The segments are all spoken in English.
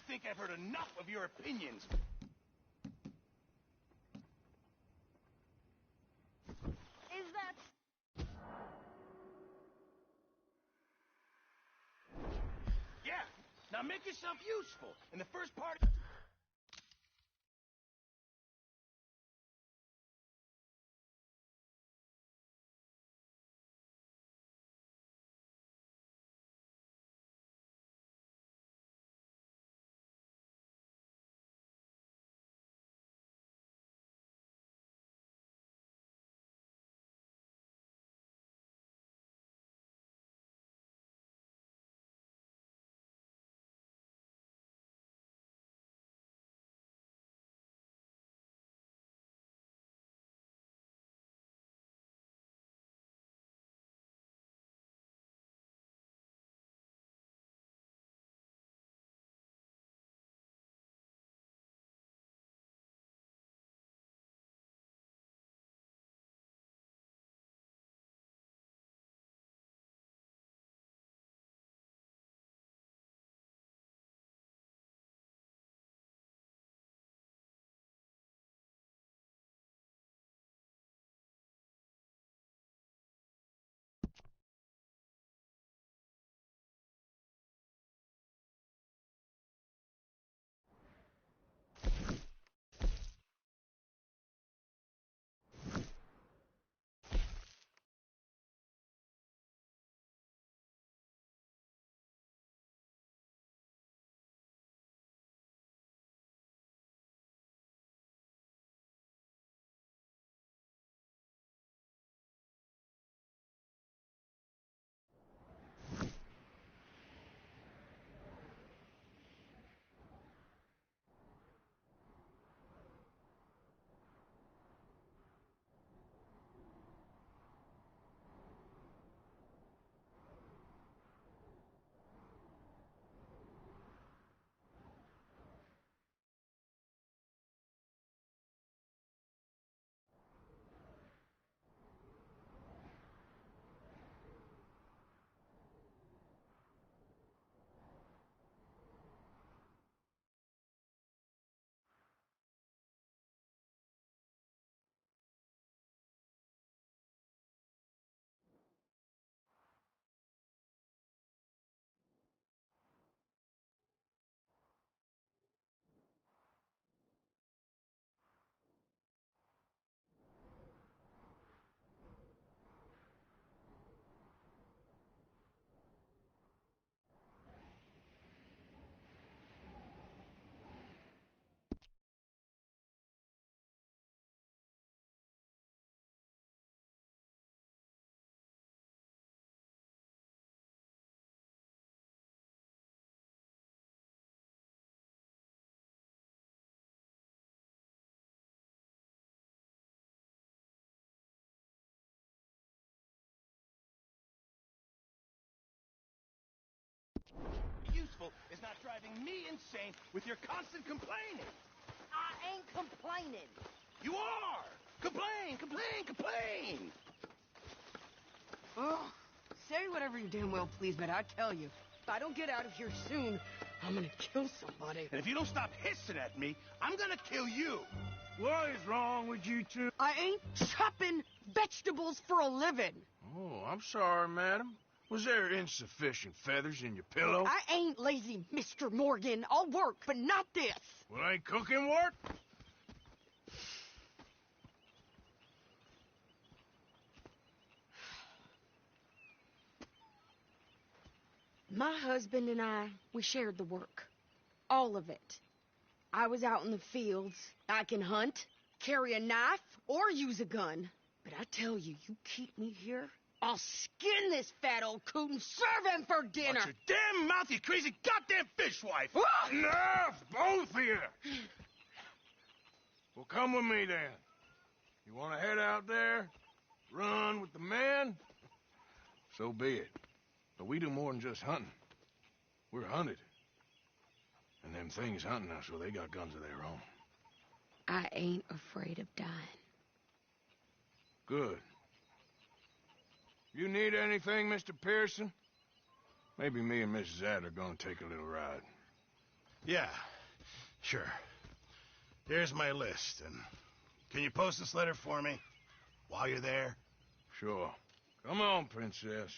think I've heard enough of your opinions. Is that... Yeah, now make yourself useful. In the first part... Useful is not driving me insane with your constant complaining. I ain't complaining. You are! Complain, complain, complain! Oh, say whatever you damn well please, but I tell you, if I don't get out of here soon, I'm gonna kill somebody. And if you don't stop hissing at me, I'm gonna kill you. What is wrong with you two? I ain't chopping vegetables for a living. Oh, I'm sorry, madam. Was there insufficient feathers in your pillow? I ain't lazy, Mr. Morgan. I'll work, but not this. Well, ain't cooking work? My husband and I, we shared the work. All of it. I was out in the fields. I can hunt, carry a knife, or use a gun. But I tell you, you keep me here, I'll skin this fat old coot and serve him for dinner. Watch your damn mouth, you crazy goddamn fishwife! Enough, both of you! Well, come with me, then. You want to head out there, run with the men? So be it. But we do more than just hunting. We're hunted. And them things hunting us, so they got guns of their own. I ain't afraid of dying. Good. You need anything, Mr. Pearson? Maybe me and Mrs. Adler are gonna take a little ride. Yeah, sure. Here's my list, and can you post this letter for me while you're there? Sure. Come on, princess.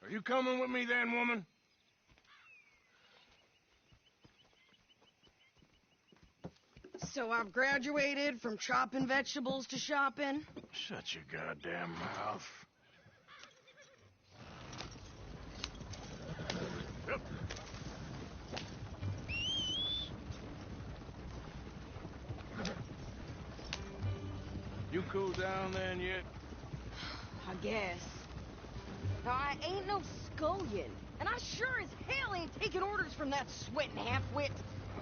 Are you coming with me then, woman? So I've graduated from chopping vegetables to shopping? Shut your goddamn mouth. Yep. You cool down then yet? I guess. I ain't no scullion, and I sure as hell ain't taking orders from that sweating half-wit.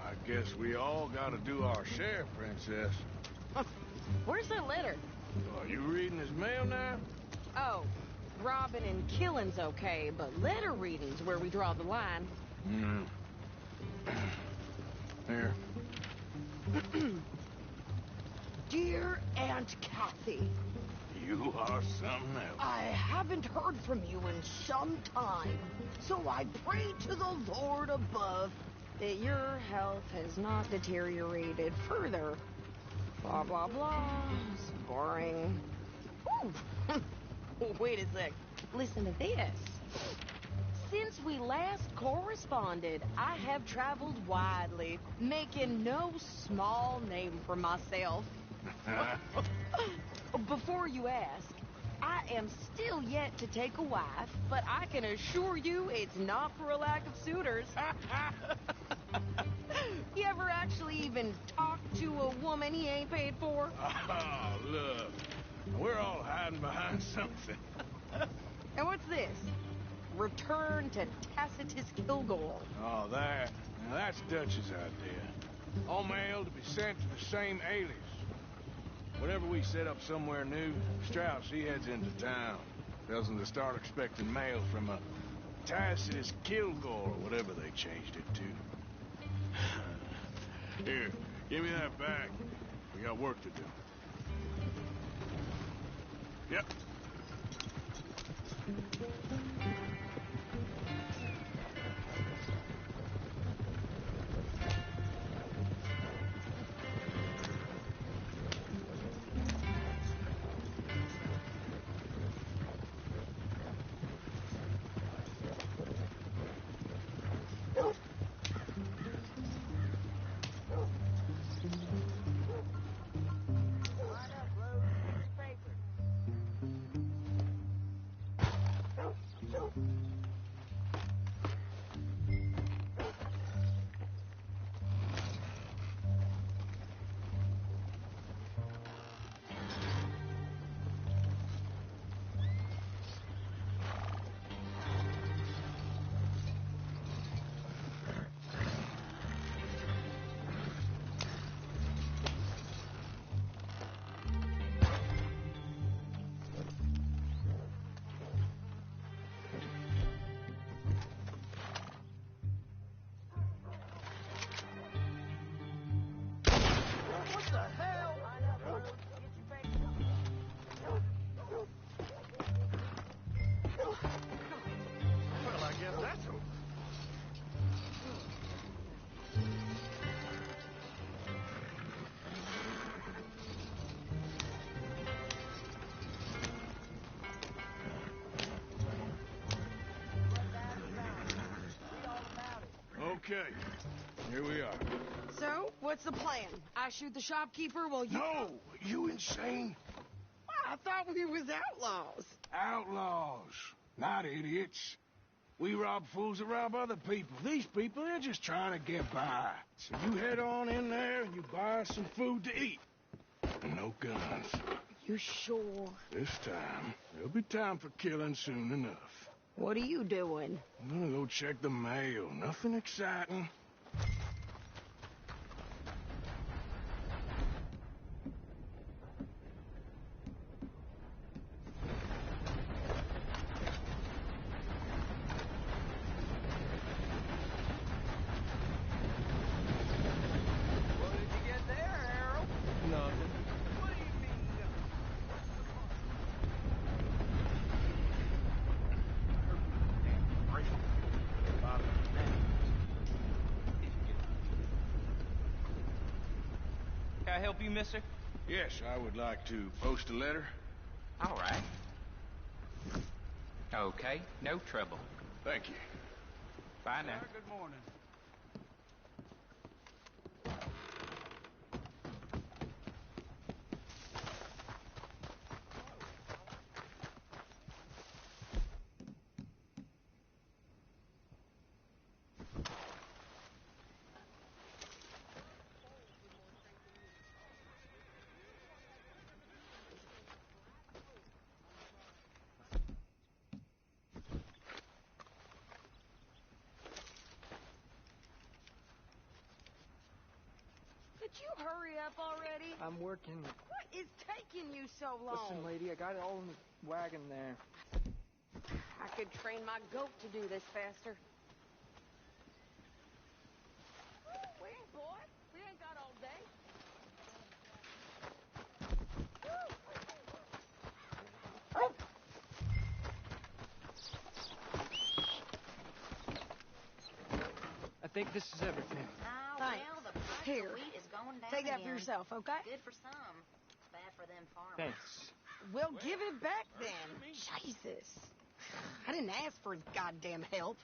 I guess we all gotta do our share, princess. Where's that letter? Are you reading his mail now? Oh, robbing and killing's okay, but letter reading's where we draw the line. Here. Dear Aunt Kathy, You are something else. I haven't heard from you in some time, so I pray to the Lord above that your health has not deteriorated further. Blah, blah, blah. It's boring. Ooh. Wait a sec. Listen to this. Since we last corresponded, I have traveled widely, making no small name for myself. Before you ask, I am still yet to take a wife, but I can assure you it's not for a lack of suitors. You ever actually even talk to a woman he ain't paid for? Oh, look. We're all hiding behind something. And what's this? Return to Tacitus Kilgore. Oh, that. Now, that's Dutch's idea. All mail to be sent to the same alias. Whenever we set up somewhere new, Strauss, he heads into town. Tells them to start expecting mail from a Tacitus Kilgore, or whatever they changed it to. Here, give me that back. We got work to do. Yep. Okay, here we are. So, what's the plan? I shoot the shopkeeper while you... No! You insane? I thought we was outlaws. Outlaws, not idiots. We rob fools that rob other people. These people, they're just trying to get by. So you head on in there and you buy us some food to eat. And no guns. You sure? This time, there'll be time for killing soon enough. What are you doing? I'm gonna go check the mail. Nothing exciting. What did you get there, Harold? Nothing. What do you mean, nothing? I help you, mister? Yes, I would like to post a letter. All right. Okay, no trouble. Thank you. Bye now. Good morning. Could you hurry up already? I'm working. What is taking you so long? Listen, lady, I got it all in the wagon there. I could train my goat to do this faster. Wait, boy. We ain't got all day. I think this is everything. Oh, Thanks. well, the price Here. of wheat is going down Take that for again. yourself, okay? Good for some. Bad for them farmers. Thanks. Well, give it back then. Jesus. I didn't ask for his goddamn help.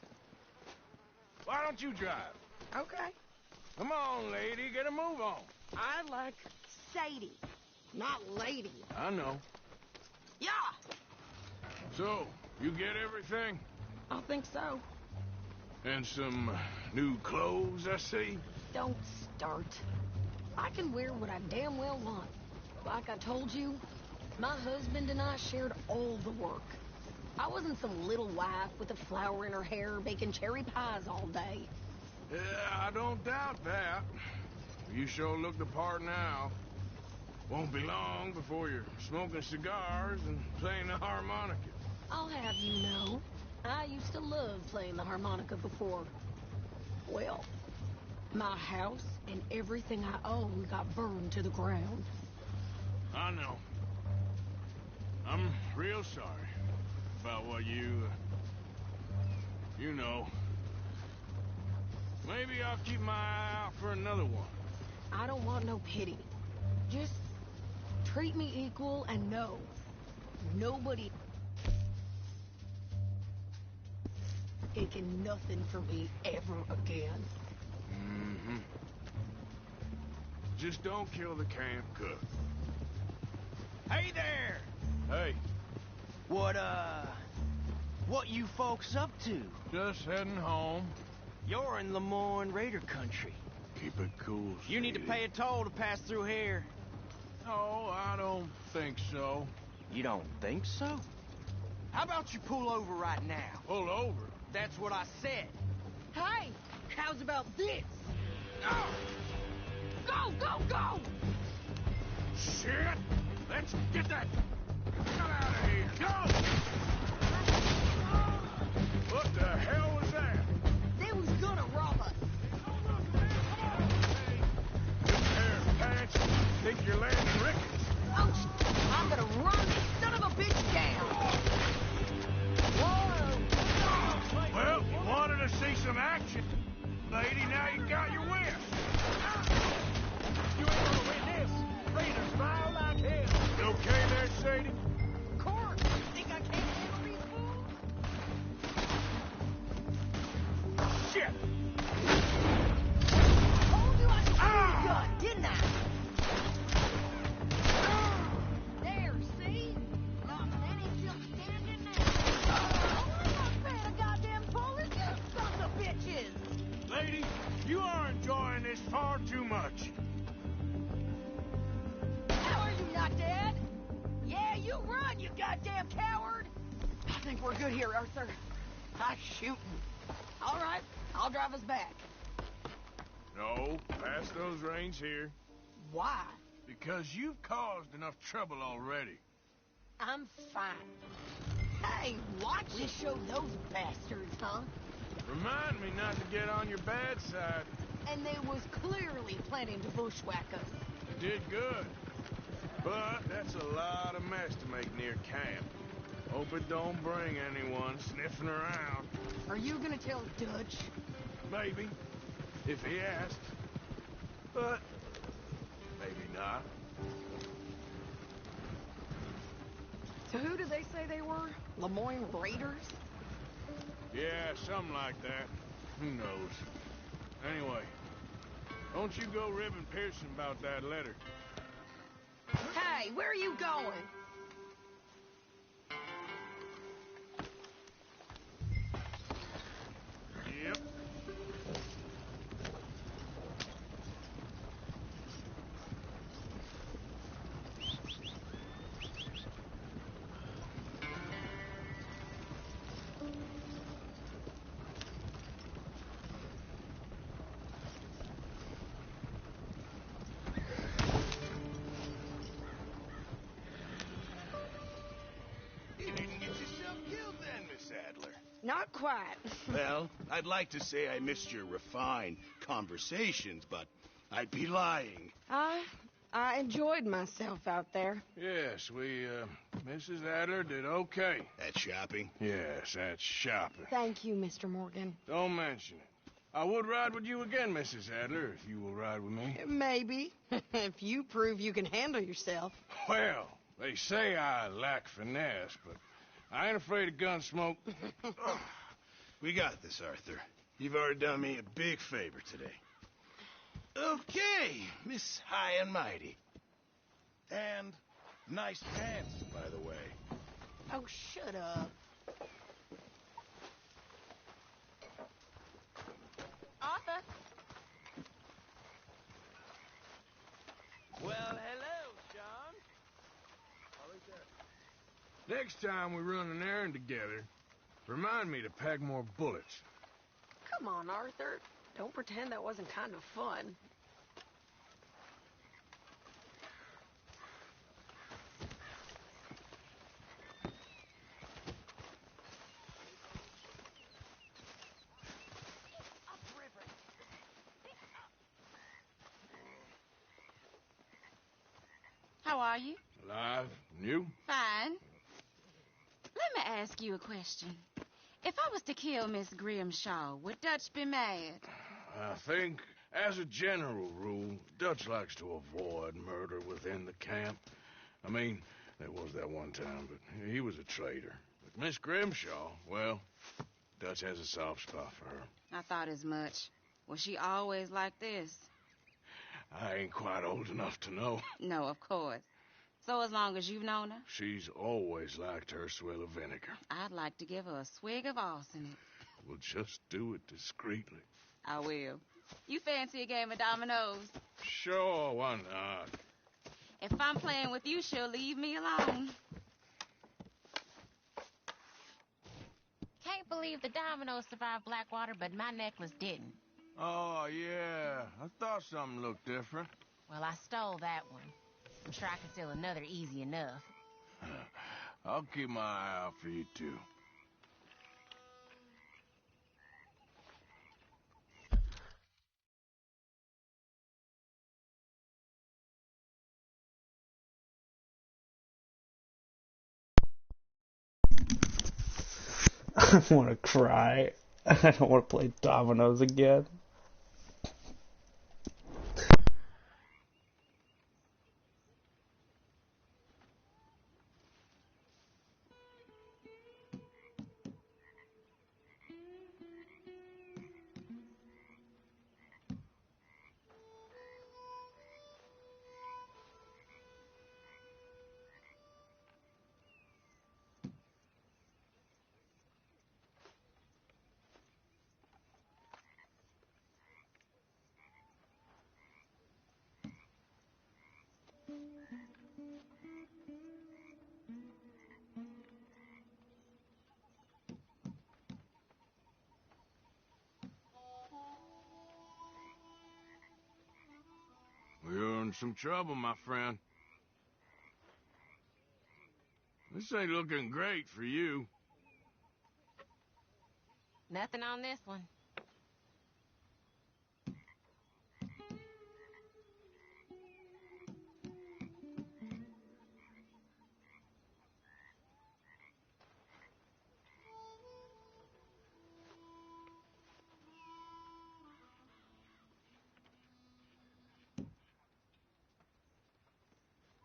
Why don't you drive? Okay. Come on, lady, get a move on. I like Sadie, not lady. I know. Yeah, So, you get everything? I think so. And some new clothes, I see? Don't start. I can wear what I damn well want. Like I told you, my husband and I shared all the work. I wasn't some little wife with a flower in her hair baking cherry pies all day. Yeah, I don't doubt that. You sure look the part now. Won't be long before you're smoking cigars and playing the harmonica. I'll have you know, I used to love playing the harmonica before. Well, my house and everything I own got burned to the ground. I know. I'm real sorry about what you know. Maybe I'll keep my eye out for another one. I don't want no pity. Just treat me equal and know nobody taking nothing from me ever again. Mm-hmm. Just don't kill the camp cook. Hey there! Hey, What you folks up to? just heading home. You're in Lemoyne Raider country. Keep it cool, You need to sweetie. pay a toll to pass through here. No, I don't think so. You don't think so? How about you pull over right now? Pull over. That's what I said. Hey, how's about this? Go, go, go! Shit! Let's get that out of here. Go! What the hell was that? They was gonna rob us. Good pair of pants. Think you're landing rickets. Oh, I'm gonna run this son of a bitch down. Whoa! Well, you wanted to see some action, lady. Now you got your wish. You ain't gonna win this. Raiders foul like hell. You okay there, Sadie? Of course. You think I can't handle these fools? Shit! Told you I should use a gun, didn't I? There, see? Not many still standing there. Oh, I'm not paying a goddamn bullet, you sons of bitches! Lady, you are enjoying this far too much. How are you not dead? Yeah, you run, you goddamn coward! I think we're good here, Arthur. I'm shooting. All right, I'll drive us back. No, pass those reins here. Why? Because you've caused enough trouble already. I'm fine. Hey, watch you show those bastards, huh? Remind me not to get on your bad side. And they was clearly planning to bushwhack us. You did good. But that's a lot of mess to make near camp. Hope it don't bring anyone sniffing around. Are you gonna tell Dutch? Maybe, if he asked. But maybe not. Doc. So who did they say they were? Lemoyne Raiders? Yeah, something like that. Who knows? Anyway, don't you go ribbing Pearson about that letter. Hey, where are you going? Yep. You didn't get yourself killed then, Miss Adler. Not quite. Well, I'd like to say I missed your refined conversations, but I'd be lying. I enjoyed myself out there. Yes, Mrs. Adler did okay. At shopping? Yes, that's shopping. Thank you, Mr. Morgan. Don't mention it. I would ride with you again, Mrs. Adler, if you will ride with me. Maybe. If you prove you can handle yourself. Well, they say I lack finesse, but I ain't afraid of gun smoke. We got this, Arthur. You've already done me a big favor today. Okay, Miss High and Mighty. And nice pants, by the way. Oh, shut up. Arthur. Well, hello, Sean. Next time we run an errand together, remind me to pack more bullets. Come on, Arthur. Don't pretend that wasn't kind of fun. How are you? Alive? And you? Fine. Let me ask you a question. If I was to kill Miss Grimshaw, would Dutch be mad? I think, as a general rule, Dutch likes to avoid murder within the camp. I mean, there was that one time, but he was a traitor. But Miss Grimshaw, well, Dutch has a soft spot for her. I thought as much. Was she always like this? I ain't quite old enough to know. No, of course. So as long as you've known her? She's always liked her swill of vinegar. I'd like to give her a swig of arsenic. We'll just do it discreetly. I will. You fancy a game of dominoes? Sure, why not? If I'm playing with you, she'll leave me alone. Can't believe the dominoes survived Blackwater, but my necklace didn't. Oh, yeah. I thought something looked different. Well, I stole that one. I'm sure I can steal another easy enough. I'll keep my eye out for you, too. I want to cry. I don't want to play dominoes again. We're in some trouble, my friend. This ain't looking great for you. Nothing on this one.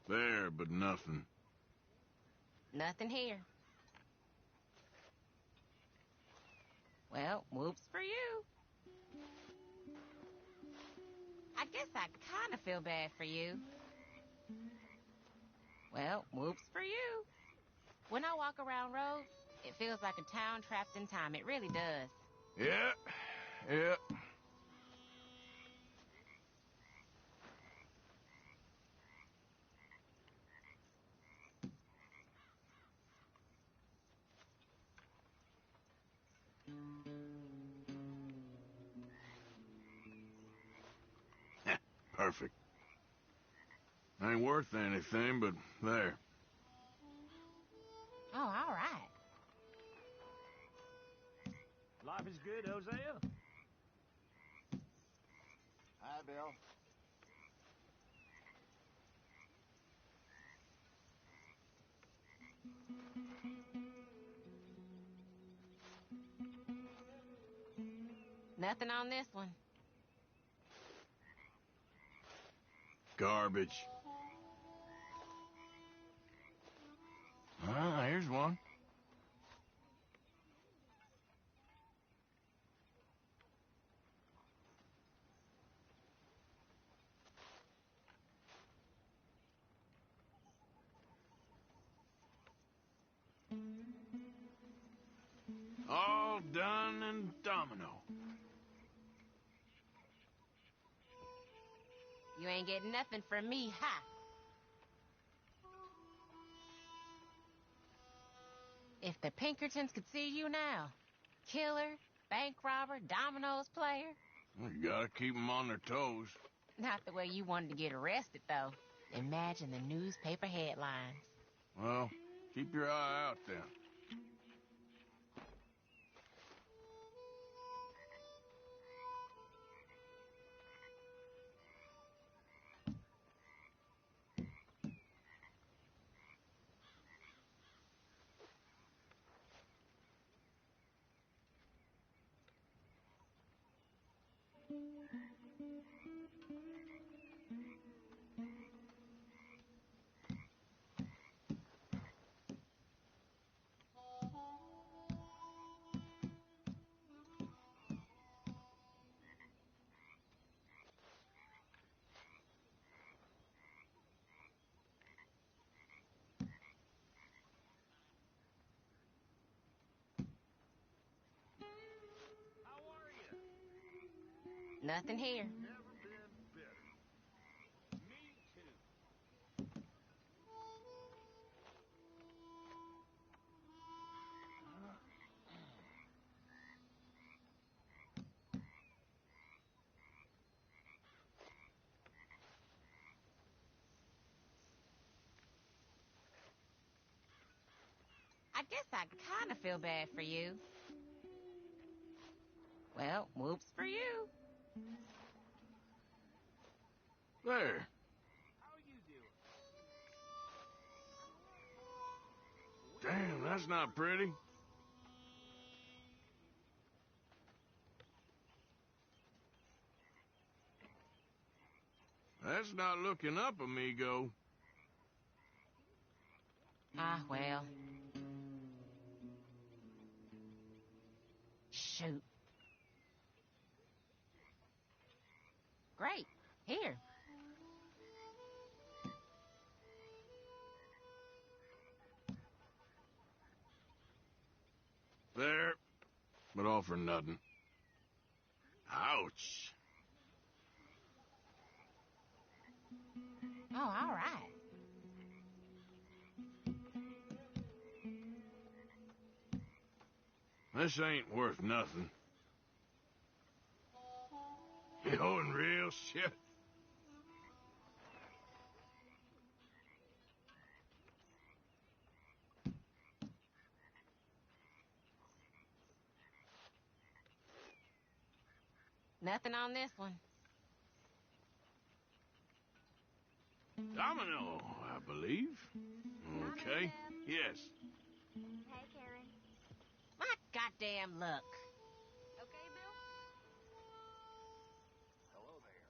There, but nothing. Nothing here. Well, whoops for you. I guess I kind of feel bad for you. Well, whoops for you. When I walk around roads, it feels like a town trapped in time. It really does. Yeah, yeah. Perfect. Ain't worth anything, but there. Oh, all right. Life is good, Hosea. Hi, Bill. Nothing on this one. Garbage. Ah, here's one. All done and domino. You ain't getting nothing from me, ha! If the Pinkertons could see you now. Killer, bank robber, dominoes player. Well, you gotta keep 'em on their toes. Not the way you wanted to get arrested, though. Imagine the newspaper headlines. Well, keep your eye out then. How are you? Nothing here. Never been better. Me too. I guess I kind of feel bad for you. Well, whoops for you. There. How you doing? Damn, that's not pretty. That's not looking up, amigo. Ah, well. Shoot. Great. Here. There. But all for nothing. Ouch. Oh, all right. This ain't worth nothing. Yo, in real shit. Nothing on this one. Domino, I believe. Okay. Yes. Hey, Karen. My goddamn luck. Okay, Bill? Hello there,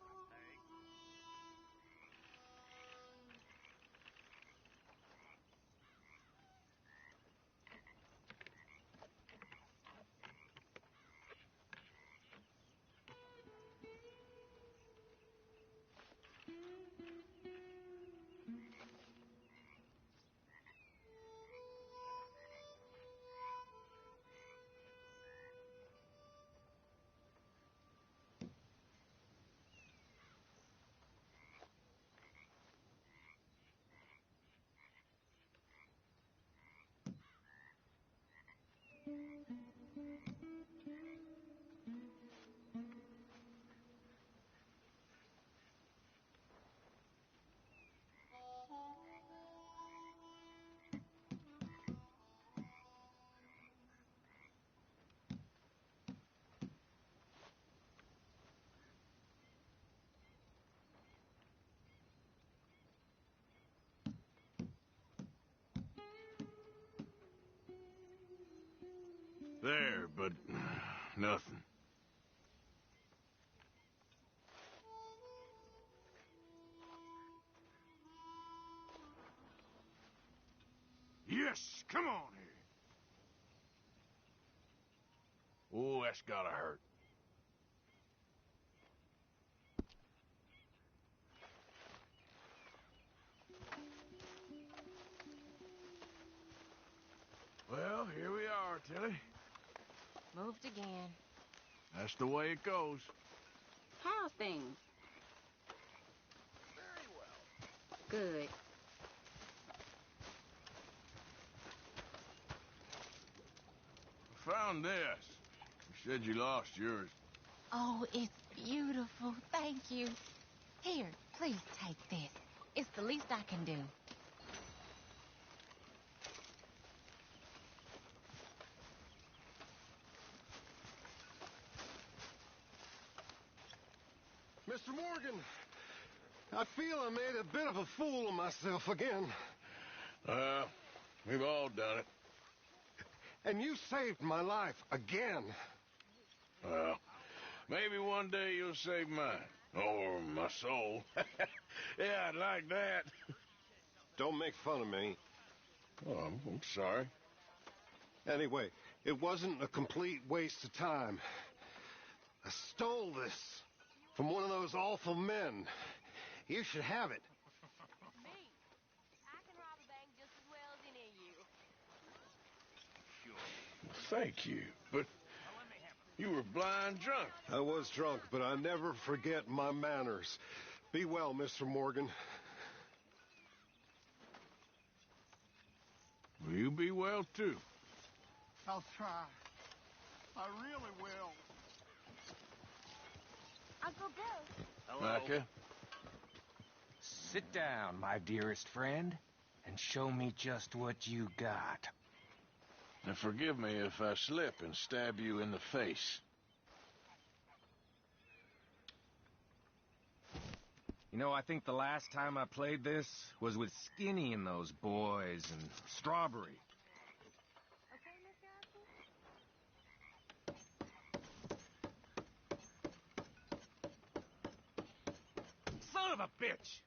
there, but nothing. Yes, come on here. Oh, that's gotta hurt. Well, here we are, Tilly. Moved again. That's the way it goes. How's things? Very well. Good. I found this. You said you lost yours. Oh, it's beautiful. Thank you. Here, please take this. It's the least I can do. Mr. Morgan, I feel I made a bit of a fool of myself again. We've all done it. And you saved my life again. Well, maybe one day you'll save mine. Or my soul. Yeah, I'd like that. Don't make fun of me. Oh, I'm sorry. Anyway, it wasn't a complete waste of time. I stole this from one of those awful men. You should have it. Me? I can rob a bank just as well as any of you. Thank you, but you were blind drunk. I was drunk, but I never forget my manners. Be well, Mr. Morgan. Will you be well, too? I'll try. I really will. Uncle Bill. Micah? Sit down, my dearest friend, and show me just what you got. And forgive me if I slip and stab you in the face. You know, I think the last time I played this was with Skinny and those boys and Strawberry. Son of a bitch!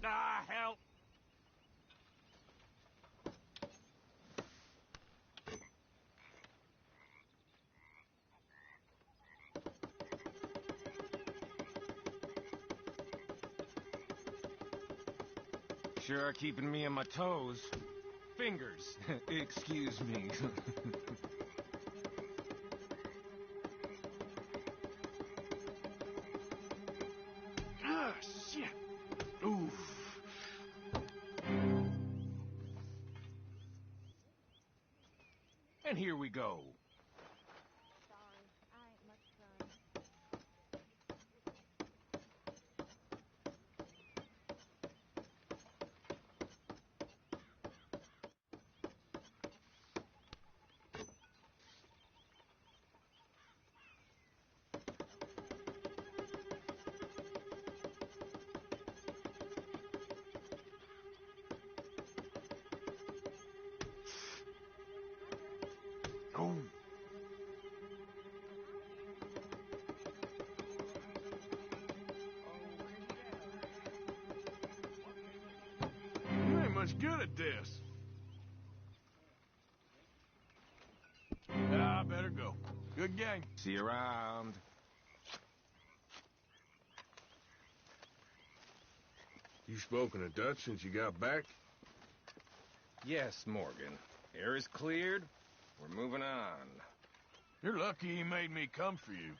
Ah, hell! Sure are keeping me on my toes. Fingers. Excuse me. Ah, shit! Oof. And here we go. Sorry, I ain't much fun. Oh. You ain't much good at this. I better go. Good game. See you around. You spoken of Dutch since you got back? Yes, Morgan. Air is cleared. We're moving on. You're lucky he made me come for you.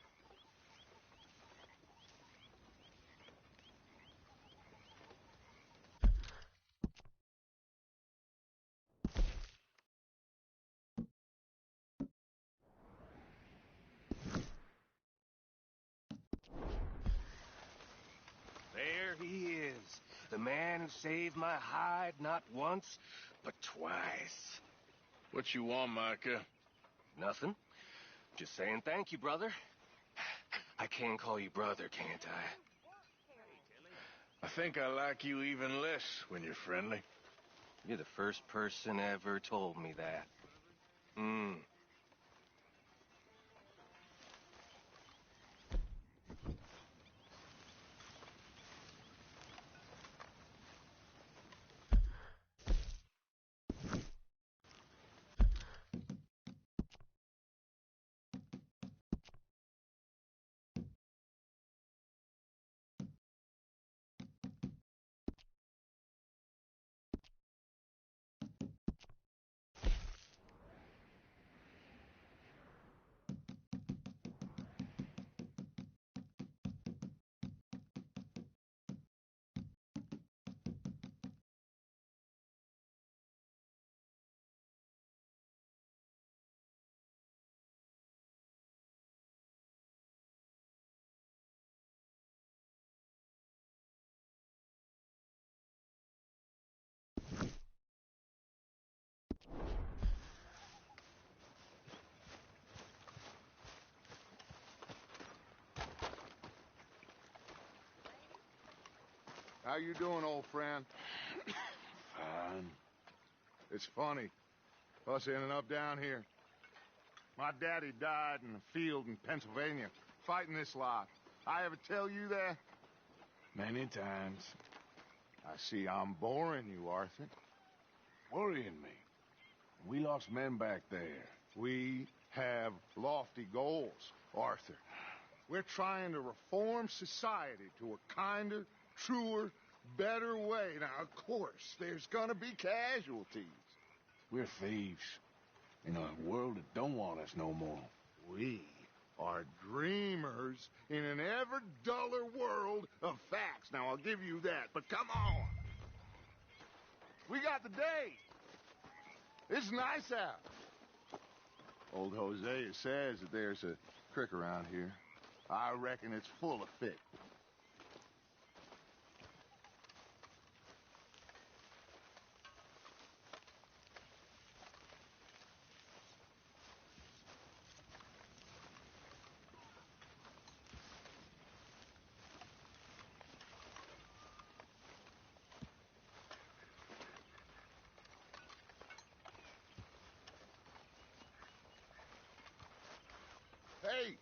There he is. The man who saved my hide not once, but twice. What you want, Micah? Nothing. Just saying thank you, brother. I can call you brother, can't I? I think I like you even less when you're friendly. You're the first person ever told me that. How you doing, old friend? Fine. It's funny, us ending up down here. My daddy died in a field in Pennsylvania, fighting this lot. I ever tell you that? Many times. I see I'm boring you, Arthur. Worrying me. We lost men back there. We have lofty goals, Arthur. We're trying to reform society to a kinder, truer, better way. Now, of course, there's gonna be casualties. We're thieves in a world that don't want us no more. We are dreamers in an ever duller world of facts. Now, I'll give you that, but come on. We got the day. It's nice out. Old Hosea says that there's a creek around here. I reckon it's full of fish. Hey,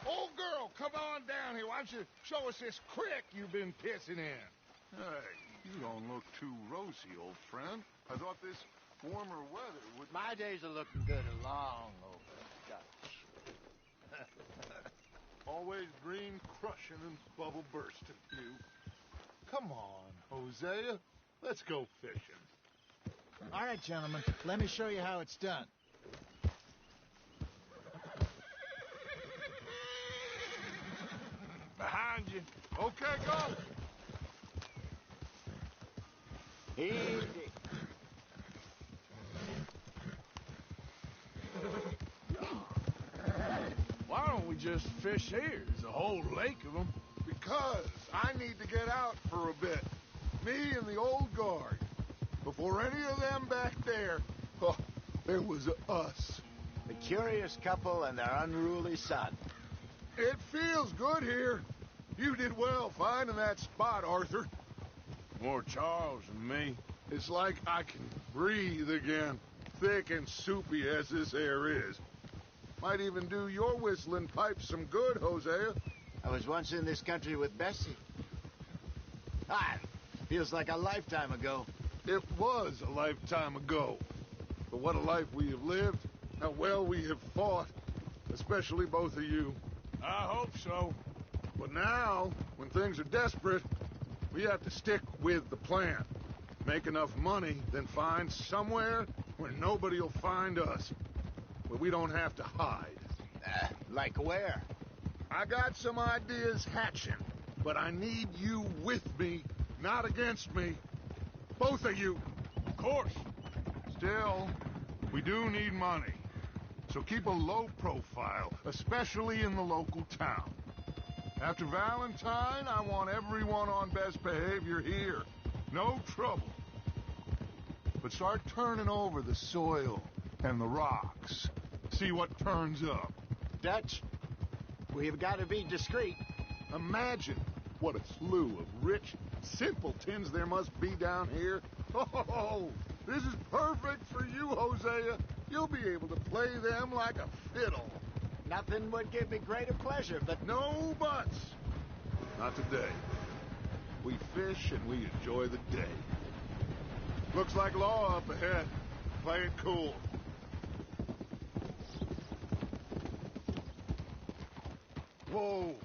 old girl, come on down here. Why don't you show us this creek you've been pissing in? Hey, you don't look too rosy, old friend. I thought this warmer weather would... My days are looking good along over Dutch. Always green crushing and bubble bursting, you. Come on, Hosea. Let's go fishing. All right, gentlemen. Let me show you how it's done. Behind you. Okay, go. Easy. Why don't we just fish here? There's a whole lake of them. Because I need to get out for a bit. Me and the old guard. Before any of them back there, oh, there was us. The curious couple and their unruly son. It feels good here. You did well finding that spot, Arthur. More Charles than me. It's like I can breathe again, thick and soupy as this air is. Might even do your whistling pipes some good, Hosea. I was once in this country with Bessie. Feels like a lifetime ago. It was a lifetime ago. But what a life we have lived. How well we have fought. Especially both of you. I hope so. But now, when things are desperate, we have to stick with the plan. Make enough money, then find somewhere where nobody will find us. Where we don't have to hide. Like where? I got some ideas hatching, but I need you with me, not against me. Both of you. Of course. Still, we do need money. So keep a low profile, especially in the local town. After Valentine, I want everyone on best behavior here. No trouble. But start turning over the soil and the rocks. See what turns up. Dutch, we've got to be discreet. Imagine What a slew of rich simpletons there must be down here. Oh, this is perfect for you, Hosea. You'll be able to play them like a fiddle. Nothing would give me greater pleasure, but... No buts. Not today. We fish and we enjoy the day. Looks like law up ahead. Play it cool. Whoa.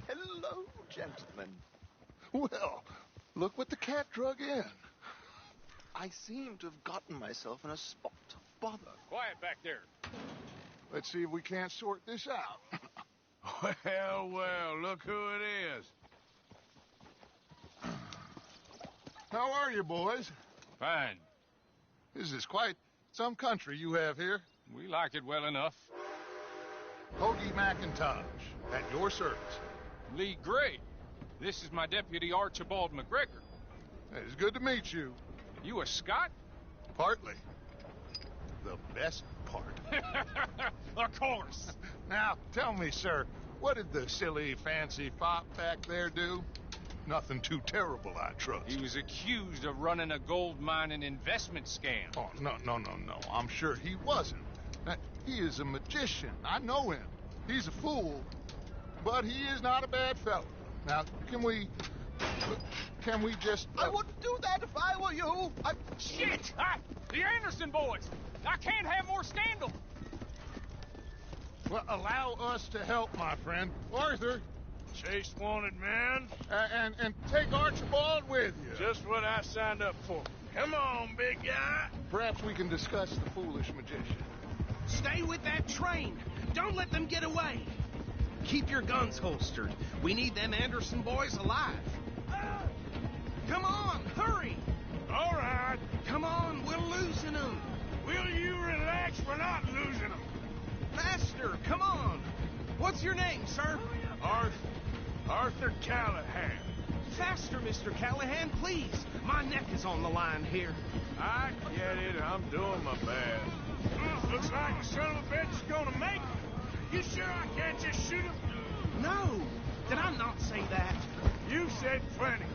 Hello, gentlemen. Well, look what the cat drug in. I seem to have gotten myself in a spot of bother. Quiet back there. Let's see if we can't sort this out. Well, look who it is. How are you, boys? Fine. This is quite some country you have here. We like it well enough. Hoagie McIntosh, at your service. Lee Gray. This is my deputy Archibald McGregor. It's good to meet you. You a Scot? Partly. The best part. Of course. Now, tell me, sir, what did the silly, fancy fop back there do? Nothing too terrible, I trust. He was accused of running a gold mining investment scam. Oh, no. I'm sure he wasn't. He is a magician. I know him. He's a fool, but he is not a bad fellow. Now, can we just... I wouldn't do that if I were you. Shit! The Anderson boys! I can't have more scandal! Well, allow us to help, my friend. Arthur. Chase wanted man. And take Archibald with you. Just what I signed up for. Come on, big guy. Perhaps we can discuss the foolish magician. Stay with that train. Don't let them get away. Keep your guns holstered. We need them Anderson boys alive. Come on, hurry. All right. Come on, we're losing them. Will you relax? We're not losing them. Faster, come on. What's your name, sir? Arthur Callahan. Faster, Mr. Callahan, please. My neck is on the line here. I get it. I'm doing my best. Looks like the son of a bitch is gonna make it. You sure I can't just shoot him? No. Did I not say that? You said plenty.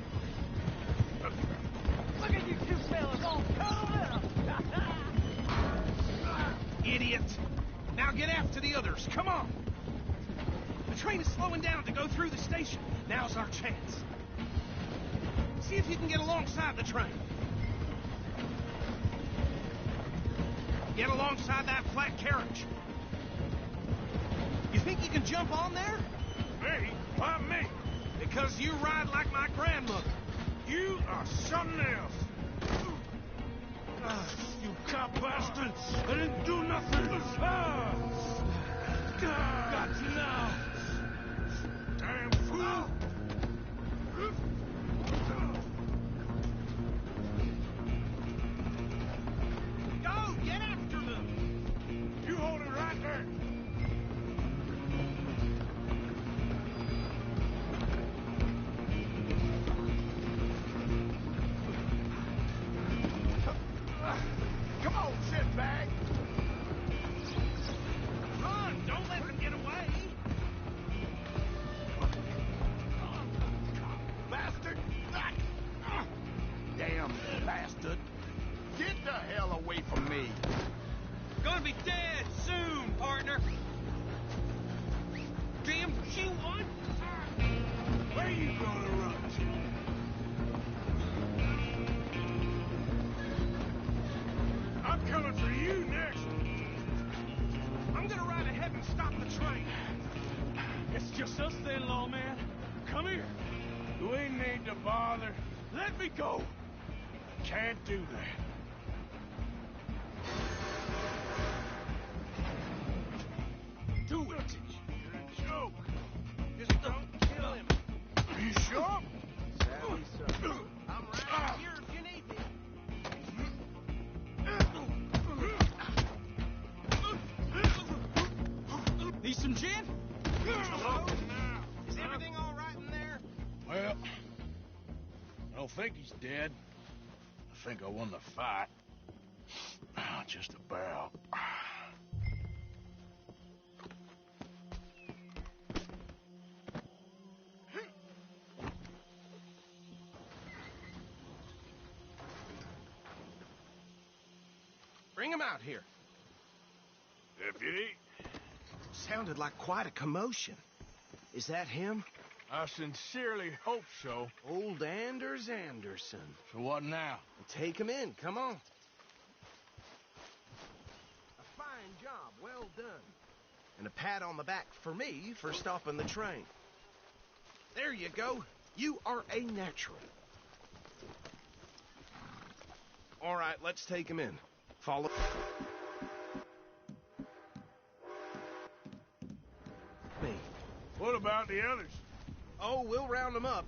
Look at you two fellas all cuddled up. Idiot. Now get after the others. Come on. The train is slowing down to go through the station. Now's our chance. See if you can get alongside the train. Get alongside that flat carriage. You think you can jump on there? Me? Why me? Because you ride like my grandmother. You are something else. You cop bastard! I didn't do nothing! Got you now! Damn fool! Go! Get after them! You hold it right there! Come on, shitbag! Run! Don't let them get away! Bastard! Damn bastard! Get the hell away from me. Gonna be dead soon, partner! Damn you one! Where you gonna run to? I'm coming for you next. I'm gonna ride ahead and stop the train. It's just us then, lawman. Come here. Do we need to bother? Let me go. Can't do that. Do it. You're a joke. Just don't kill him. Are you sure? I'm right here if you need me. Need some gin? Hello? Is everything all right in there? Well, I don't think he's dead. I think I won the fight. Just about. Bring him out here. Deputy? Sounded like quite a commotion. Is that him? I sincerely hope so. Old Anders Anderson. So what now? Take him in, come on. A fine job, well done. And a pat on the back for me for stopping the train. There you go. You are a natural. All right, let's take him in. Follow me. What about the others? Oh, we'll round them up.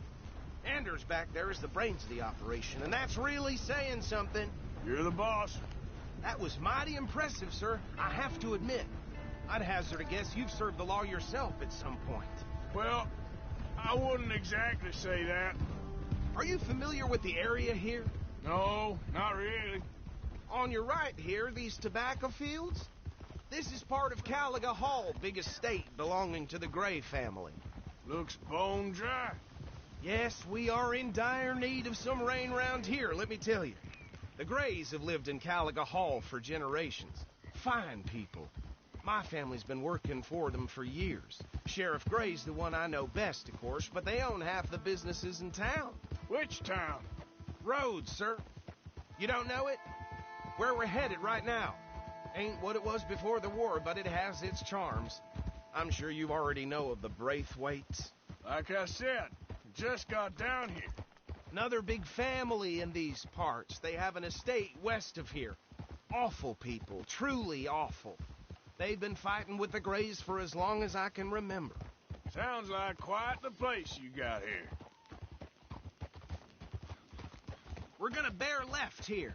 Anders back there is the brains of the operation, and that's really saying something. You're the boss. That was mighty impressive, sir. I have to admit. I'd hazard a guess you've served the law yourself at some point. Well, I wouldn't exactly say that. Are you familiar with the area here? No, not really. On your right here, these tobacco fields? This is part of Caliga Hall, big estate belonging to the Gray family. Looks bone dry. Yes, we are in dire need of some rain round here, let me tell you. The Grays have lived in Caliga Hall for generations. Fine people. My family's been working for them for years. Sheriff Gray's the one I know best, of course, but they own half the businesses in town. Which town? Rhodes, sir. You don't know it? Where we're headed right now. Ain't what it was before the war, but it has its charms. I'm sure you already know of the Braithwaites. Like I said, just got down here. Another big family in these parts. They have an estate west of here. Awful people, truly awful. They've been fighting with the Grays for as long as I can remember. Sounds like quite the place you got here. We're gonna bear left here.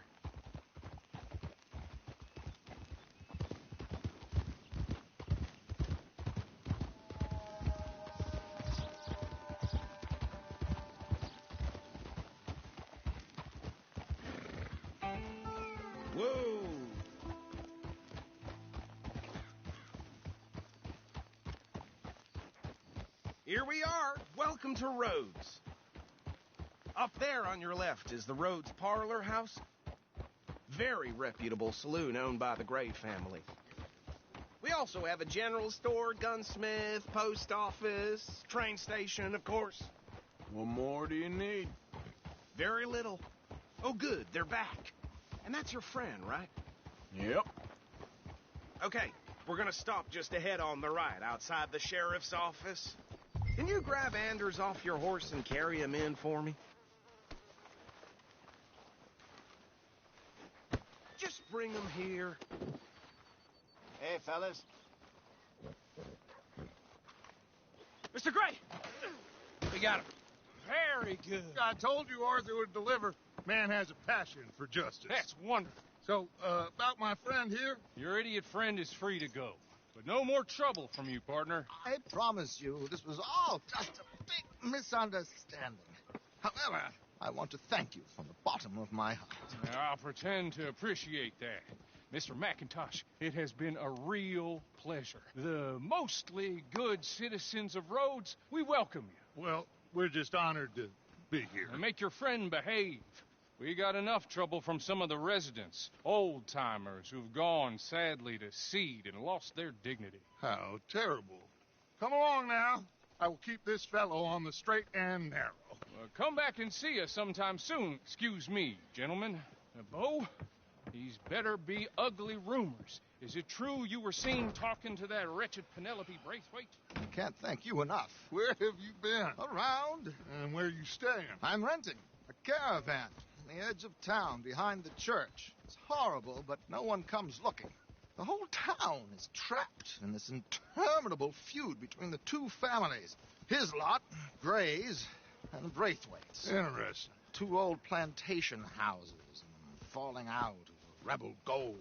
Whoa! Here we are. Welcome to Rhodes. Up there on your left is the Rhodes Parlor House. Very reputable saloon owned by the Gray family. We also have a general store, gunsmith, post office, train station, of course. What more do you need? Very little. Oh, good, they're back. And that's your friend, right? Yep. Okay, we're gonna stop just ahead on the right, outside the sheriff's office. Can you grab Anders off your horse and carry him in for me? Just bring him here. Hey, fellas. Mr. Gray! We got him. Very good. I told you Arthur would deliver. Man has a passion for justice. That's wonderful. So, about my friend here? Your idiot friend is free to go. But no more trouble from you, partner. I promise you, this was all just a big misunderstanding. However, I want to thank you from the bottom of my heart. Now, I'll pretend to appreciate that. Mr. McIntosh, it has been a real pleasure. The mostly good citizens of Rhodes, we welcome you. Well, we're just honored to be here. And make your friend behave. We got enough trouble from some of the residents, old-timers who've gone, sadly, to seed and lost their dignity. How terrible. Come along now. I will keep this fellow on the straight and narrow. Come back and see us sometime soon. Excuse me, gentlemen. Bo, these better be ugly rumors. Is it true you were seen talking to that wretched Penelope Braithwaite? I can't thank you enough. Where have you been? Around. And where are you staying? I'm renting a caravan on the edge of town behind the church. It's horrible, but no one comes looking. The whole town is trapped in this interminable feud between the two families. His lot, Gray's, and Braithwaite's. Interesting. Two old plantation houses, and falling out of rebel gold,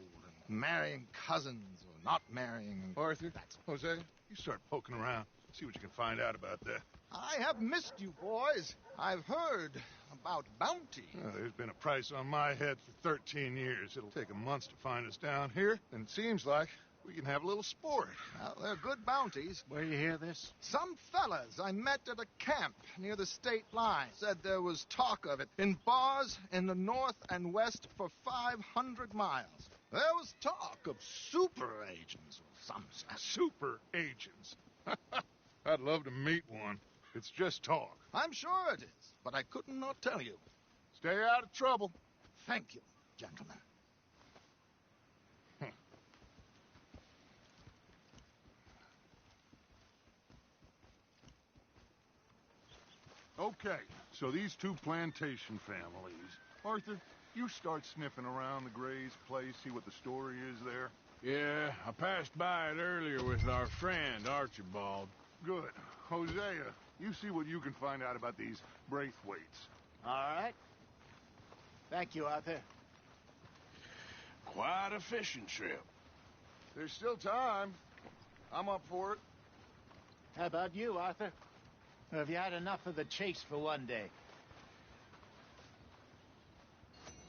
and marrying cousins or not marrying. Arthur, Jose, you start poking around. See what you can find out about that. I have missed you, boys. I've heard about bounty. There's been a price on my head for 13 years. It'll take 'em months to find us down here, and it seems like we can have a little sport. Well, they're good bounties. Where you hear this? Some fellas I met at a camp near the state line said there was talk of it in bars in the north and west for 500 miles. There was talk of super agents or some such. Super agents. I'd love to meet one. It's just talk. I'm sure it is, but I couldn't not tell you. Stay out of trouble. Thank you, gentlemen. Okay, so these two plantation families. Arthur, you start sniffing around the Gray's place, see what the story is there. Yeah, I passed by it earlier with our friend, Archibald. Good. Hosea, you see what you can find out about these Braithwaites. All right. Thank you, Arthur. Quite a fishing trip. There's still time. I'm up for it. How about you, Arthur? Have you had enough of the chase for one day?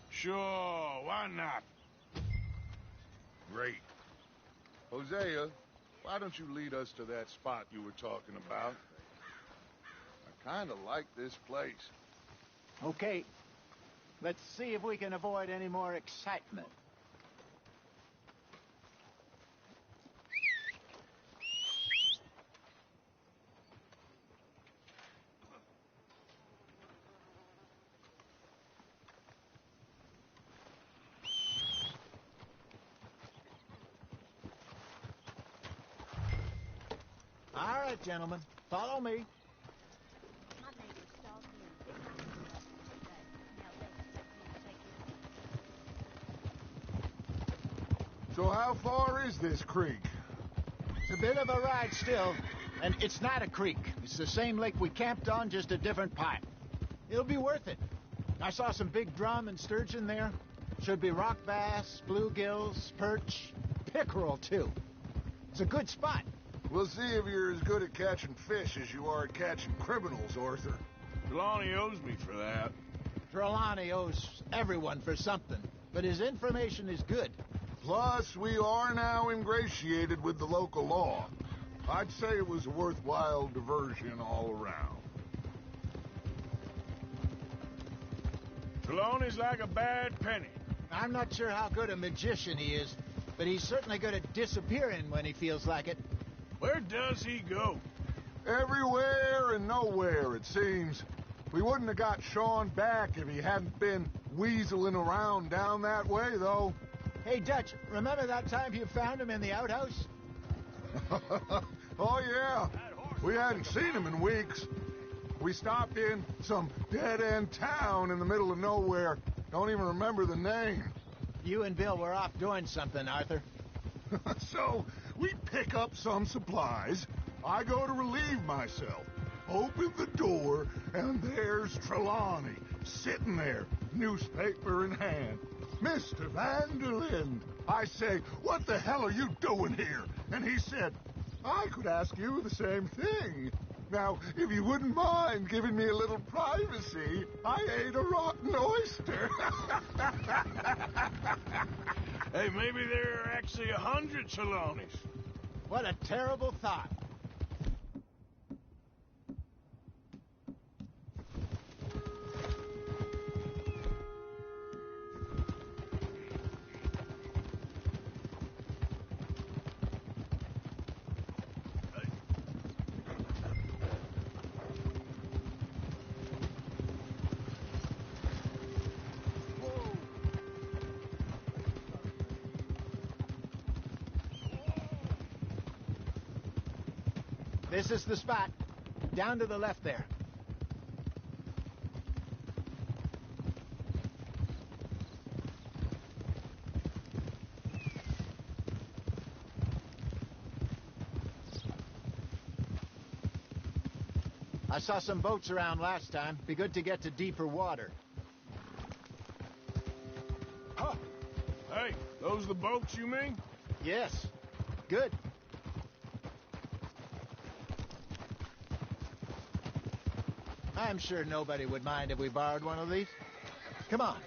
Sure, why not? Great. Hosea, why don't you lead us to that spot you were talking about? I kind of like this place. Okay. Let's see if we can avoid any more excitement. All right, gentlemen, follow me. So how far is this creek? It's a bit of a ride still, and it's not a creek. It's the same lake we camped on, just a different part. It'll be worth it. I saw some big drum and sturgeon there. Should be rock bass, bluegills, perch, pickerel, too. It's a good spot. We'll see if you're as good at catching fish as you are at catching criminals, Arthur. Trelawney owes me for that. Trelawney owes everyone for something, but his information is good. Plus, we are now ingratiated with the local law. I'd say it was a worthwhile diversion all around. Trelawney's like a bad penny. I'm not sure how good a magician he is, but he's certainly good at disappearing when he feels like it. Where does he go? Everywhere and nowhere, it seems. We wouldn't have got Sean back if he hadn't been weaseling around down that way, though. Hey, Dutch, remember that time you found him in the outhouse? Oh, yeah. We hadn't seen him in weeks. We stopped in some dead-end town in the middle of nowhere. Don't even remember the name. You and Bill were off doing something, Arthur. So, we pick up some supplies. I go to relieve myself. Open the door, and there's Trelawney, sitting there, newspaper in hand. Mr. Vanderlyn. I say, what the hell are you doing here? And he said, I could ask you the same thing. Now, if you wouldn't mind giving me a little privacy, I ate a rotten oyster. Hey, maybe there are actually 100 Trelawneys. What a terrible thought. This is the spot. Down to the left there. I saw some boats around last time. Be good to get to deeper water. Huh. Hey, those the boats you mean? Yes. Good. I'm sure nobody would mind if we borrowed one of these. Come on.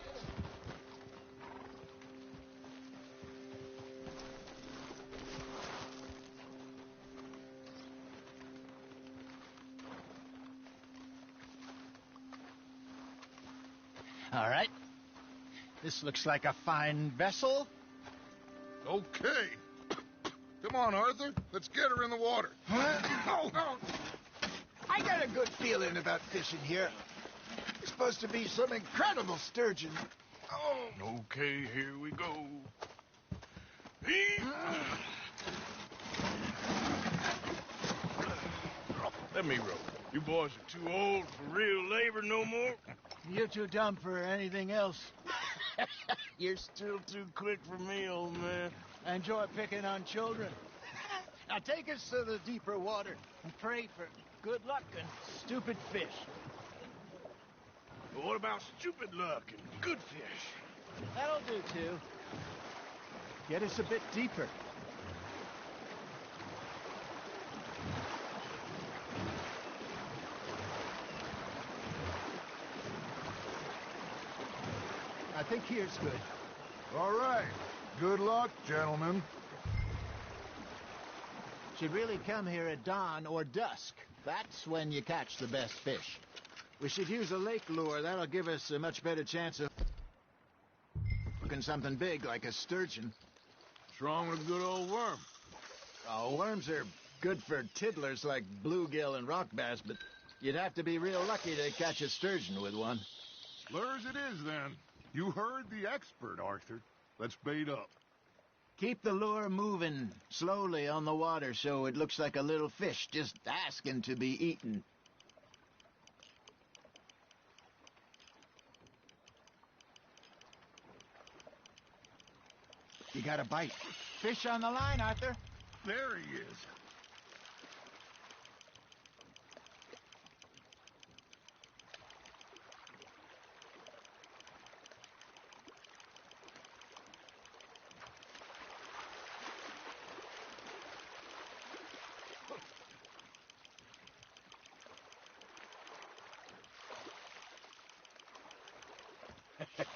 All right. This looks like a fine vessel. Okay. Come on, Arthur. Let's get her in the water. Oh. I got a good feeling about fishing here. It's supposed to be some incredible sturgeon. Oh. Okay, here we go. Let me row. You boys are too old for real labor no more. You're too dumb for anything else. You're still too quick for me, old man. I enjoy picking on children. Now take us to the deeper water and pray for good luck and stupid fish. But what about stupid luck and good fish? That'll do, too. Get us a bit deeper. I think here's good. All right. Good luck, gentlemen. Should really come here at dawn or dusk. That's when you catch the best fish. We should use a lake lure. That'll give us a much better chance of hooking something big like a sturgeon. What's wrong with a good old worm? Oh, worms are good for tiddlers like bluegill and rock bass, but you'd have to be real lucky to catch a sturgeon with one. Lures it is, then. You heard the expert, Arthur. Let's bait up. Keep the lure moving slowly on the water so it looks like a little fish just asking to be eaten. You got a bite. Fish on the line, Arthur. There he is.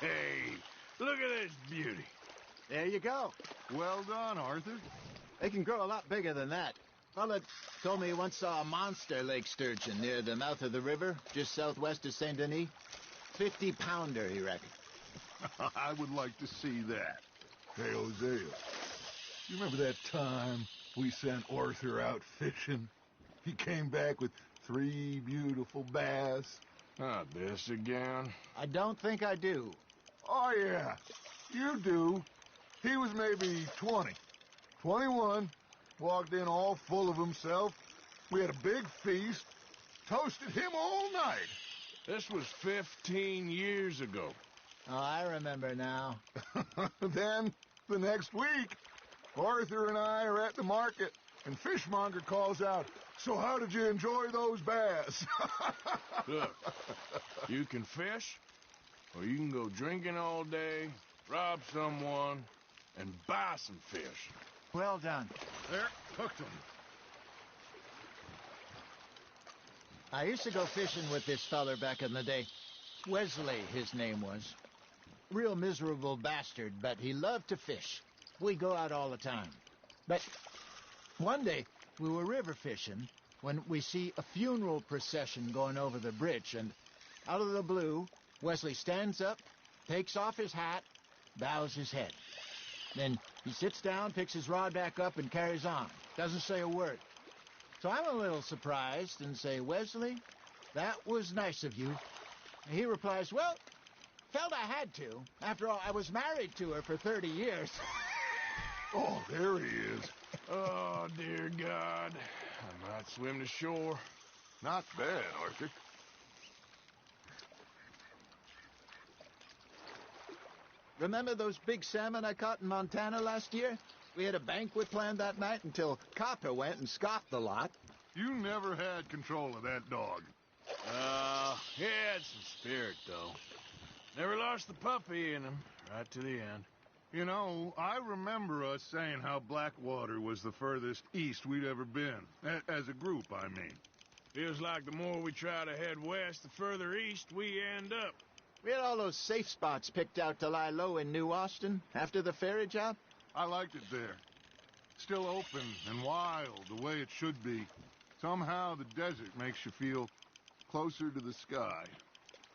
Hey, look at this beauty. There you go. Well done, Arthur. They can grow a lot bigger than that. Fella told me he once saw a monster lake sturgeon near the mouth of the river, just southwest of St. Denis. 50-pounder, he reckoned. I would like to see that. Hey, Hosea, you remember that time we sent Arthur out fishing? He came back with 3 beautiful bass. Not this again. I don't think I do. Oh, yeah, you do. He was maybe 20, 21, walked in all full of himself. We had a big feast, toasted him all night. This was 15 years ago. Oh, I remember now. Then, the next week, Arthur and I are at the market, and Fishmonger calls out, "So how did you enjoy those bass?" Look, you can fish, or you can go drinking all day, rob someone, and buy some fish. Well done. There, hooked him. I used to go fishing with this feller back in the day. Wesley, his name was. Real miserable bastard, but he loved to fish. We go out all the time. But one day, we were river fishing when we see a funeral procession going over the bridge, and out of the blue, Wesley stands up, takes off his hat, bows his head. Then he sits down, picks his rod back up, and carries on. Doesn't say a word. So I'm a little surprised and say, "Wesley, that was nice of you." And he replies, "Well, felt I had to. After all, I was married to her for 30 years. Oh, there he is. Oh, dear God. I might swim to shore. Not bad, Arthur. Remember those big salmon I caught in Montana last year? We had a banquet planned that night until Copper went and scoffed the lot. You never had control of that dog. He had some spirit, though. Never lost the puppy in him, right to the end. You know, I remember us saying how Blackwater was the furthest east we'd ever been. As a group, I mean. Feels like the more we try to head west, the further east we end up. We had all those safe spots picked out to lie low in New Austin after the ferry job. I liked it there. Still open and wild, the way it should be. Somehow the desert makes you feel closer to the sky.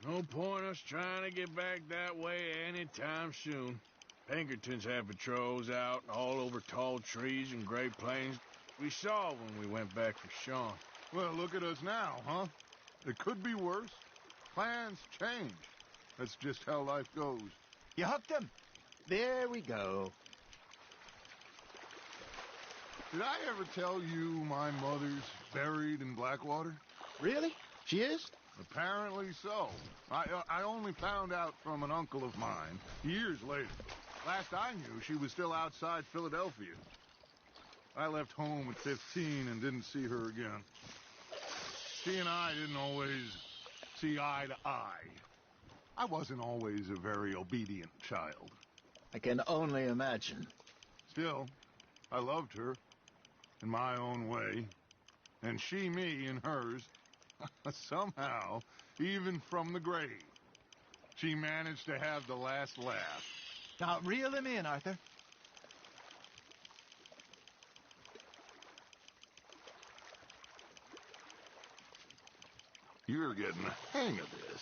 No point us trying to get back that way anytime soon. Pinkertons have patrols out all over tall trees and Great Plains. We saw when we went back for Sean. Well, look at us now, huh? It could be worse. Plans change. That's just how life goes. You hooked him. There we go. Did I ever tell you my mother's buried in Blackwater? Really? She is? Apparently so. I only found out from an uncle of mine years later. Last I knew, she was still outside Philadelphia. I left home at 15 and didn't see her again. She and I didn't always see eye to eye. I wasn't always a very obedient child. I can only imagine. Still, I loved her in my own way, and she me in hers. Somehow, even from the grave, she managed to have the last laugh. Now, reel him in, Arthur. You're getting the hang of this.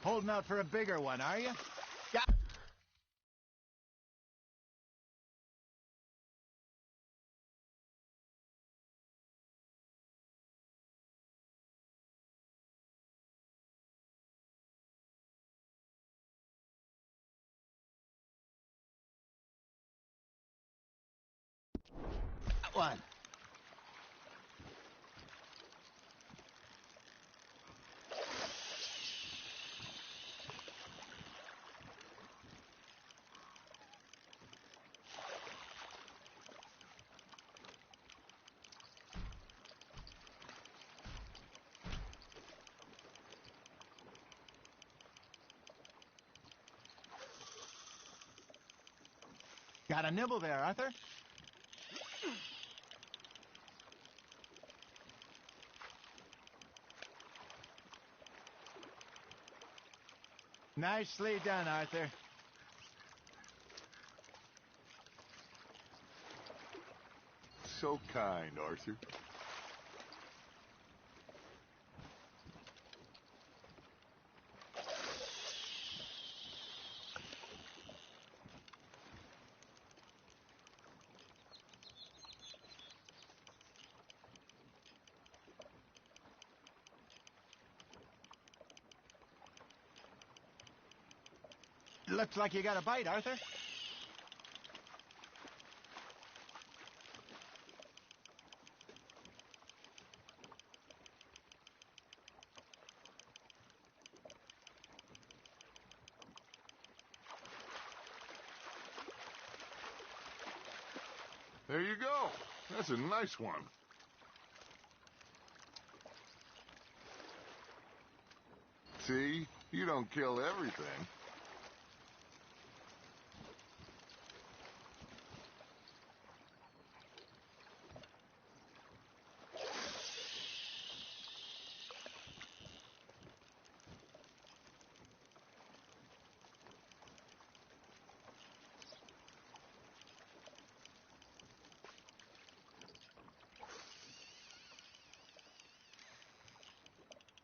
Holding out for a bigger one, are you? Got one. Got a nibble there, Arthur. Nicely done, Arthur. So kind, Arthur. Looks like you got a bite, Arthur. There you go. That's a nice one. See? You don't kill everything.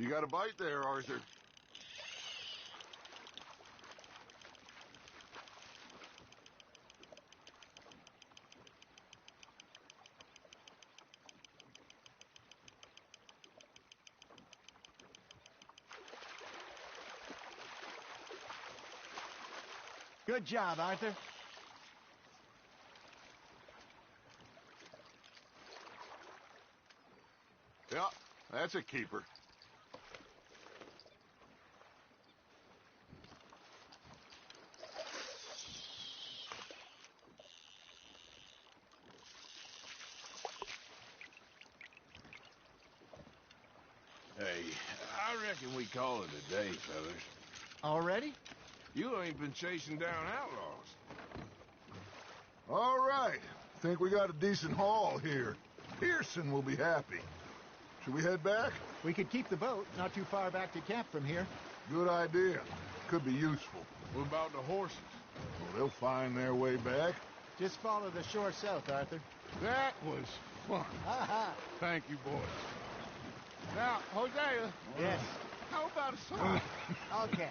You got a bite there, Arthur. Good job, Arthur. Yeah, that's a keeper. Hey, I reckon we call it a day, fellas. Already? You ain't been chasing down outlaws. All right. think we got a decent haul here. Pearson will be happy. Should we head back? We could keep the boat not too far back to camp from here. Good idea. Could be useful. What about the horses? Well, they'll find their way back. Just follow the shore south, Arthur. That was fun. Thank you, boys. Now, Hosea. Yes. How about a song? Okay.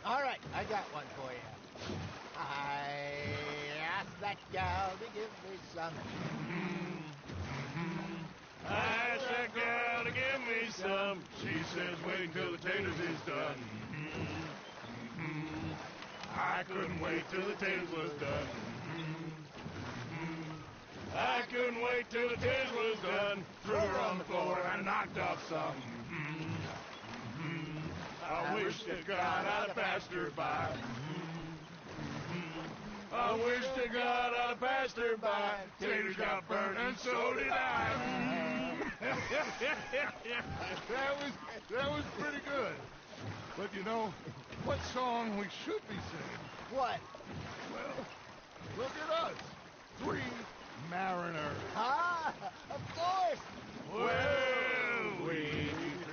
All right, I got one for you. I asked that gal to give me some. I asked that gal to give me some. She says wait until the taters is done. I couldn't wait till the taters was done. I couldn't wait till the taters was done. Threw her on the floor and knocked off some. I wish to God I'd have passed her by. I wish to God I'd have passed her by. Taters got burnt and so did I. That was pretty good. But you know, what song we should be singing? What? Well, look at us. 3 mariners. Ah, of course. Well, we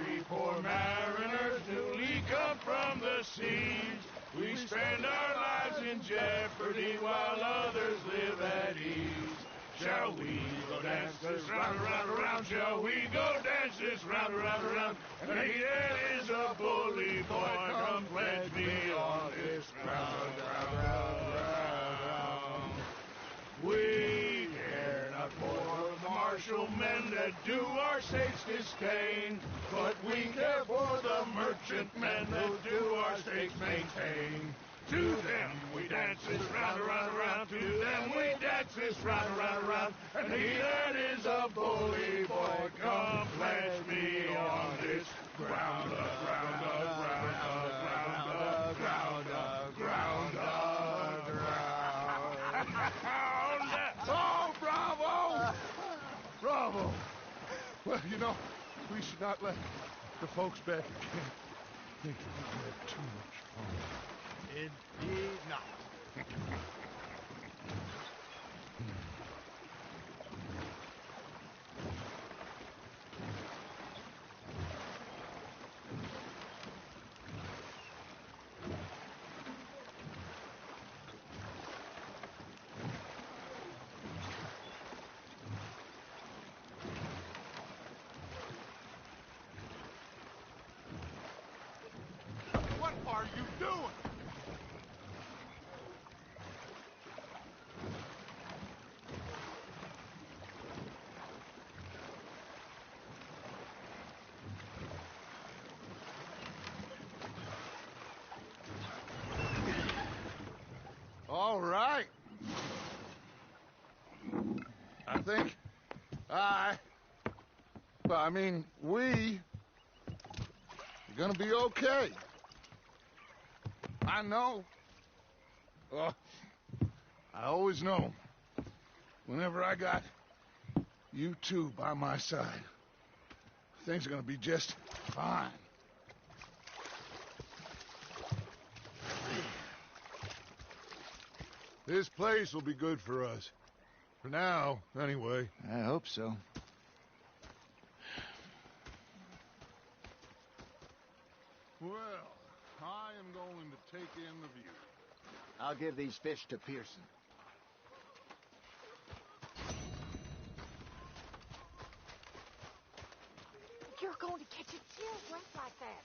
3 poor mariners newly come from the seas. We spend our lives in jeopardy while others live at ease. Shall we go dance this round, around, around? Shall we go dance this round, around, around? And he that is a bully boy, come pledge me on this round, round, round, round. We care not for the martial men that do our states disdain, but we care for the merchant men that do our states maintain. To them we dance this round, around, around. To them we dance this round, around, around. And he that is a bully boy, come pledge me on this ground, ground, ground, ground, ground, ground, ground. Oh, bravo! Bravo! Well, you know, we should not let the folks back at camp think that we've had too much fun. Indeed not. What are you doing? All right. I think we are gonna be okay. I know. I always know. Whenever I got you two by my side, things are gonna be just fine. This place will be good for us. For now, anyway. I hope so. Well, I am going to take in the view. I'll give these fish to Pearson. You're going to catch a chill breath like that.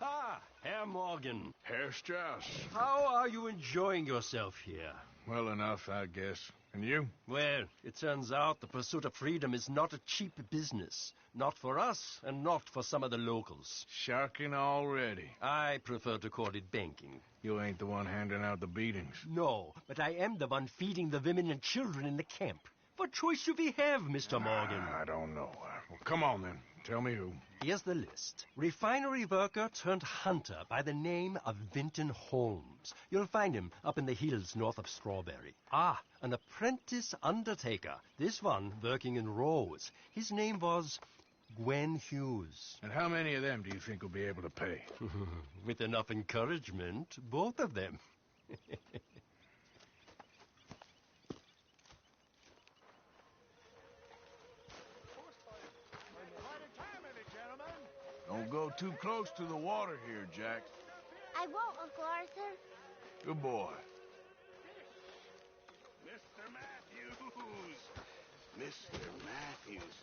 Ah, Herr Morgan. Herr Strauss. How are you enjoying yourself here? Well enough, I guess. And you? Well, it turns out the pursuit of freedom is not a cheap business. Not for us, and not for some of the locals. Sharking already. I prefer to call it banking. You ain't the one handing out the beatings. No, but I am the one feeding the women and children in the camp. What choice do we have, Mr. Morgan? I don't know. Well, come on, then. Tell me who. Here's the list. Refinery worker turned hunter by the name of Vinton Holmes. You'll find him up in the hills north of Strawberry. Ah, an apprentice undertaker. This one working in Rose. His name was Gwen Hughes. And how many of them do you think will be able to pay? With enough encouragement, both of them. Don't go too close to the water here, Jack. I won't, Uncle Arthur. Good boy. Mr. Matthews! Mr. Matthews.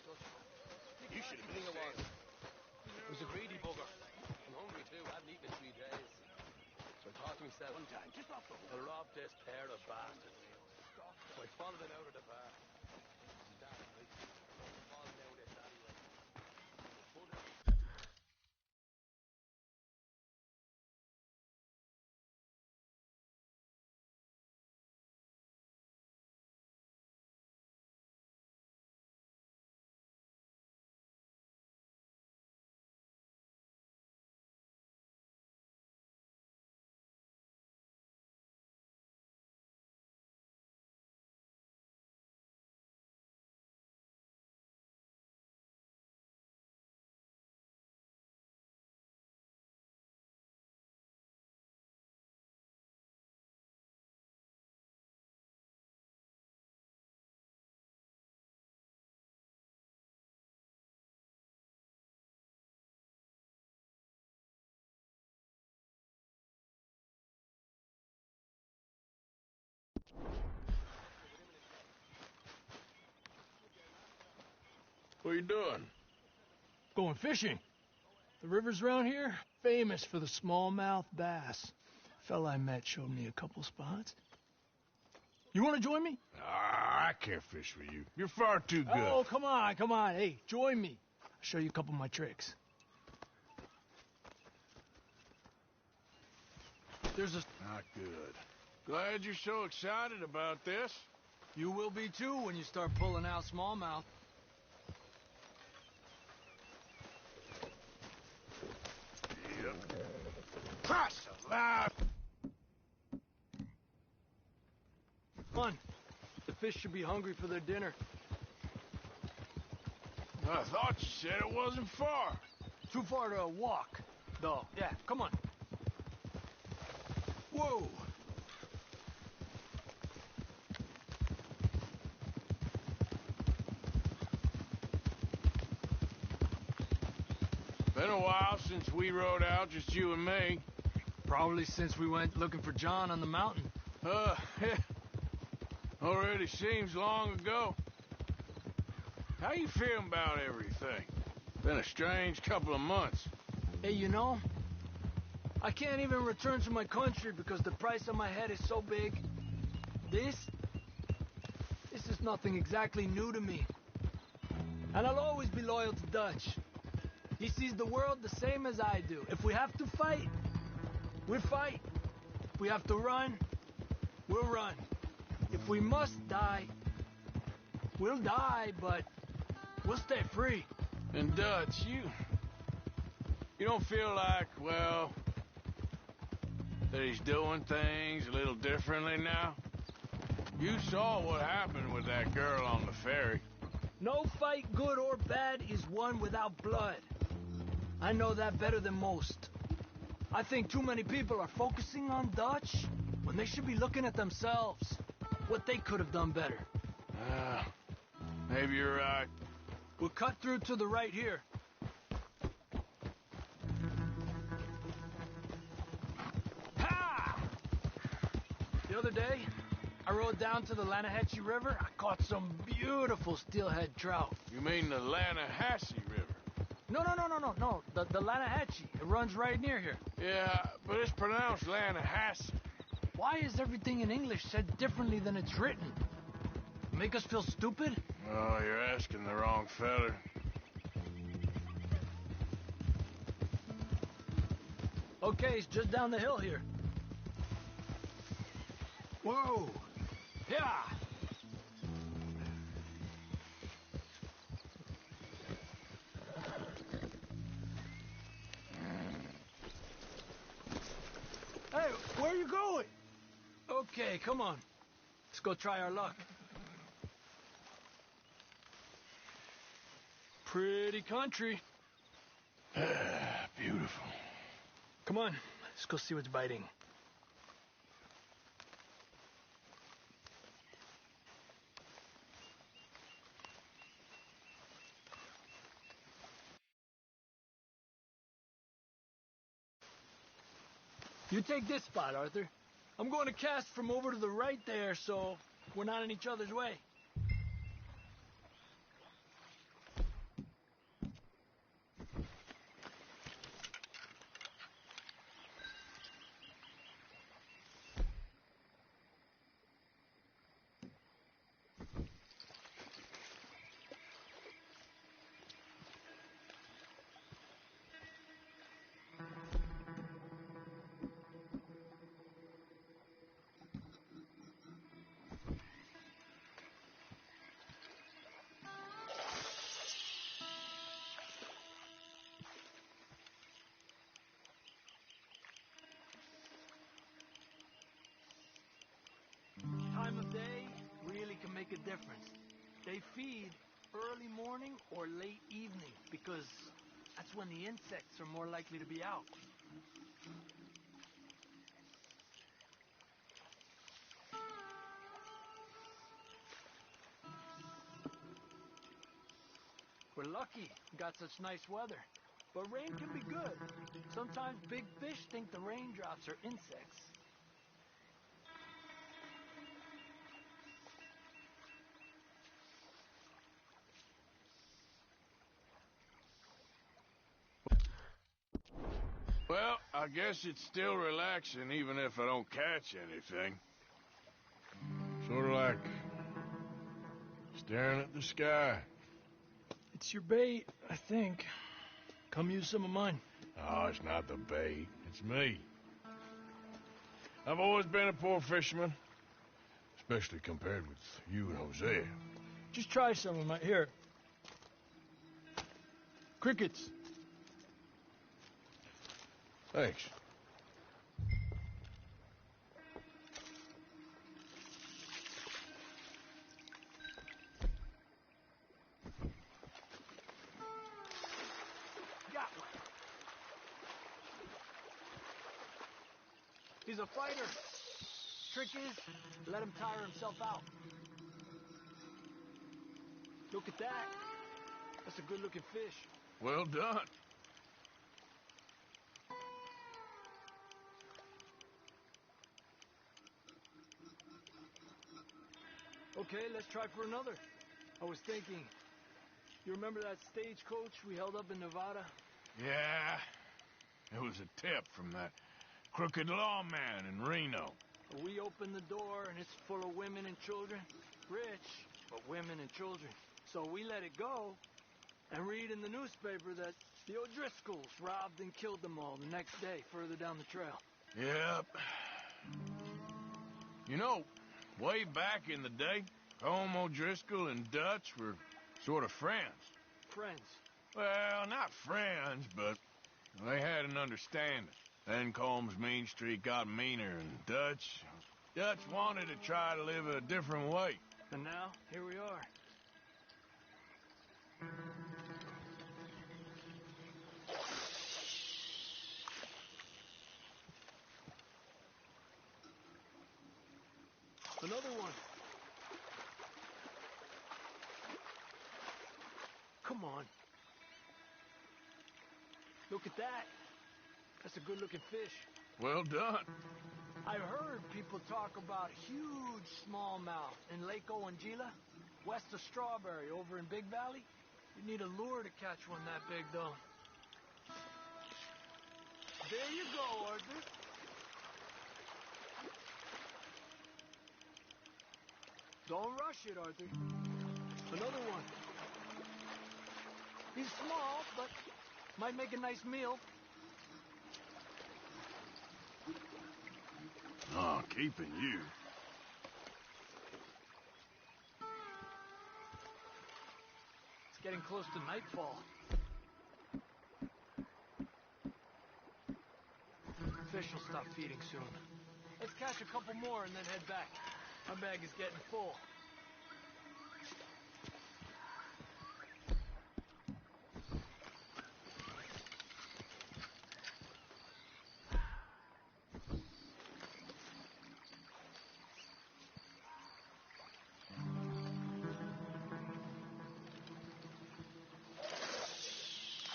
You should have been saying. It was a greedy bugger. I'm hungry too. I haven't eaten in 3 days. So I thought to myself, One time, just off the I'll rob this pair of bastards. So I followed them out of the bar. Damn right. Falling down this alleyway. What are you doing? Going fishing. The rivers around here, famous for the smallmouth bass. Fella I met showed me a couple spots. You want to join me? I can't fish with you. You're far too good. Oh, come on, come on. Hey, join me. I'll show you a couple of my tricks. There's a... Not good. Glad you're so excited about this. You will be too when you start pulling out smallmouth. Cross alive. Come on. The fish should be hungry for their dinner. I thought you said it wasn't far. Too far to walk, though. Yeah, come on. Whoa! Been a while since we rode out, just you and me. Probably since we went looking for John on the mountain. Yeah. Already seems long ago. How you feeling about everything? Been a strange couple of months. Hey, you know, I can't even return to my country because the price on my head is so big. This is nothing exactly new to me. And I'll always be loyal to Dutch. He sees the world the same as I do. If we have to fight, we fight. If we have to run, we'll run. If we must die, we'll die, but we'll stay free. And Dutch, you don't feel like, well, that he's doing things a little differently now? You saw what happened with that girl on the ferry. No fight, good or bad, is won without blood. I know that better than most. I think too many people are focusing on Dutch when they should be looking at themselves. What they could have done better. Maybe you're right. We'll cut through to the right here. Ha! The other day, I rode down to the Lanahatchee River. I caught some beautiful steelhead trout. You mean the Lanahatchee River? No. The Lanahatchee. It runs right near here. Yeah, but it's pronounced Lanahatchee. Why is everything in English said differently than it's written? Make us feel stupid? Oh, you're asking the wrong fella. Okay, it's just down the hill here. Whoa! Yeah! Hey, where are you going? Okay, come on. Let's go try our luck. Pretty country. Beautiful. Come on, let's go see what's biting. You take this spot, Arthur. I'm going to cast from over to the right there, so we're not in each other's way. Time of day really can make a difference. They feed early morning or late evening because that's when the insects are more likely to be out. We're lucky we got such nice weather. But rain can be good. Sometimes big fish think the raindrops are insects. Well, I guess it's still relaxing even if I don't catch anything. Sort of like staring at the sky. It's your bait, I think. Come use some of mine. Oh, it's not the bait. It's me. I've always been a poor fisherman. Especially compared with you and Hosea. Just try some of my... Here. Crickets. Thanks. Got one. He's a fighter. Trick is, let him tire himself out. Look at that. That's a good-looking fish. Well done. Okay, let's try for another. I was thinking, you remember that stagecoach we held up in Nevada? Yeah. It was a tip from that crooked lawman in Reno. We opened the door and it's full of women and children. Rich, but women and children. So we let it go and read in the newspaper that the O'Driscolls robbed and killed them all the next day further down the trail. Yep. You know, way back in the day, Colm O'Driscoll and Dutch were sort of friends. Friends? Well, not friends, but they had an understanding. Then Colm's mean streak got meaner, and Dutch wanted to try to live a different way. And now, here we are. Another one. Come on. Look at that. That's a good-looking fish. Well done. I've heard people talk about huge smallmouth in Lake Owanjila, west of Strawberry, over in Big Valley. You need a lure to catch one that big, though. There you go, Arthur. Don't rush it, Arthur. Another one. He's small, but might make a nice meal. Oh, keeping you. It's getting close to nightfall. Fish will stop feeding soon. Let's catch a couple more and then head back. My bag is getting full.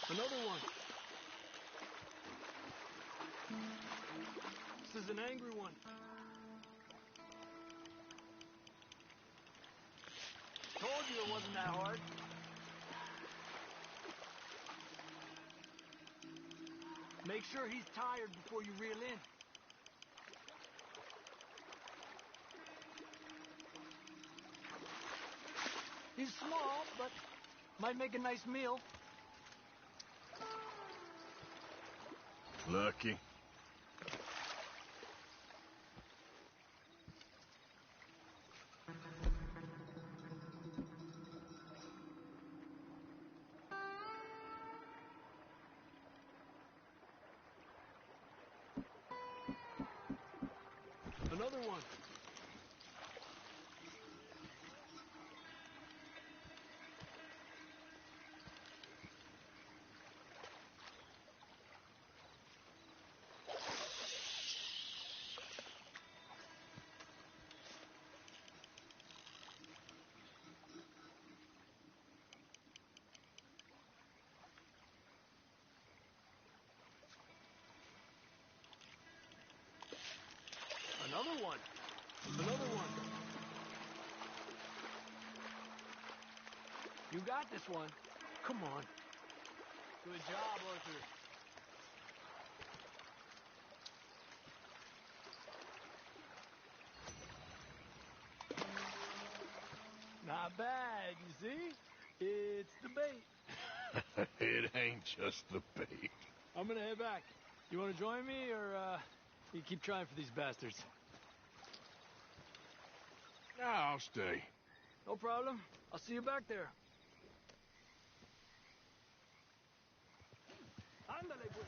Another one. is an angry one. Told you it wasn't that hard. Make sure he's tired before you reel in. He's small, but might make a nice meal. Lucky. Another one. Another one. Another one. You got this one. Come on. Good job, Arthur. Not bad, you see? It's the bait. It ain't just the bait. I'm gonna head back. You wanna join me, or, you keep trying for these bastards? No, I'll stay. No problem. I'll see you back there. Ándale, pues.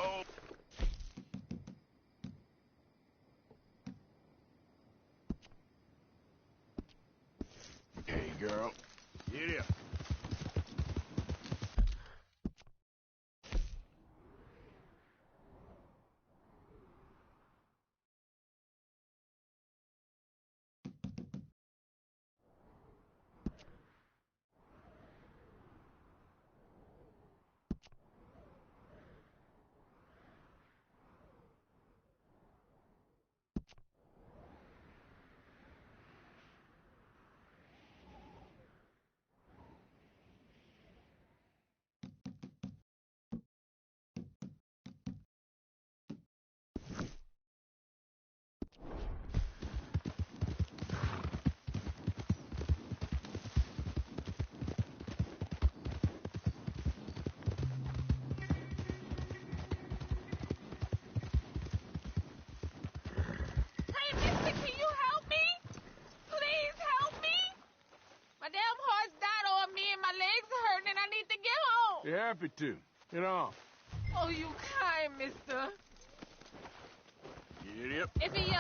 Oh. Hey, girl. Get up. Hey, mister, can you help me? Please help me. My damn horse died on me and my legs are hurting and I need to get home. Be happy to. Get on. Oh, you kind, mister. Get up. If he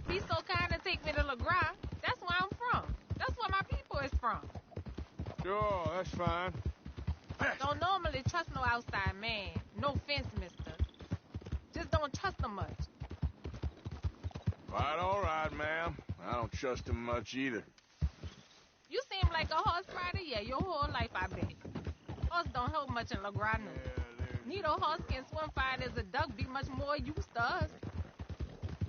be so kind to take me to LeGras, that's where I'm from. That's where my people is from. Sure, that's fine. Don't normally trust no outside man. No offense, mister. Just don't trust him much. Quite all right, ma'am. I don't trust him much either. You seem like a horse rider, yeah, your whole life, I bet. Horse don't help much in LeGras, no. Neither horse can swim fine as a duck, be much more used to us.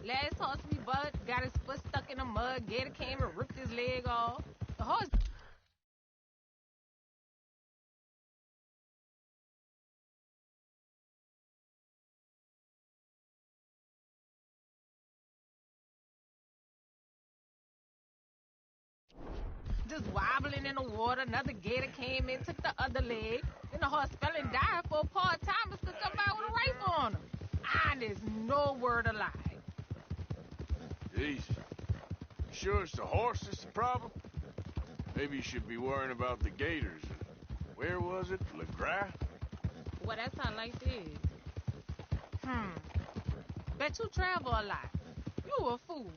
Last horse we bought got his foot stuck in the mud, gator came and ripped his leg off. The horse just wobbling in the water. Another gator came in, took the other leg. Then the horse fell and died before Paul Thomas could come out with a rifle on him. Honest, no word of lie. Jesus. You sure it's the horse that's the problem? Maybe you should be worrying about the gators. Where was it? LeGras? Well, that's how life is. Bet you travel a lot. You a fool.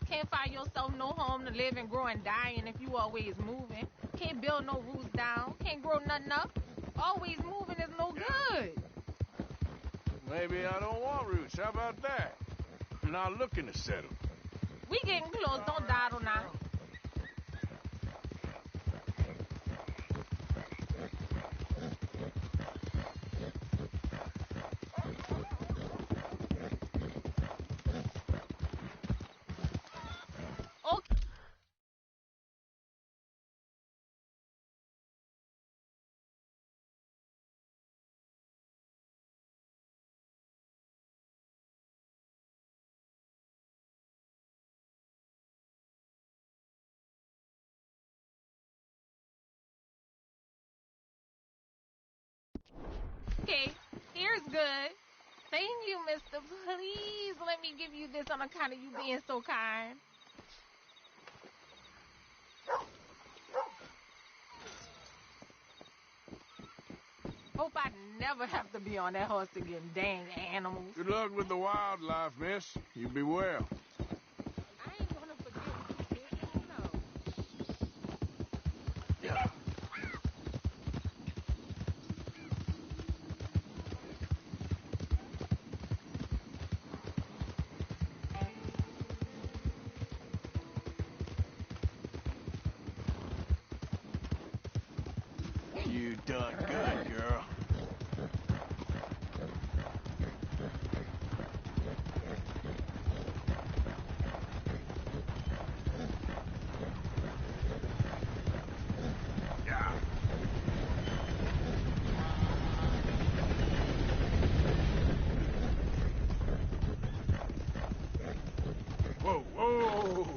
Can't find yourself no home to live and grow and dying if you always moving. Can't build no roots down. Can't grow nothing up. Always moving is no good. Maybe I don't want roots. How about that? I'm not looking to settle. We getting close. Don't dawdle now. Okay, here's good. Thank you, mister. Please let me give you this on account of you being so kind. Hope I never have to be on that horse again, dang animals. Good luck with the wildlife, miss. You be well. I ain't gonna forget what you did, you know. Yeah. You done good, girl. Yeah. Whoa, whoa.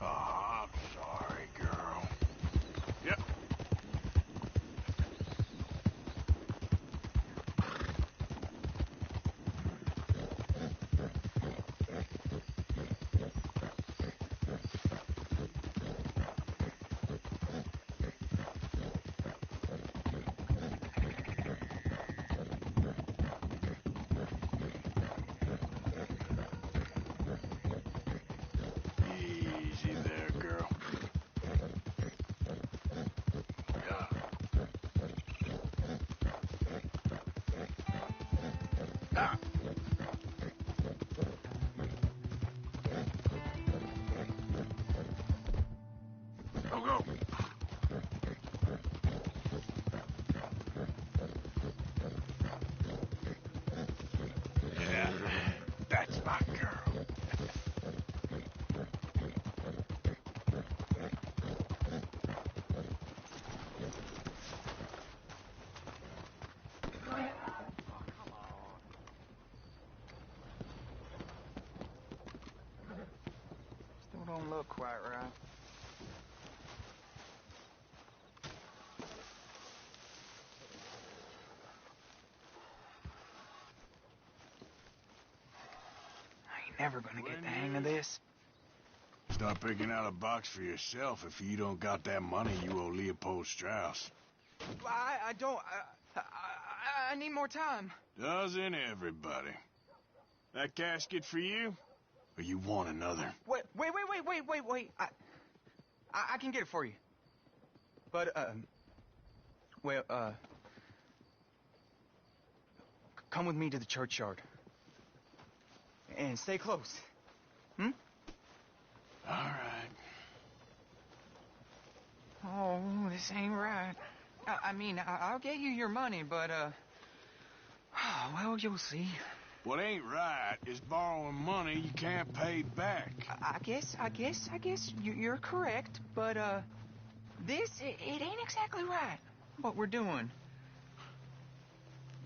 Oh, I'm sorry, girl. Yep. Easy there, girl. Yeah. Ah. Go, go. Yeah, that's my girl. Still don't look quite right. I ain't never gonna get the hang of this. Start picking out a box for yourself if you don't got that money you owe Leopold Strauss. I don't. I need more time. Doesn't everybody? That casket for you? Or you want another? Wait. I can get it for you. But, come with me to the churchyard. And stay close. Hmm? All right. Oh, this ain't right. I'll get you your money, but, well, you'll see. What ain't right is borrowing money you can't pay back. I guess you're correct, but, it ain't exactly right, what we're doing.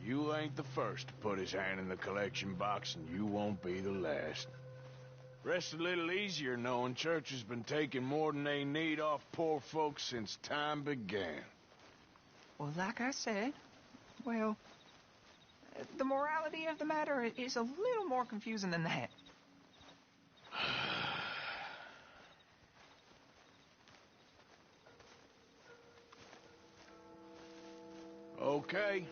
You ain't the first to put his hand in the collection box, and you won't be the last. Rests a little easier knowing church has been taking more than they need off poor folks since time began. Well, like I said, well, the morality of the matter is a little more confusing than that. Okay,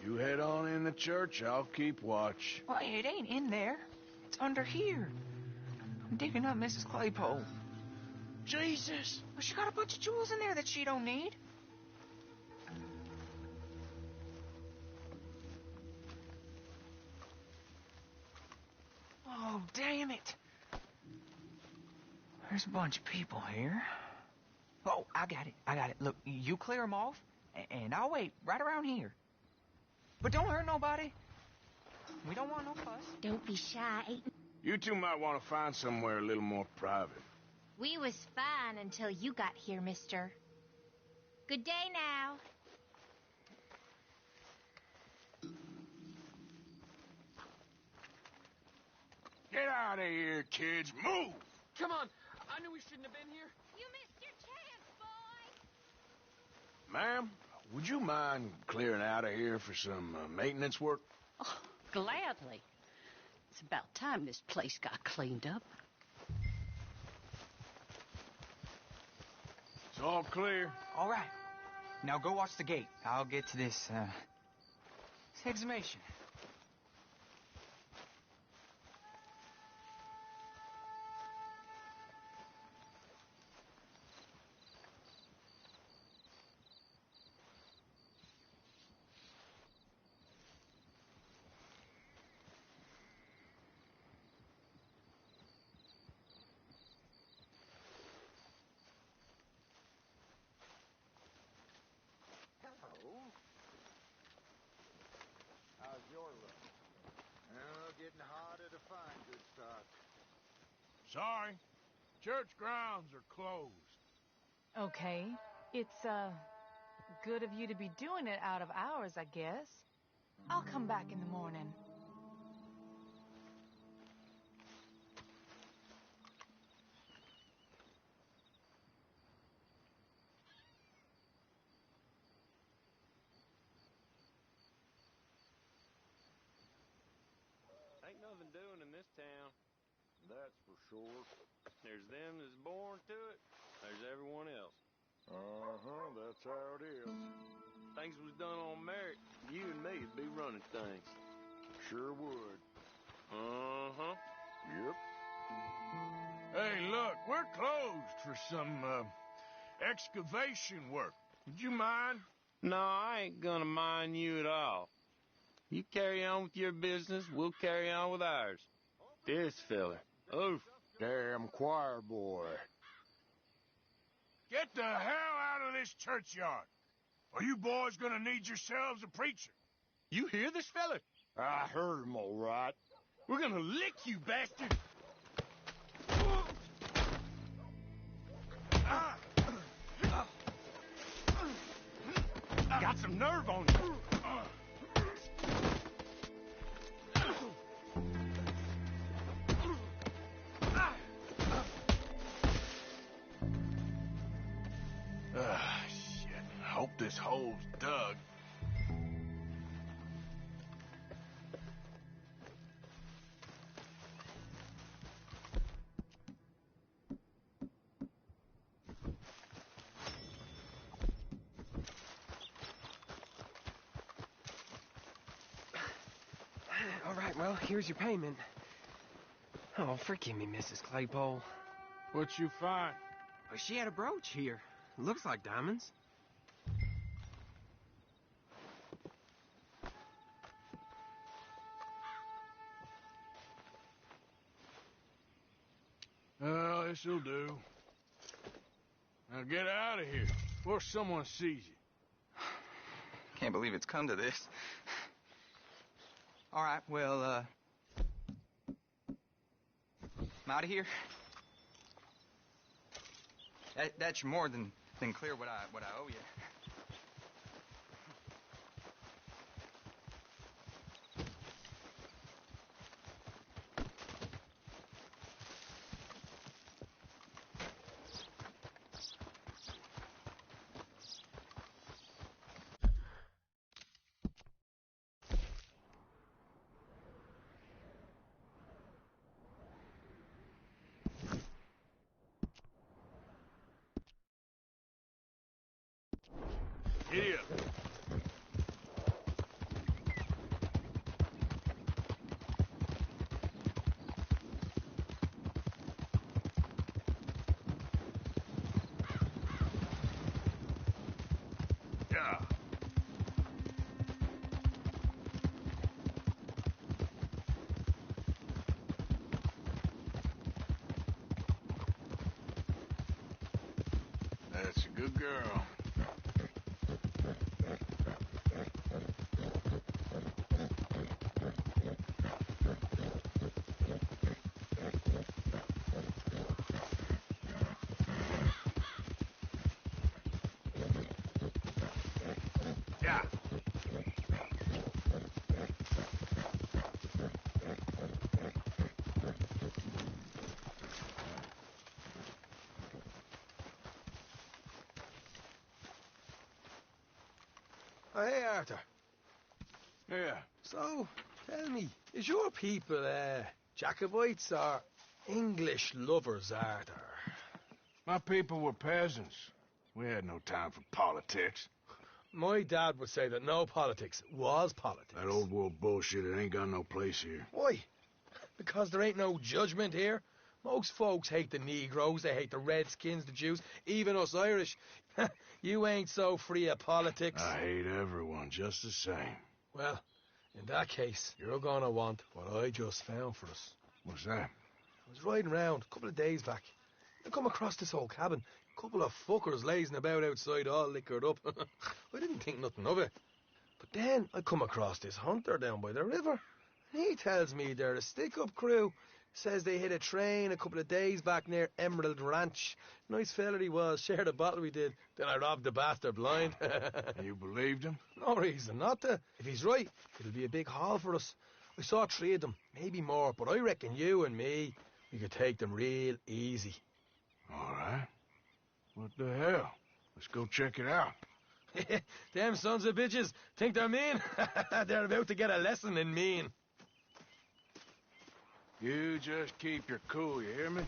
You head on in the church, I'll keep watch. Well, it ain't in there. It's under here. I'm digging up Mrs. Claypole. Jesus! Well, she got a bunch of jewels in there that she don't need. Oh, damn it. There's a bunch of people here. Oh, I got it. Look, you clear them off, and I'll wait right around here. But don't hurt nobody. We don't want no fuss. Don't be shy. You two might want to find somewhere a little more private. We was fine until you got here, mister. Good day now. Get out of here, kids. Move! Come on. I knew we shouldn't have been here. You missed your chance, boy. Ma'am, would you mind clearing out of here for some maintenance work? Oh, gladly. It's about time this place got cleaned up. It's all clear. All right. Now go watch the gate. I'll get to this exhumation. How's your luck? Oh, getting harder to find good stock. Sorry. Church grounds are closed. Okay. It's, good of you to be doing it out of hours, I guess. I'll come back in the morning. Ain't nothing doing in this town. That's for sure. There's them that's born to it. There's everyone else. Uh-huh, that's how it is. Things was done on merit. You and me'd be running things. Sure would. Uh-huh. Yep. Hey, look, we're closed for some, excavation work. Would you mind? No, I ain't gonna mind you at all. You carry on with your business, we'll carry on with ours. This feller. Oof. Damn choir boy. Get the hell out of this churchyard. Are you boys gonna need yourselves a preacher? You hear this fella? I heard him all right. We're gonna lick you, bastard! Got some nerve on you. Shit. Hope this hole's dug. All right, well, here's your payment. Oh, forgive me, Mrs. Claypole. What you find? Well, she had a brooch here. Looks like diamonds. Well, this'll do. Now get out of here before someone sees you. Can't believe it's come to this. All right, well, I'm out of here. That's more than clear what I owe you. Giddy up. Yeah. That's a good girl. Yeah. Oh, hey, Arthur. Yeah. So, tell me, is your people, Jacobites or English lovers, Arthur? My people were peasants. We had no time for politics. My dad would say that no politics was politics. That old world bullshit, it ain't got no place here. Why? Because there ain't no judgment here. Most folks hate the Negroes, they hate the Redskins, the Jews, even us Irish. You ain't so free of politics. I hate everyone just the same. Well, in that case, you're gonna want what I just found for us. What's that? I was riding around a couple of days back. I come across this old cabin. A couple of fuckers lazing about outside all liquored up. I didn't think nothing of it. But then I come across this hunter down by the river. And he tells me they're a stick-up crew. Says they hit a train a couple of days back near Emerald Ranch. Nice fella he was. Shared a bottle we did. Then I robbed the bastard blind. You believed him? No reason not to. If he's right, it'll be a big haul for us. I saw 3 of them, maybe more, but I reckon you and me, we could take them real easy. All right. What the hell? Let's go check it out. Them sons of bitches think they're mean. They're about to get a lesson in mean. You just keep your cool, you hear me?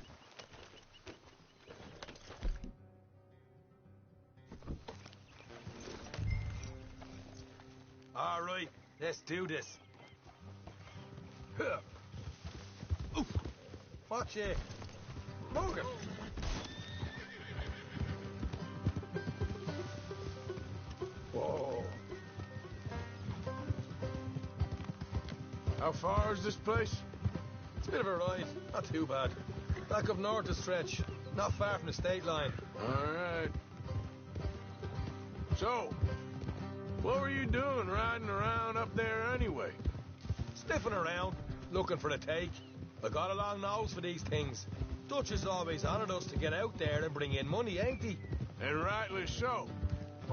All right, let's do this. Oof. Watch it. Morgan. Whoa. How far is this place? It's a bit of a ride, not too bad. Back up north a stretch, not far from the state line. All right. So, what were you doing riding around up there anyway? Sniffing around, looking for a take. I got a long nose for these things. Dutch has always honoured us to get out there and bring in money, ain't he? And rightly so.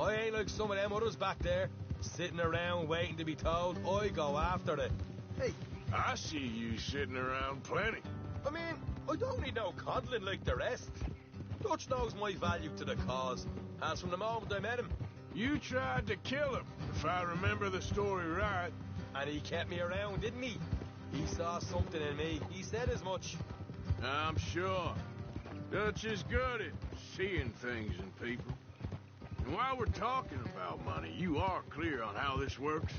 I ain't like some of them others back there, sitting around waiting to be told. I go after it. Hey, I see you sitting around plenty. I mean, I don't need no coddling like the rest. Dutch knows my value to the cause, as from the moment I met him. You tried to kill him, if I remember the story right. And he kept me around, didn't he? He saw something in me. He said as much. I'm sure. Dutch is good at seeing things in people. And while we're talking about money, you are clear on how this works?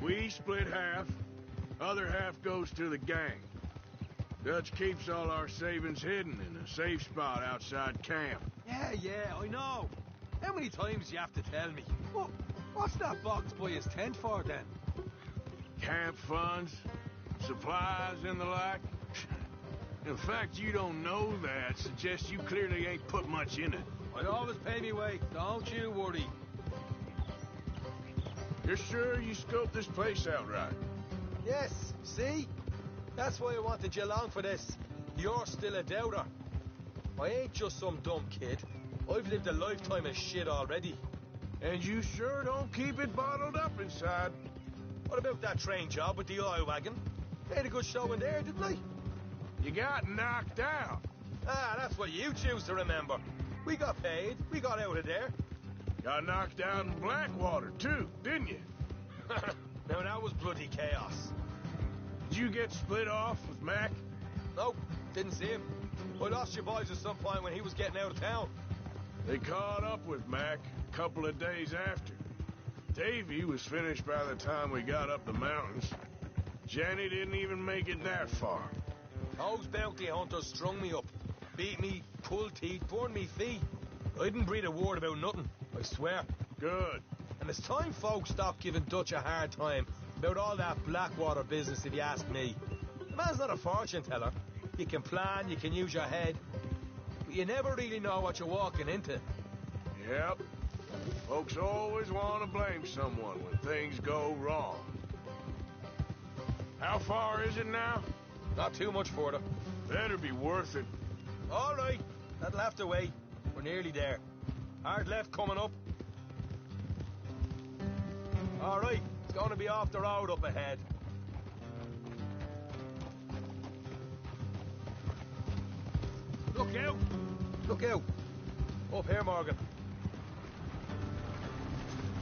We split half, other half goes to the gang. Dutch keeps all our savings hidden in a safe spot outside camp. Yeah, I know. How many times do you have to tell me? What's that box by his tent for, then? Camp funds, supplies, and the like. The fact you don't know that suggests you clearly ain't put much in it. I always pay me way, don't you worry. You're sure you scoped this place out right? Yes, see? That's why I wanted you along for this. You're still a doubter. I ain't just some dumb kid. I've lived a lifetime of shit already. And you sure don't keep it bottled up inside. What about that train job with the oil wagon? Made a good show in there, didn't I? You got knocked out. Ah, that's what you choose to remember. We got paid. We got out of there. Got knocked out in Blackwater, too, didn't you? Now, that was bloody chaos. Did you get split off with Mac? Nope, didn't see him. I lost your boys at some point when he was getting out of town. They caught up with Mac a couple of days after. Davy was finished by the time we got up the mountains. Jenny didn't even make it that far. Those bounty hunters strung me up, beat me, pulled teeth, burned me feet. I didn't breathe a word about nothing, I swear. Good. And it's time folks stop giving Dutch a hard time about all that Blackwater business, if you ask me. The man's not a fortune teller. You can plan, you can use your head, but you never really know what you're walking into. Yep. Folks always want to blame someone when things go wrong. How far is it now? Not too much further. Better be worth it. All right, that'll have to wait. We're nearly there. Hard left coming up. All right, it's going to be off the road up ahead. Look out! Look out! Up here, Morgan.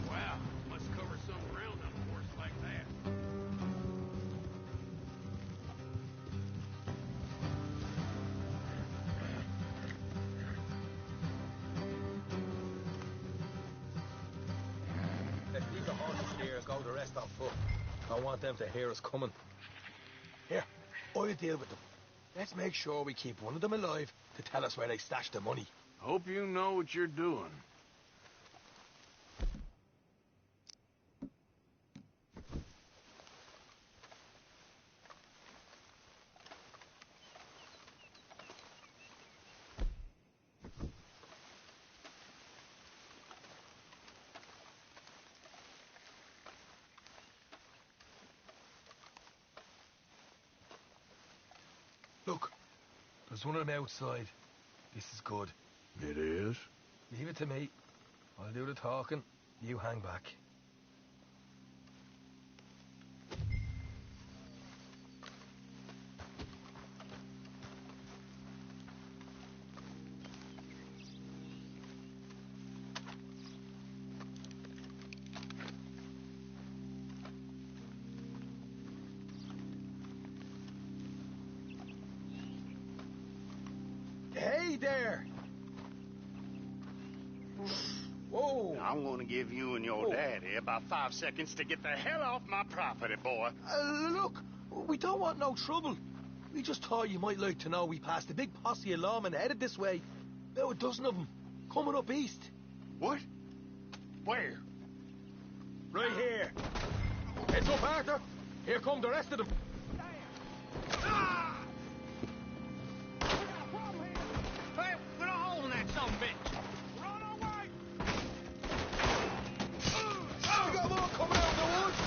Wow, must cover some ground on a horse like that. Let's leave the horses here and go the rest on foot. I want them to hear us coming. Here, I'll deal with them. Let's make sure we keep one of them alive to tell us where they stashed the money. Hope you know what you're doing. Look, there's one of them outside. This is good. It is? Leave it to me. I'll do the talking. You hang back. Hey there! Whoa! I'm going to give you and your daddy about 5 seconds to get the hell off my property, boy. Look, we don't want no trouble. We just thought you might like to know we passed a big posse of lawmen headed this way. About a dozen of them, coming up east. What? Where? Right here. Heads up, Arthur. Here come the rest of them. Hey, put a hole in that son of a bitch. Run away! We got more coming out of the woods.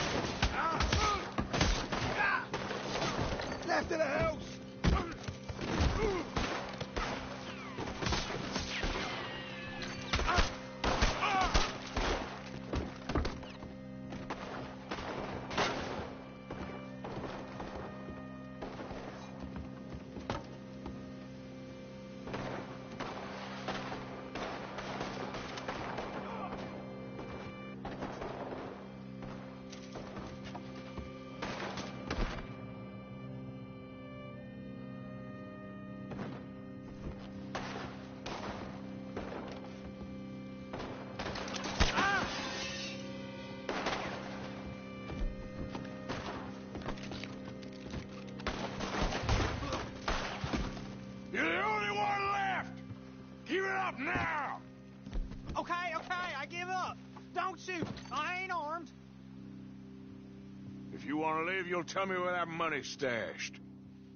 Left of the house. You're the only one left! Give it up now! Okay, I give up. Don't shoot. I ain't armed. If you want to live, you'll tell me where that money's stashed.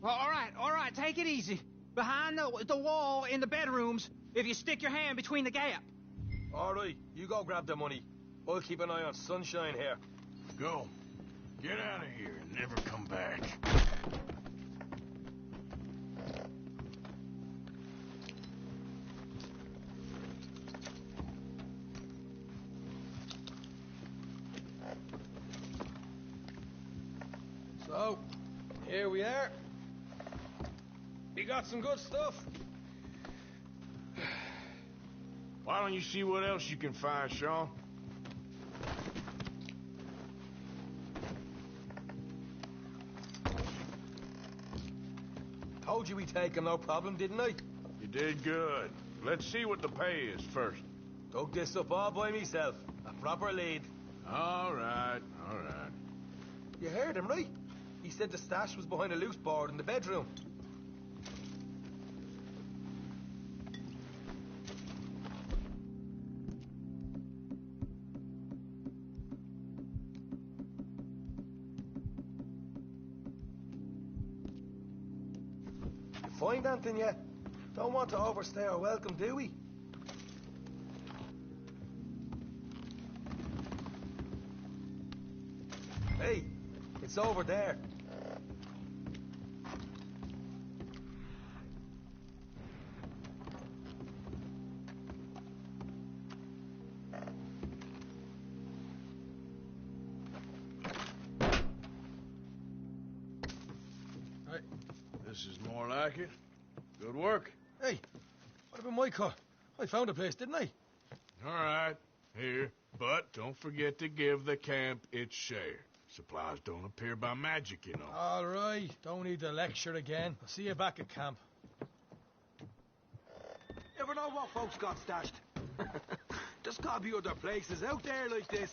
Well, all right, take it easy. Behind the wall in the bedrooms, if you stick your hand between the gap. All right, you go grab the money. I'll keep an eye on Sunshine here. Go. Get out of here and never come back. So, here we are. We got some good stuff. Why don't you see what else you can find, Sean? Told you we'd take him, no problem, didn't I? You did good. Let's see what the pay is first. Dug this up all by myself. A proper lead. All right, all right. You heard him, right? He said the stash was behind a loose board in the bedroom. find anything yet? Don't want to overstay our welcome, do we? Hey, it's over there. This is more like it. Good work. Hey, what about my car? I found a place, didn't I? All right, here. But don't forget to give the camp its share. Supplies don't appear by magic, you know. All right, don't need to lecture again. I'll see you back at camp. Ever know what folks got stashed? There's gotta be other places out there like this.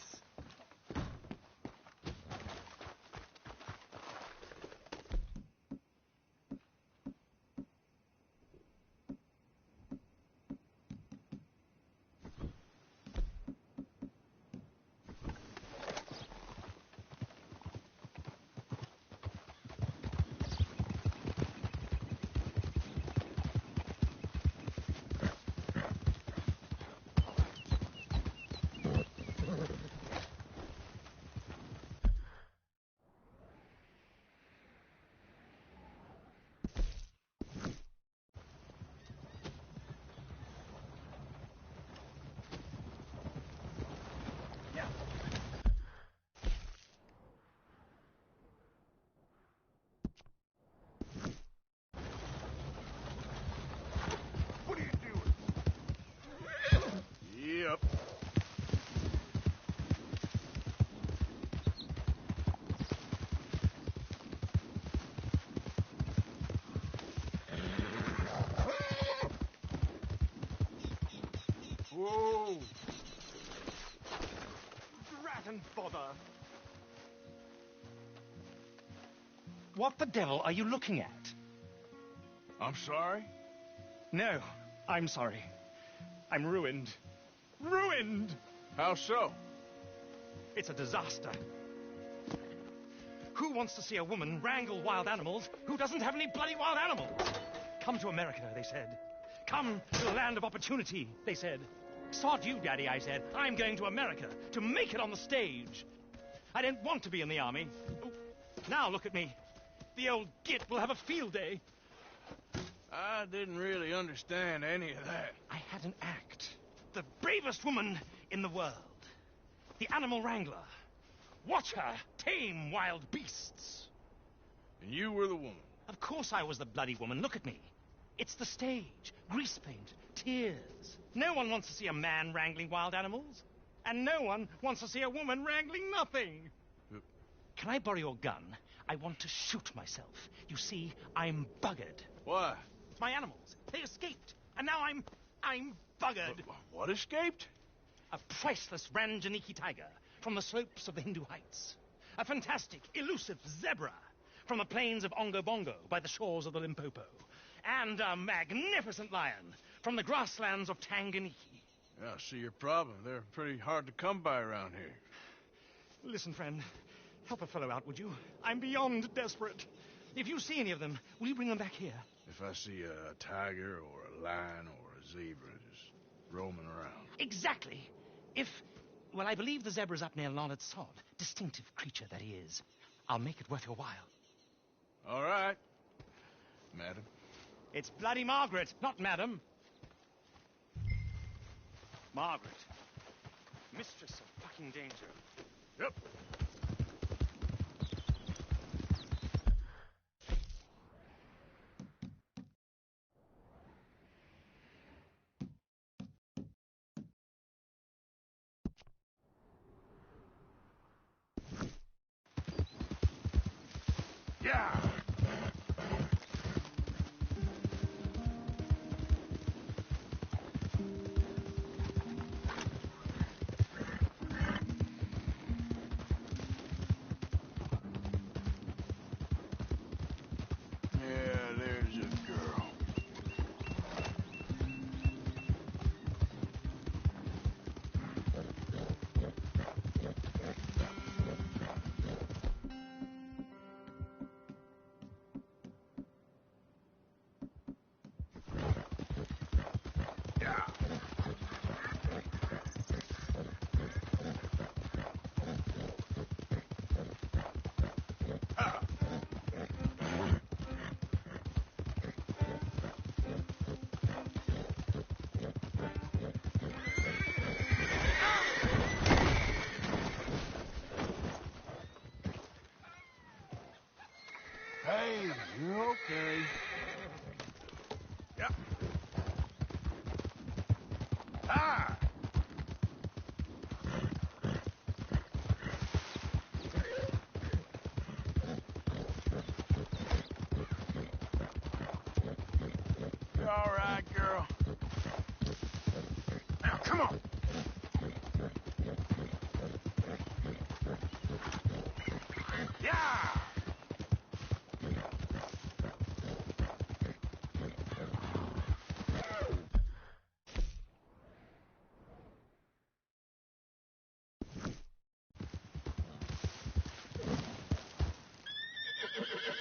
Yep. Whoa! Rat and bother. What the devil are you looking at? I'm sorry? No, I'm sorry. I'm ruined. Ruined! How so? It's a disaster. Who wants to see a woman wrangle wild animals who doesn't have any bloody wild animals? Come to America, they said. Come to the land of opportunity, they said. Sod you, Daddy, I said. I'm going to America to make it on the stage. I don't want to be in the army. Oh, now look at me. The old git will have a field day. I didn't really understand any of that. I had an act. The bravest woman in the world. The animal wrangler. Watch her tame wild beasts. And you were the woman? Of course I was the bloody woman. Look at me. It's the stage. Grease paint. Tears. No one wants to see a man wrangling wild animals. And no one wants to see a woman wrangling nothing. Can I borrow your gun? I want to shoot myself. You see, I'm buggered. Why? My animals. They escaped. And now I'm buggered. What escaped? A priceless Ranjaniki tiger from the slopes of the Hindu Heights. A fantastic, elusive zebra from the plains of Ongo Bongo by the shores of the Limpopo. And a magnificent lion from the grasslands of Tanganyika. Yeah, I see your problem. They're pretty hard to come by around here. Listen, friend. Help a fellow out, would you? I'm beyond desperate. If you see any of them, will you bring them back here? If I see a tiger or a lion or a zebra just roaming around. Exactly. Well, I believe the zebra's up near Leonard Sod. Distinctive creature that he is. I'll make it worth your while. All right, madam. It's bloody Margaret, not madam. Margaret. Mistress of fucking danger. Yep. Yeah. There's a girl.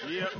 Yep.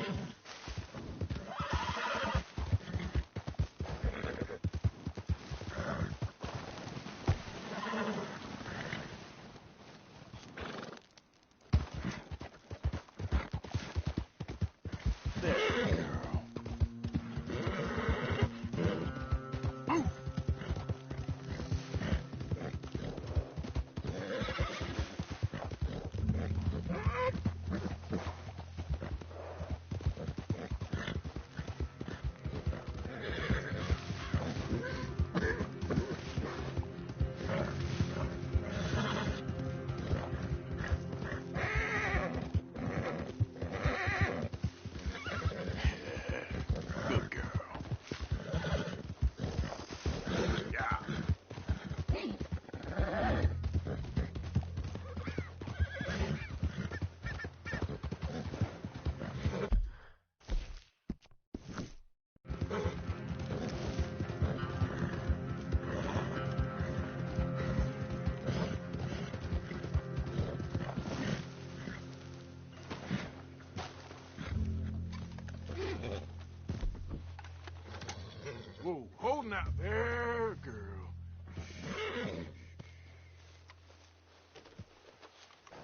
Whoa, holding out there, girl.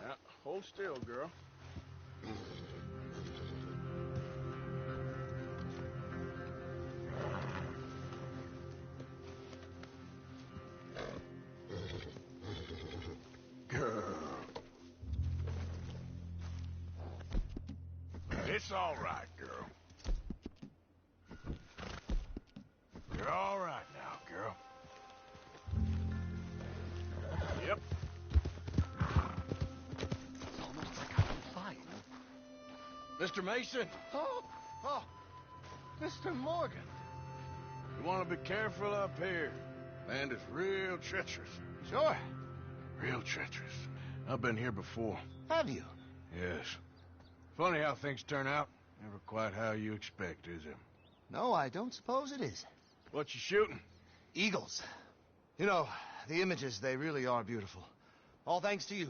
Yeah, hold still, girl. Girl. It's all right, girl. You're all right now, girl. Yep. It's almost like I'm fine. Mr. Mason, Oh, Mr. Morgan. you want to be careful up here. Land is real treacherous. Sure. Real treacherous. I've been here before. Have you? Yes. Funny how things turn out. Never quite how you expect, is it? No, I don't suppose it is. What you shooting? Eagles. You know, the images, they really are beautiful. All thanks to you.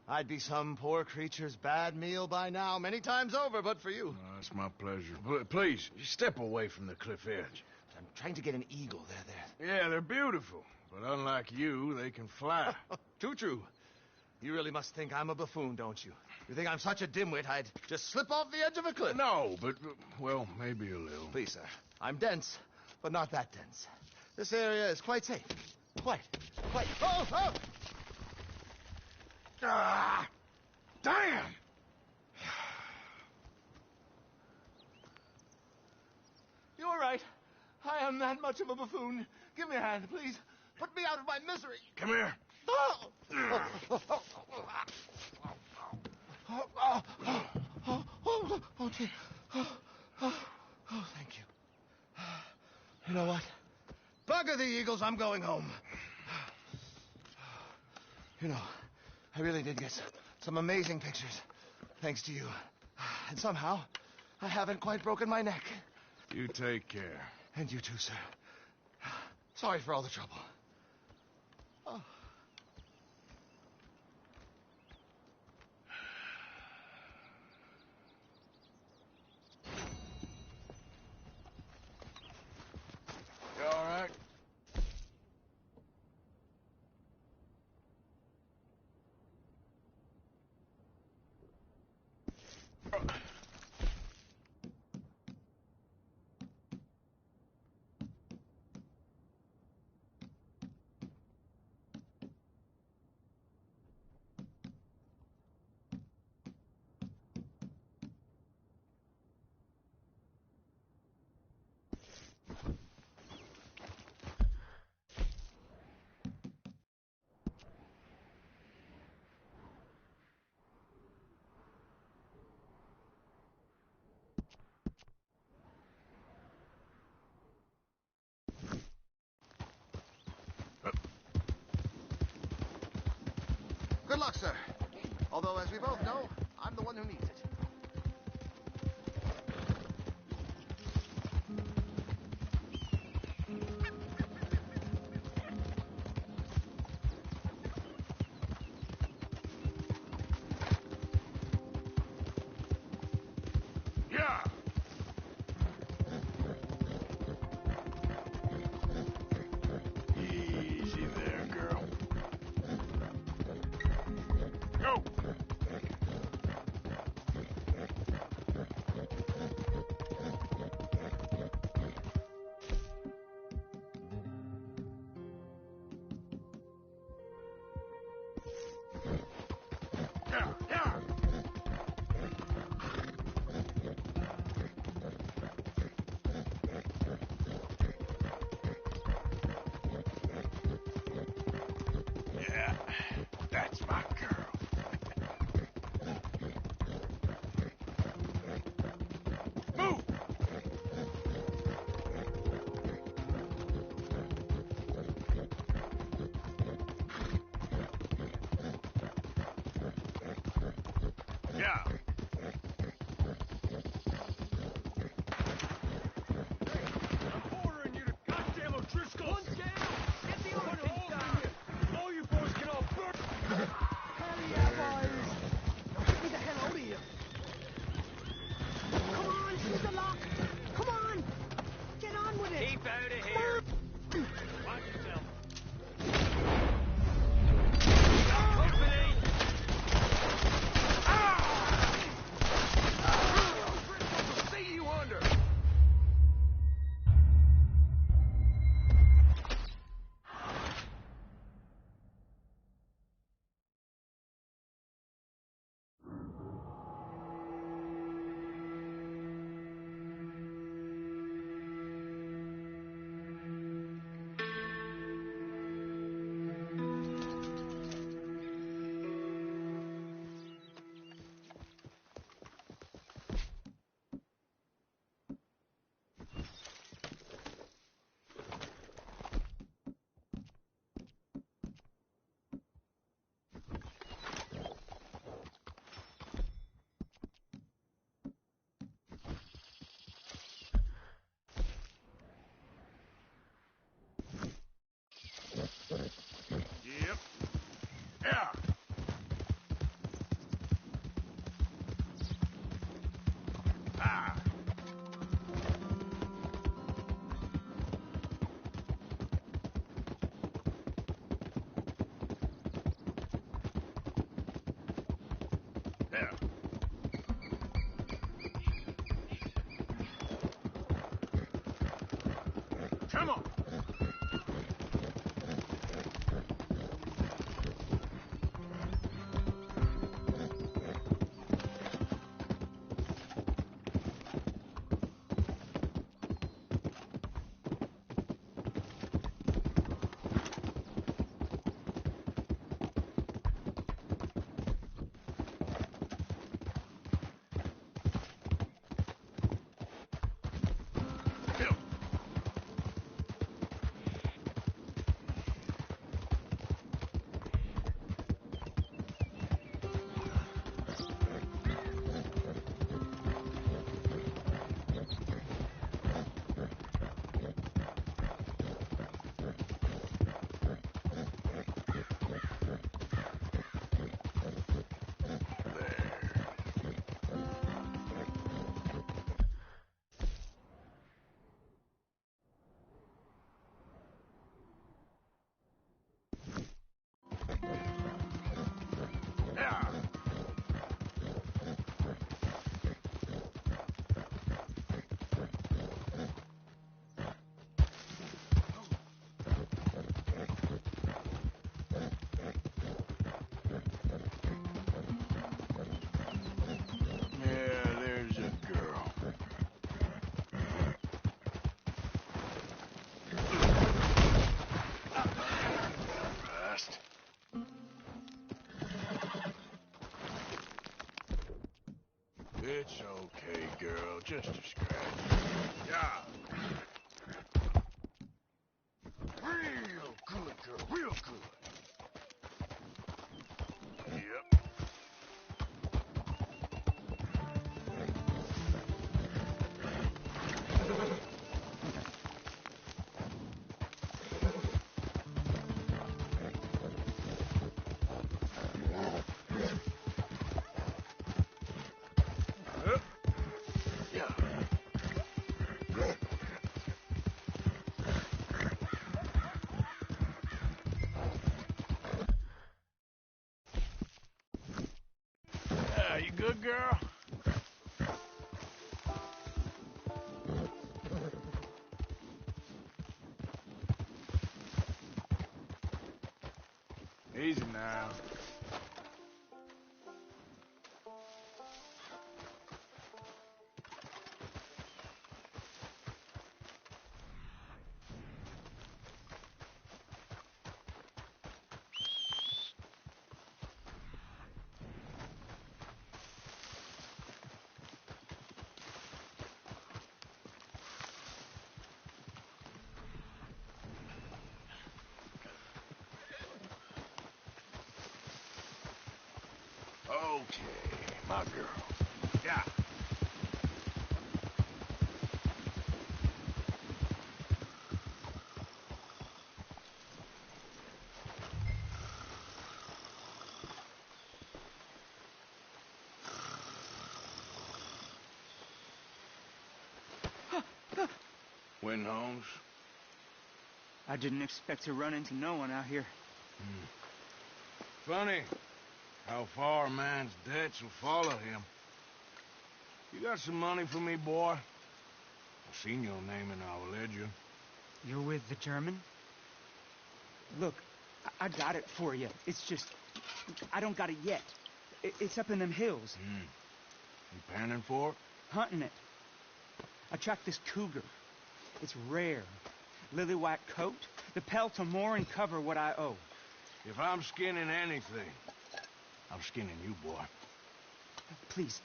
I'd be some poor creature's bad meal by now, many times over, but for you. Oh, it's my pleasure. Please, step away from the cliff edge. I'm trying to get an eagle. Yeah, they're beautiful. But unlike you, they can fly. Too true. You really must think I'm a buffoon, don't you? You think I'm such a dimwit I'd just slip off the edge of a cliff? No, but, well, maybe a little. Please, sir. I'm dense, but not that dense. This area is quite safe. Quite. Oh, oh! Ah! Damn! You're right. I am that much of a buffoon. Give me a hand, please. Put me out of my misery. Come here. Oh, gee. Thank you. You know what? Bugger the Eagles, I'm going home. You know, I really did get some amazing pictures, thanks to you. And somehow, I haven't quite broken my neck. You take care. And you too, sir. Sorry for all the trouble. Oh. You all right? Good luck, sir. Although, as we both know, I'm the one who needs it. Yeah. I'm ordering you to goddamn O'Driscoll! One down! Get the other things down! All you boys get all burnt! Hurry up, boys! Get me the hell out of here! Come on, shoot the lock! Come on! Get on with it! Keep out of here! Watch yourself. See you under. Yep. Yeah. Ah. Yeah. Come on. Yeah. Yeah, there's a girl. Fast. It's okay, girl. Just a scratch. Yeah. Real good, girl. Real good. Yep. Yeah. You good, girl? Easy now. Okay. My girl. Yeah. Win, Holmes. I didn't expect to run into no one out here. Funny how far a man's debts will follow him. You got some money for me, boy? I've seen your name in our ledger. You're with the German? Look, I got it for you. It's just, I don't got it yet. It's up in them hills. You panning for it? Hunting it. I tracked this cougar. It's rare. Lily white coat. The pelt will more and cover what I owe. If I'm skinning anything, I'm skinning you, boy. Please,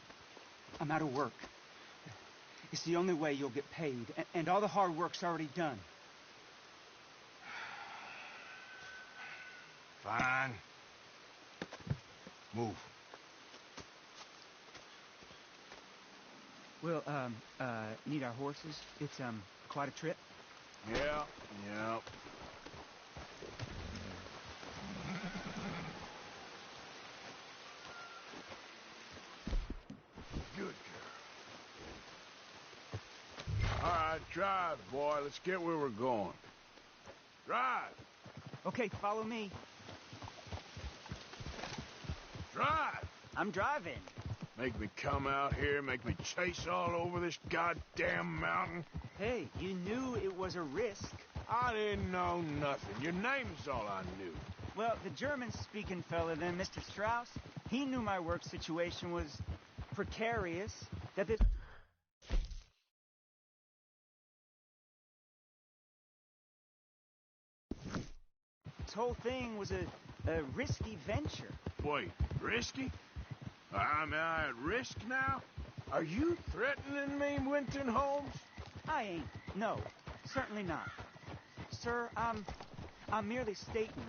I'm out of work. It's the only way you'll get paid, and all the hard work's already done. Fine. Move. Well, need our horses? It's, quite a trip. Yeah. Good girl. All right, drive, boy. Let's get where we're going. Drive. Okay, follow me. Drive. I'm driving. Make me come out here, make me chase all over this goddamn mountain. Hey, you knew it was a risk. I didn't know nothing. Your name's all I knew. Well, the German-speaking fella then, Mr. Strauss, he knew my work situation was precarious, that this... This whole thing was a risky venture. Wait, risky? Am I at risk now? Are you threatening me, Winton Holmes? I ain't. No, certainly not. Sir, I'm merely stating,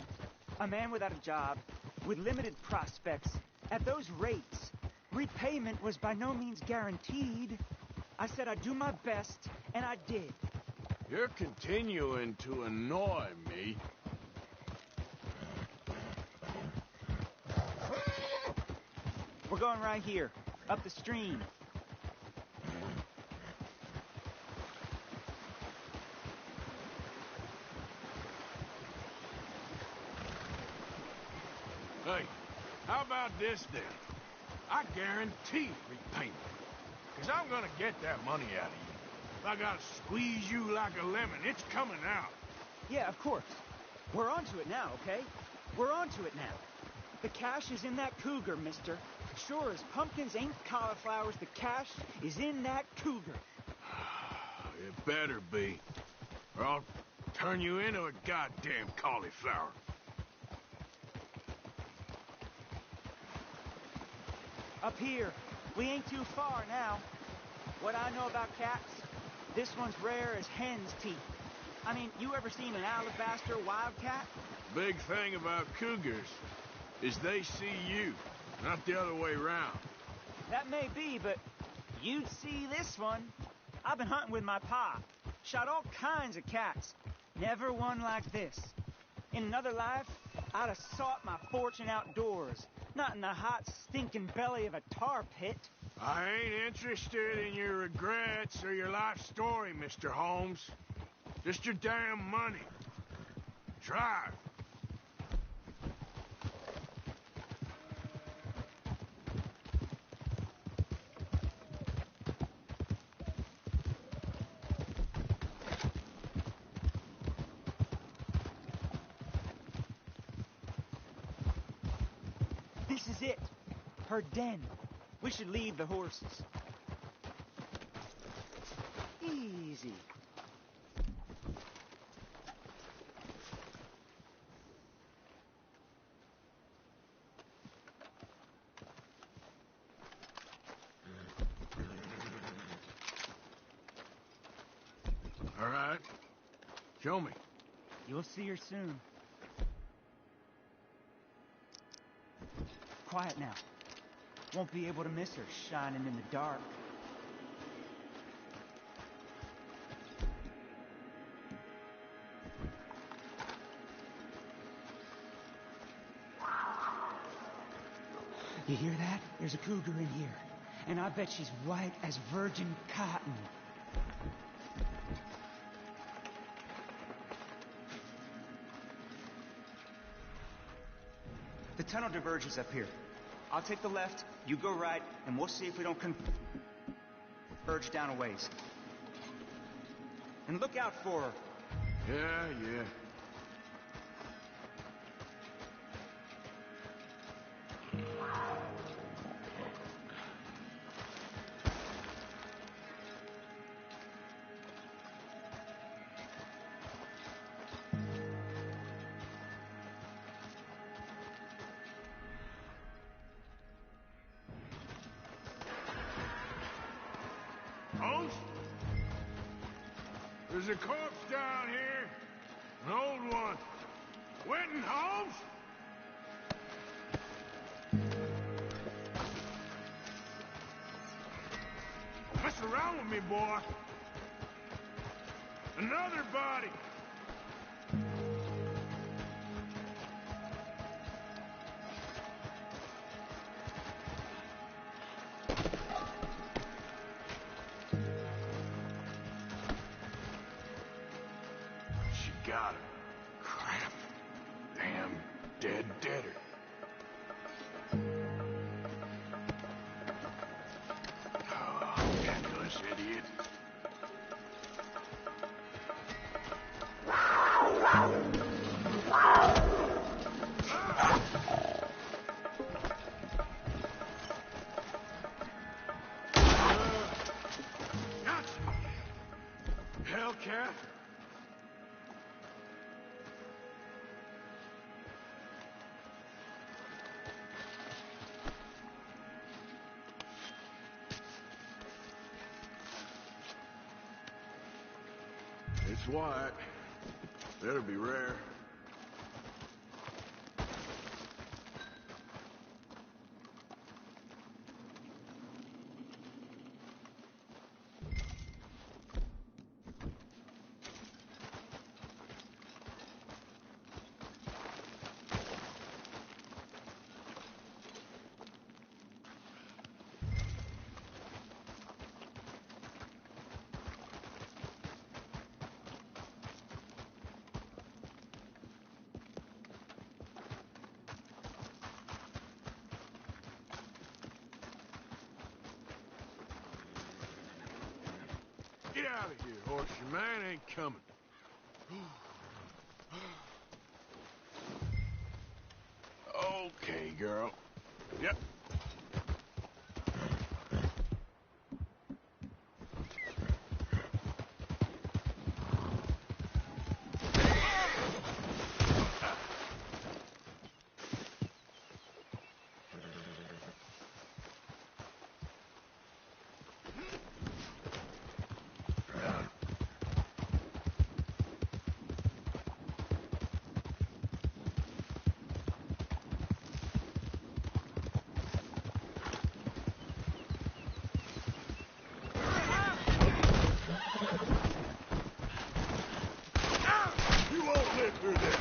a man without a job, with limited prospects, at those rates, repayment was by no means guaranteed. I said I'd do my best, and I did. You're continuing to annoy me. We're going right here, up the stream. Hey, how about this then? I guarantee repayment. Because I'm gonna get that money out of you. If I gotta squeeze you like a lemon, it's coming out. Yeah, of course. We're onto it now, okay? We're onto it now. The cash is in that cougar, mister. Sure as pumpkins ain't cauliflowers, the cash is in that cougar. It better be, or I'll turn you into a goddamn cauliflower. Up here. We ain't too far now. What I know about cats, this one's rare as hen's teeth. I mean, you ever seen an alabaster wildcat? Big thing about cougars is they see you, not the other way around. That may be, but you'd see this one. I've been hunting with my pa. Shot all kinds of cats. Never one like this. In another life, I'd have sought my fortune outdoors, not in the hot, stinking belly of a tar pit. I ain't interested in your regrets or your life story, Mr. Holmes. Just your damn money. Drive. This is it. Her den. We should leave the horses. Easy. All right. Show me. You'll see her soon. Quiet now. Won't be able to miss her shining in the dark. You hear that? There's a cougar in here. And I bet she's white as virgin cotton. The tunnel diverges up here. I'll take the left, you go right, and we'll see if we don't converge down a ways. And look out for her. Yeah. Holmes? There's a corpse down here. An old one. Winton, Holmes? Mess around with me, boy. Another body. She got him. Crap. Damn deader. Oh, endless idiot. Hellcat? It's white. Better be rare. Get out of here, horse. Your man ain't coming. Okay, girl. Yep. You won't live through this.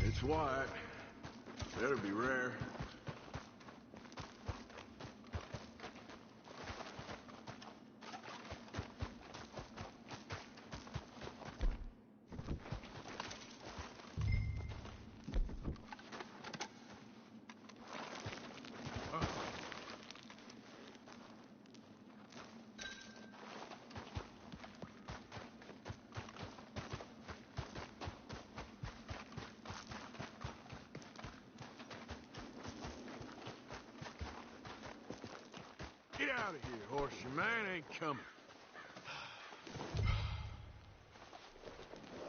It's white. Better be rare. out of here, horse. Your man ain't coming.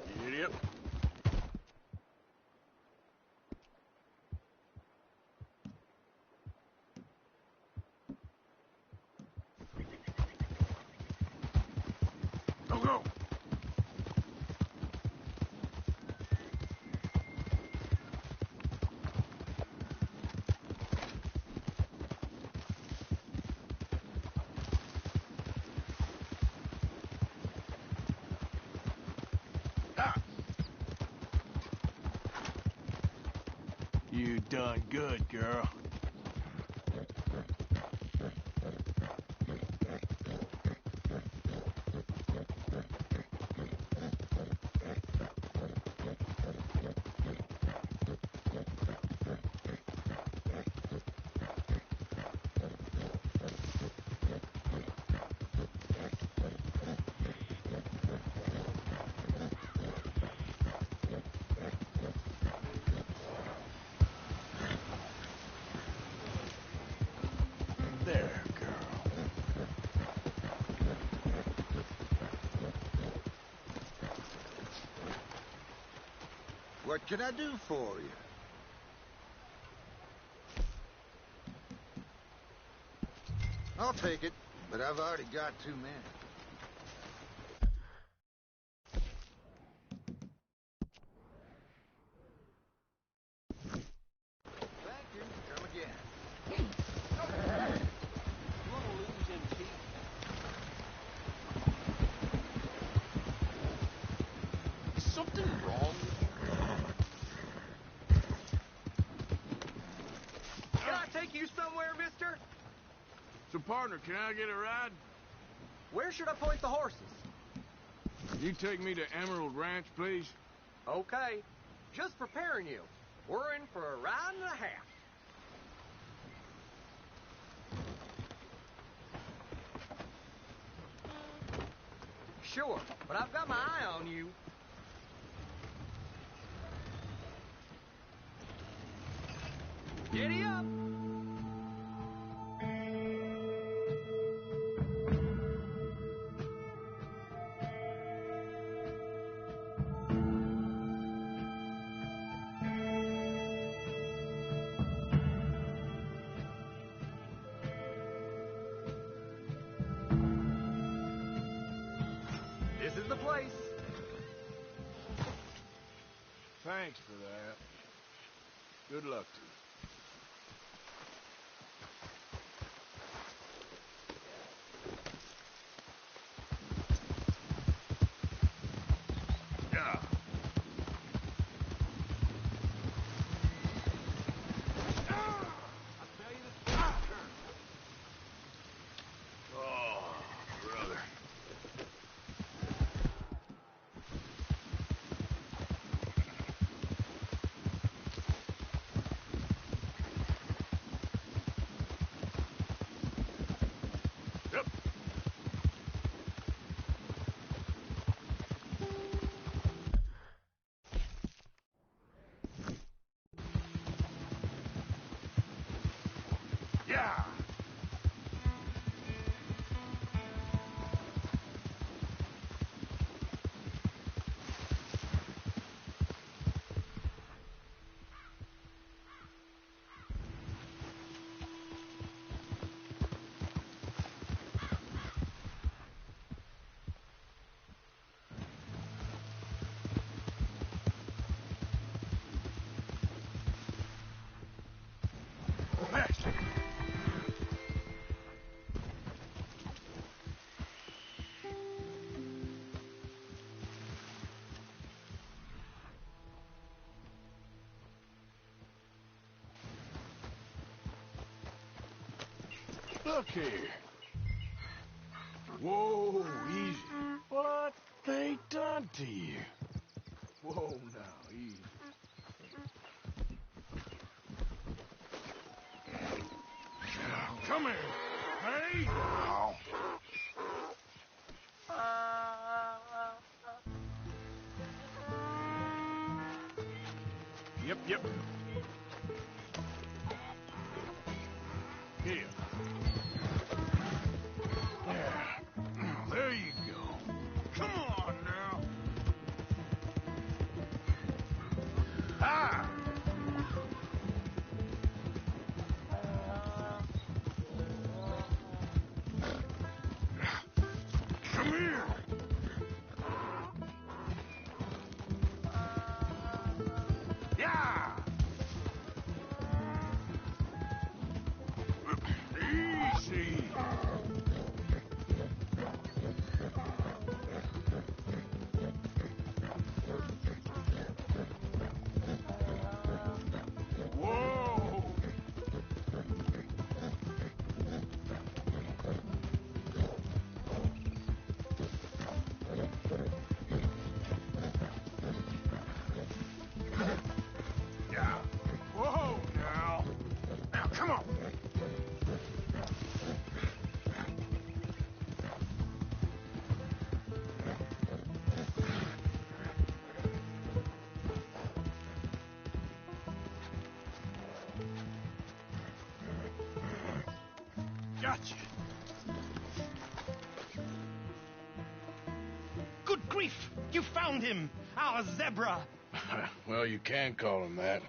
You idiot. Go. You done good, girl. There, girl. What can I do for you? I'll take it, but I've already got too many. Thank you. Come again. You want to lose them teeth? Is something wrong? Can I take you somewhere, mister? So, partner, can I get a ride? Where should I point the horses? You take me to Emerald Ranch, please? Okay. Just preparing you. We're in for a ride and a half. Sure, but I've got my eye on you. Giddy up! This is the place. Thanks for that. Good luck to you. Yeah. Oh, brother. Yep. Yeah. Next. Look here. Whoa, easy. What they done to you? Whoa, now, easy. Come here. Hey! Ow. Yep. Here. Gotcha. Good grief! You found him! Our zebra! Well, you can call him that.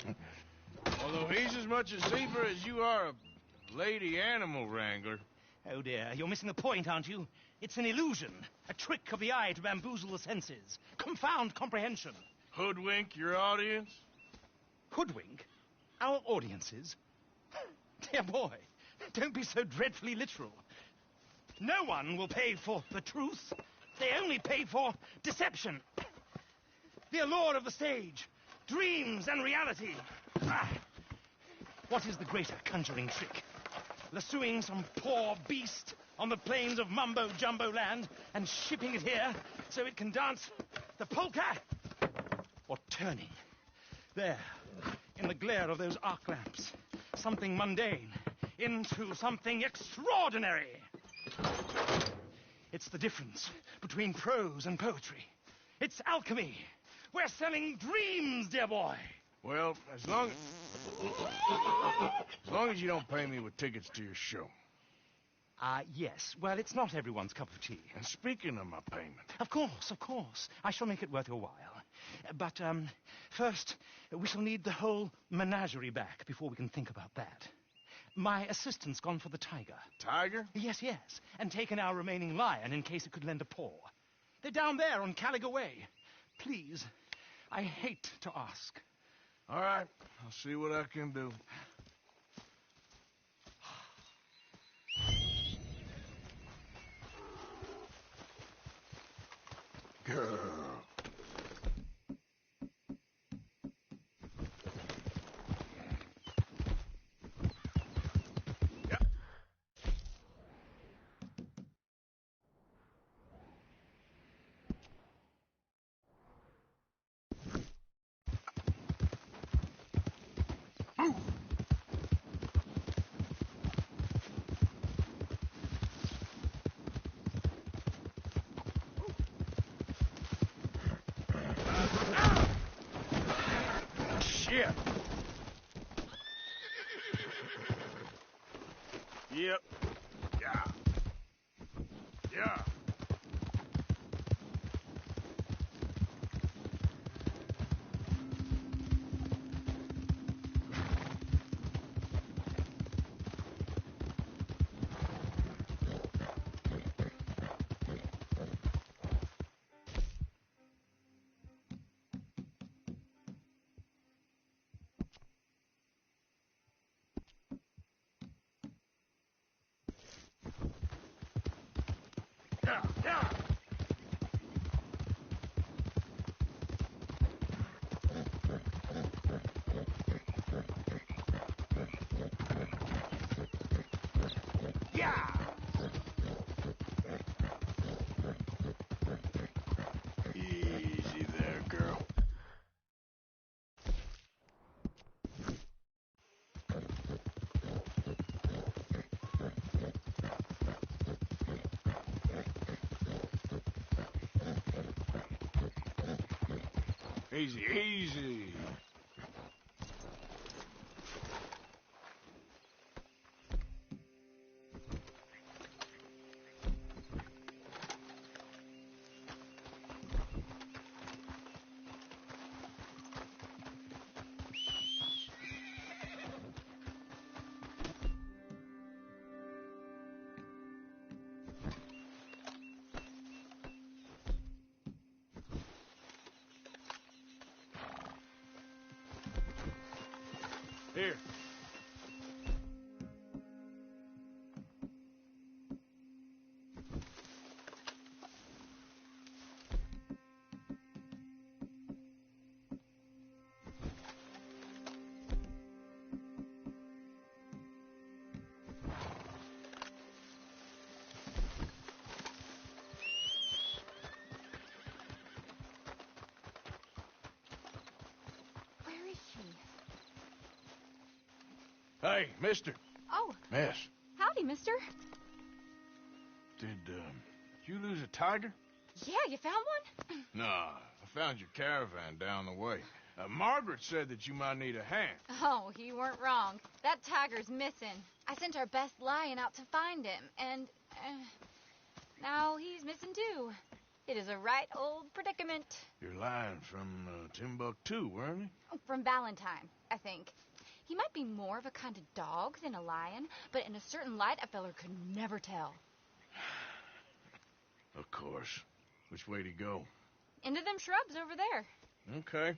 Although he's as much a zebra as you are a lady animal wrangler. Oh dear, you're missing the point, aren't you? It's an illusion, a trick of the eye to bamboozle the senses, confound comprehension. Hoodwink your audience? Hoodwink? Our audiences? Dear boy, don't be so dreadfully literal. No one will pay for the truth. They only pay for deception. The allure of the stage, dreams and reality. What is the greater conjuring trick? Lassoing some poor beast on the plains of mumbo-jumbo land and shipping it here so it can dance the polka? Or turning, there, in the glare of those arc lamps, something mundane into something extraordinary? It's the difference between prose and poetry. It's alchemy. We're selling dreams, dear boy. Well, as long as you don't pay me with tickets to your show. Yes. Well, it's not everyone's cup of tea. And speaking of my payment... Of course. I shall make it worth your while. But, first, we shall need the whole menagerie back before we can think about that. My assistant's gone for the tiger. Tiger? Yes. And taken our remaining lion in case it could lend a paw. They're down there on Caliga Way. Please, I hate to ask. All right, I'll see what I can do. Girl. Shit. Yep. Yeah. Easy there, girl. Easy. Here. Where is she? Hey, mister. Oh. Miss. Howdy, mister. Did you lose a tiger? Yeah, you found one? Nah, I found your caravan down the way. Margaret said that you might need a hand. Oh, you weren't wrong. That tiger's missing. I sent our best lion out to find him, and now he's missing too. It is a right old predicament. You're lying from Timbuktu, weren't you? From Valentine, I think. He might be more of a kind of dog than a lion, but in a certain light, a feller could never tell. Of course. Which way to go? Into them shrubs over there. Okay.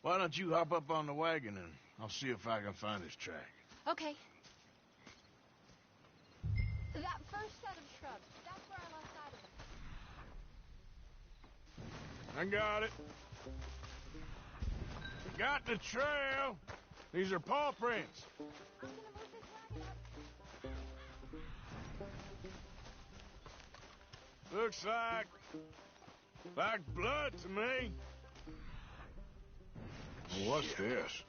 Why don't you hop up on the wagon and I'll see if I can find his track. Okay. That first set of shrubs, that's where I lost sight of him. I got it. Got the trail. These are paw prints. I'm gonna move this wagon up. Looks like blood to me. Well, what's this?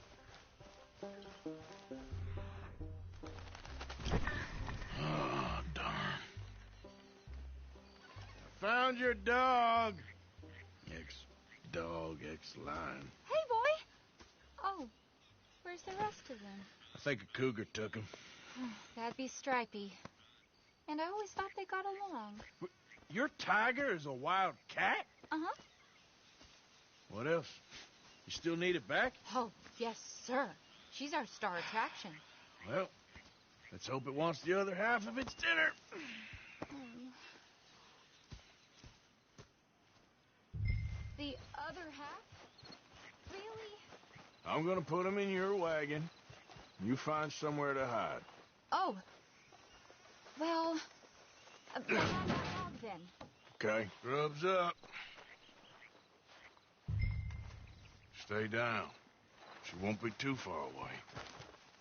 Oh, darn. I found your dog. Ex-dog, ex-lion. Hey, boy! Oh, where's the rest of them? I think a cougar took him. That'd be Stripey. And I always thought they got along. Your tiger is a wild cat? Uh-huh. What else? You still need it back? Oh, yes, sir. She's our star attraction. Well, let's hope it wants the other half of its dinner. The other half? Really? I'm gonna put him in your wagon. You find somewhere to hide. Oh. Well, what about that dog, then? Okay, grub's up. Stay down. She won't be too far away.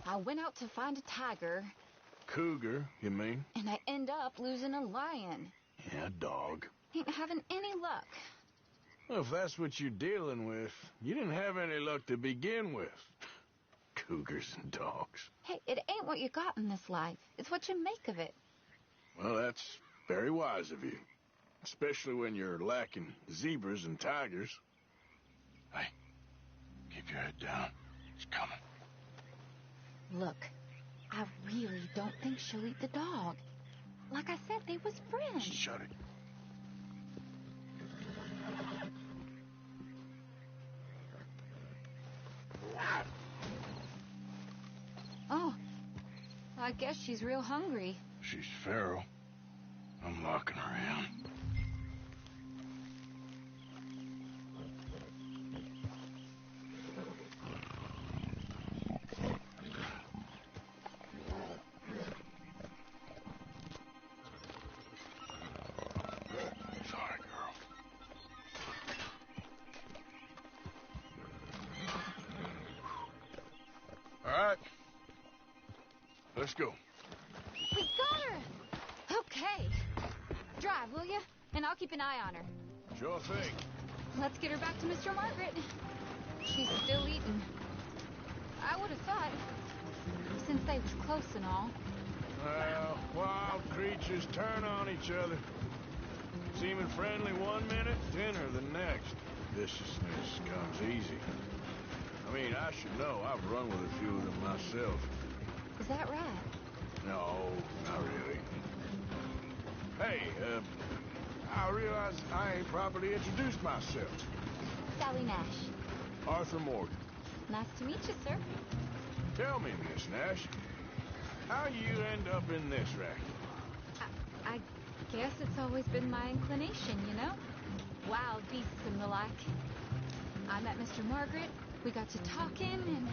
I went out to find a tiger. Cougar, you mean? And I end up losing a lion. Yeah, dog. Ain't having any luck. Well, if that's what you're dealing with, you didn't have any luck to begin with. Cougars and dogs. Hey, it ain't what you got in this life. It's what you make of it. Well, that's very wise of you. Especially when you're lacking zebras and tigers. Hey, keep your head down. It's coming. Look, I really don't think she'll eat the dog. Like I said, they was friends. Shut it. Oh, I guess she's real hungry. She's feral. I'm locking her in. Sorry, girl. All right. Let's go. We got her! Okay. Drive, will you? And I'll keep an eye on her. Sure thing. Let's get her back to Mr. Margaret. She's still eating. I would have thought, since they was close and all. Well, wild creatures turn on each other. Seeming friendly one minute, dinner the next. Viciousness comes easy. I mean, I should know. I've run with a few of them myself. Is that right? No, not really. Hey, I realize I ain't properly introduced myself. Sally Nash. Arthur Morgan. Nice to meet you, sir. Tell me, Miss Nash, how you end up in this racket? I guess it's always been my inclination, you know? Wild beasts and the like. I met Mr. Margaret, we got to talking, and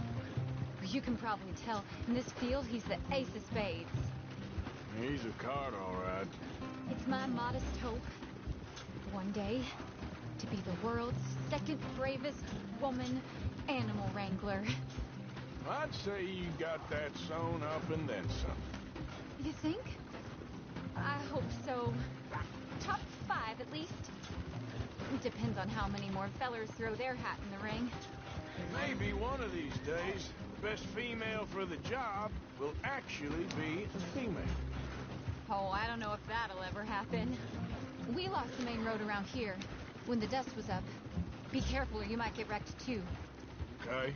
you can probably tell, in this field, he's the ace of spades. He's a card, all right. It's my modest hope, one day, to be the world's second bravest woman animal wrangler. I'd say you got that sewn up and then some. You think? I hope so. Top 5, at least. It depends on how many more fellers throw their hat in the ring. Maybe one of these days, the best female for the job will actually be a female. Oh, I don't know if that'll ever happen. We lost the main road around here when the dust was up. Be careful or you might get wrecked too. Okay.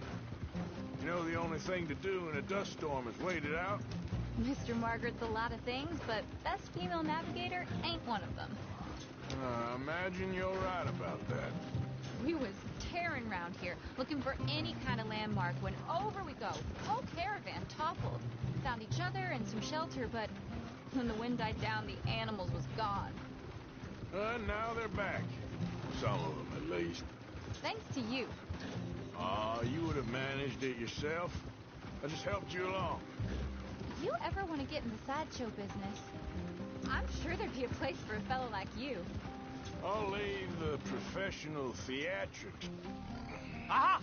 You know the only thing to do in a dust storm is wait it out? Mr. Margaret's a lot of things, but best female navigator ain't one of them. I imagine you're right about that. We was tearing around here, looking for any kind of landmark when over we go. Whole caravan toppled. Found each other and some shelter, but when the wind died down, the animals was gone. Now they're back. Some of them, at least. Thanks to you. You would have managed it yourself. I just helped you along. If you ever want to get in the sideshow business, I'm sure there'd be a place for a fellow like you. I'll leave the professional theatrics. Aha!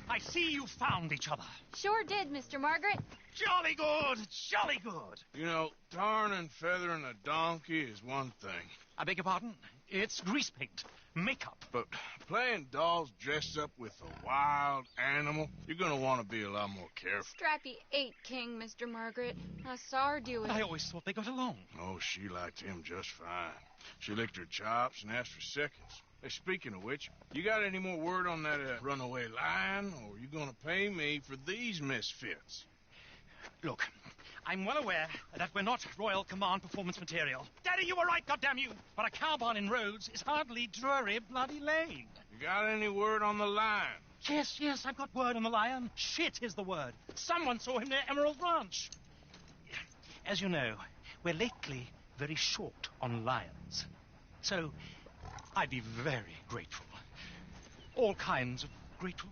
I see you found each other. Sure did, Mr. Margaret. Jolly good, jolly good. You know, tarring and feathering a donkey is one thing. I beg your pardon? It's grease paint, makeup. But playing dolls dressed up with a wild animal, you're gonna want to be a lot more careful. Strappy ain't king, Mr. Margaret. I saw her do it. I always thought they got along. Oh, she liked him just fine. She licked her chops and asked for seconds. Hey, speaking of which, you got any more word on that runaway lion, or are you gonna pay me for these misfits? Look, I'm well aware that we're not Royal Command performance material. Daddy, you were right, goddamn you! But a cow barn in Rhodes is hardly Drury Bloody Lane. You got any word on the lion? Yes, I've got word on the lion. Shit is the word. Someone saw him near Emerald Ranch. As you know, we're lately very short on lions. So, I'd be very grateful. All kinds of grateful.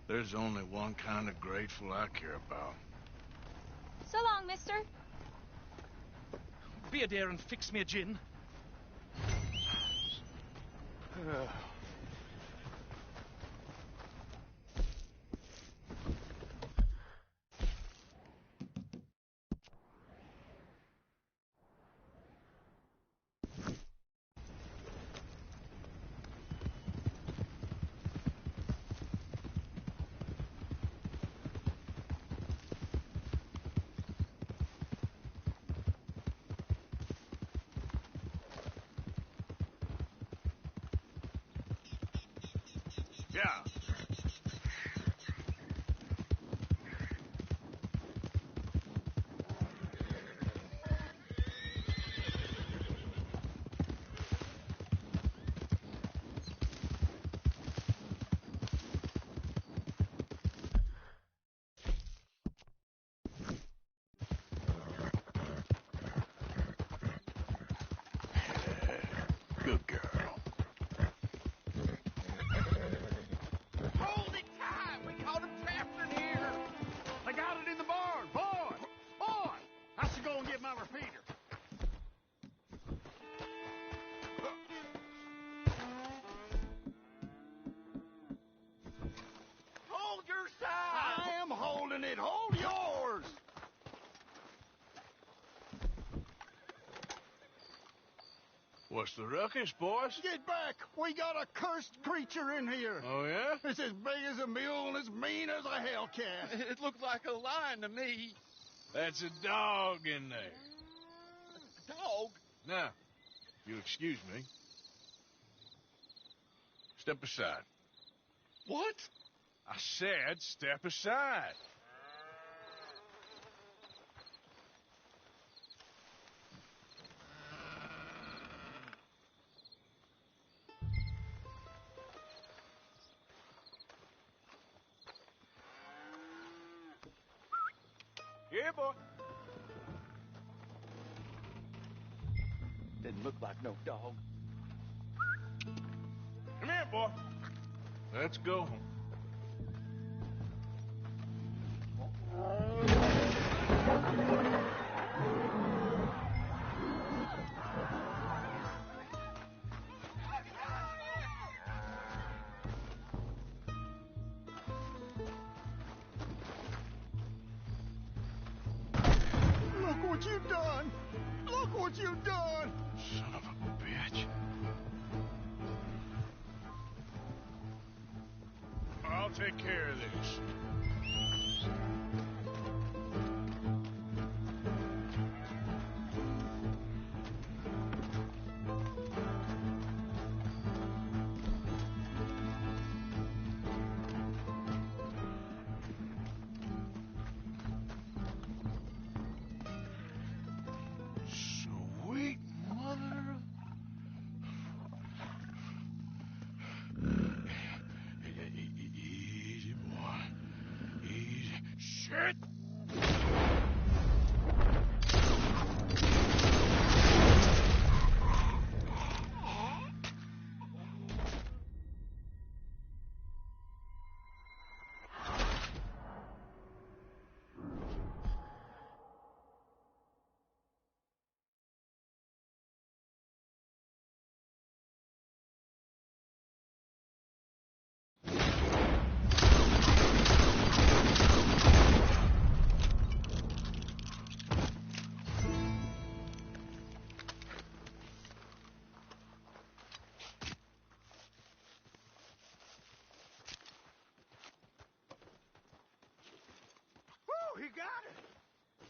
There's only one kind of grateful I care about. So long, mister. Be a dear and fix me a gin. Yeah. Good girl. Hold it tight! We caught him trapped in here! I got it in the barn. Boy! I should go and get my repeater. Hold your side! I am holding it. Hold yours. What's the ruckus, boys? Get back. We got a cursed creature in here. Oh, yeah? It's as big as a mule and as mean as a hellcat. It looked like a lion to me. That's a dog in there. A dog? Now, if you'll excuse me. Step aside. What? I said step aside. Here, boy. Didn't look like no dog. Come here, boy. Let's go home. Look what you've done. Look what you've done. Son of a bitch. I'll take care of this.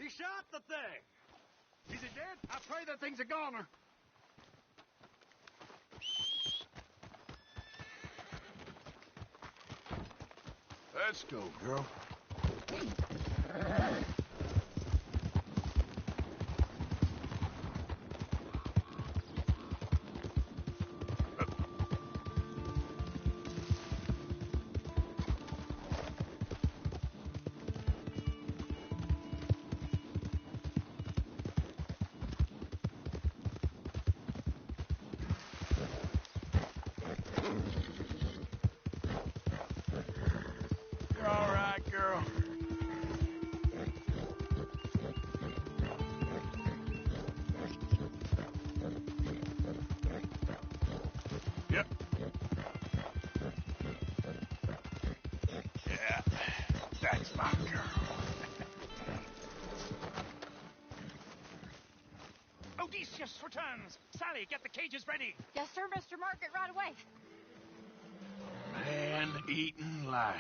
He shot the thing! Is it dead? I pray that thing's a goner. Let's go, girl. You're all right, girl. Yep. Yeah, that's my girl. Odysseus returns! Sally, get the cages ready! Yes, sir, Mr. Margaret, right away. Man-eating lion.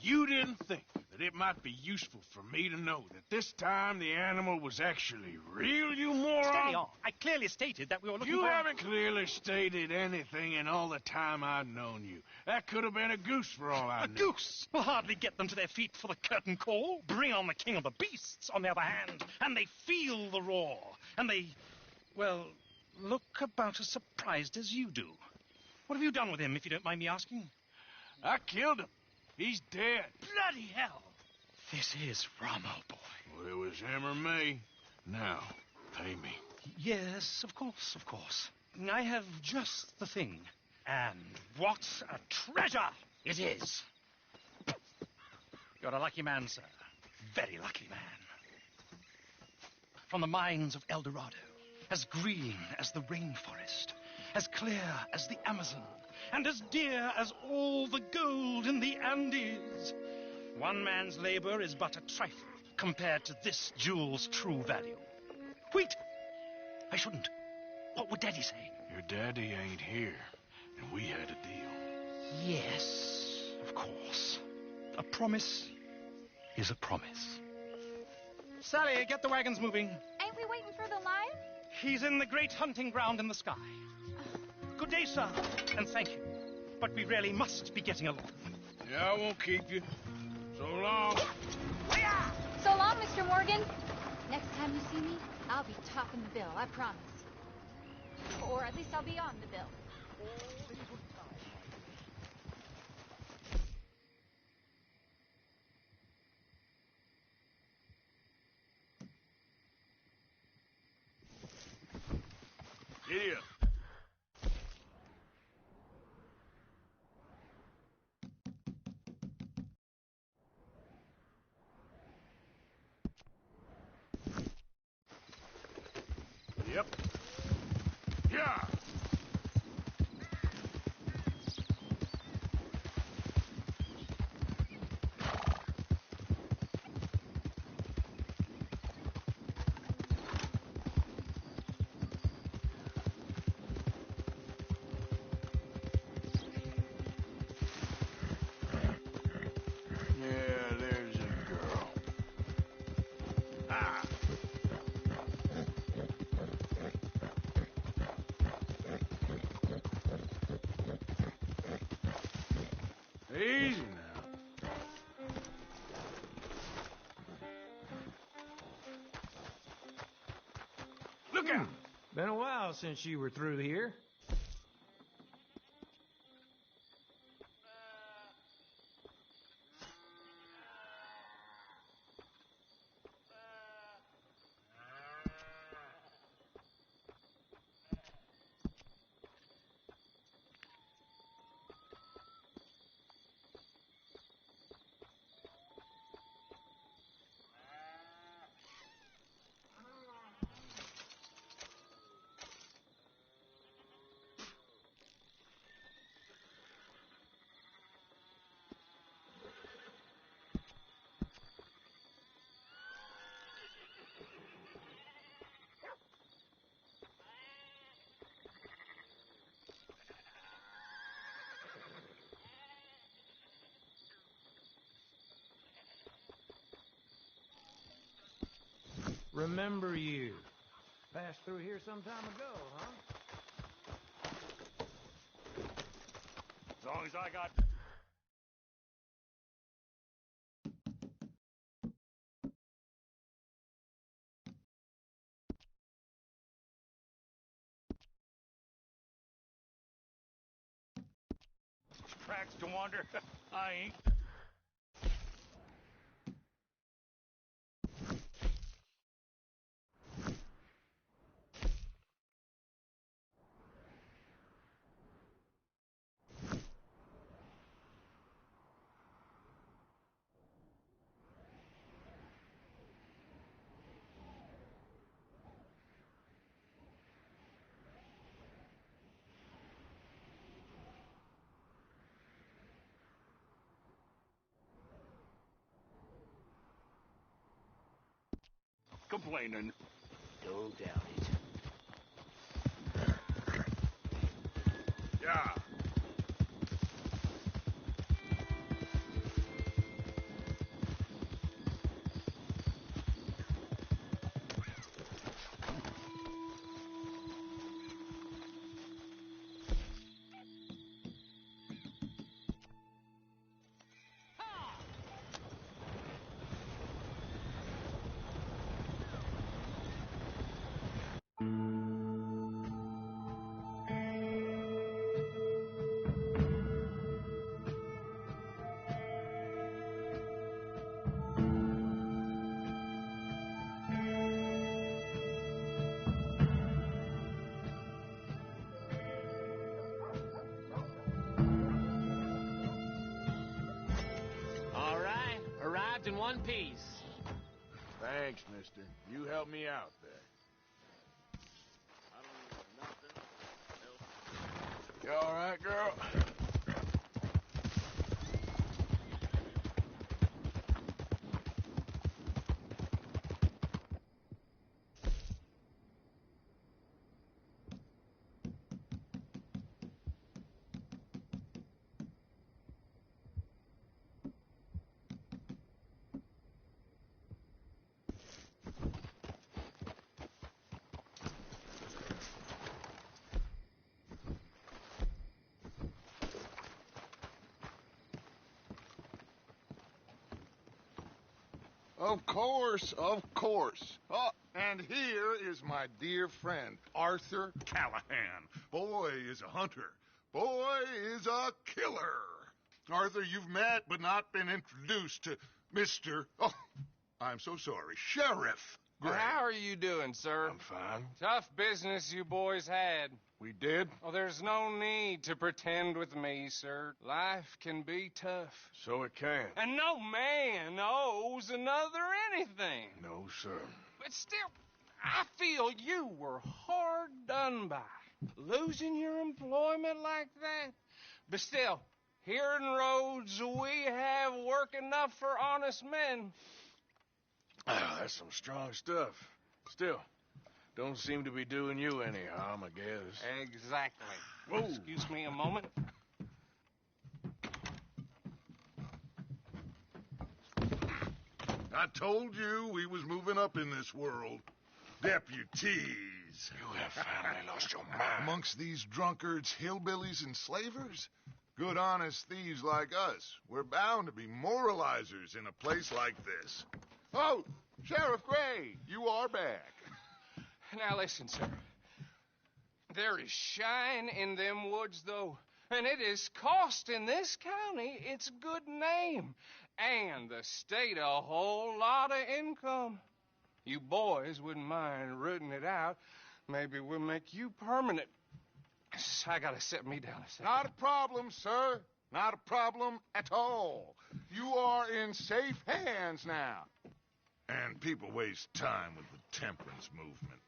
You didn't think that it might be useful for me to know that this time the animal was actually real, you moron? Steady on. I clearly stated that we were looking You for... haven't clearly stated anything in all the time I've known you. That could have been a goose for all I A knew. goose will hardly get them to their feet for the curtain call. Bring on the king of the beasts, on the other hand, and they feel the roar. And they, well, look about as surprised as you do. What have you done with him, if you don't mind me asking? I killed him. He's dead. Bloody hell! This is rum, old boy. Well, it was him or me. Now, pay me. Yes, of course, of course. I have just the thing. And what a treasure it is! You're a lucky man, sir. Very lucky man. From the mines of El Dorado, as green as the rainforest, as clear as the Amazon, and as dear as all the gold in the Andes. One man's labor is but a trifle compared to this jewel's true value. Wait! I shouldn't. What would Daddy say? Your daddy ain't here, and we had a deal. Yes, of course. A promise is a promise. Sally, get the wagons moving. Ain't we waiting for the lion? He's in the great hunting ground in the sky. Good day, sir, and thank you. But we really must be getting along. Yeah, I won't keep you. So long. So long, Mr. Morgan. Next time you see me, I'll be topping the bill, I promise. Or at least I'll be on the bill. Giddy up. Yep. Yeah. Yeah, there's a girl. Ah. Easy now. Look out! Been a while since you were through here. Remember you. Passed through here some time ago, huh? As long as I got... tracks to wander, I ain't. Complaining. Don't doubt it. Yeah. All right, arrived in one piece. Thanks, mister. You helped me out there. You all right, girl? Of course, of course. Oh, and here is my dear friend, Arthur Callahan. Boy is a hunter. Boy is a killer. Arthur, you've met but not been introduced to Mr. Oh, I'm so sorry, Sheriff Gray. How are you doing, sir? I'm fine. Tough business you boys had. We did? Oh, there's no need to pretend with me, sir. Life can be tough. So it can. And no man owes another anything. No, sir. But still, I feel you were hard done by. Losing your employment like that. But still, here in Rhodes, we have work enough for honest men. Ah, that's some strong stuff. Still, don't seem to be doing you any harm, I guess. Exactly. Whoa. Excuse me a moment. I told you we was moving up in this world. Deputies. You have finally lost your mind. Amongst these drunkards, hillbillies, and slavers? Good, honest thieves like us. We're bound to be moralizers in a place like this. Oh, Sheriff Gray, you are back. Now listen, sir. There is shine in them woods, though, and it is costing this county its good name and the state a whole lot of income. You boys wouldn't mind rooting it out. Maybe we'll make you permanent. I gotta sit me down a second. Not a problem, sir. Not a problem at all. You are in safe hands now. And people waste time with the temperance movement.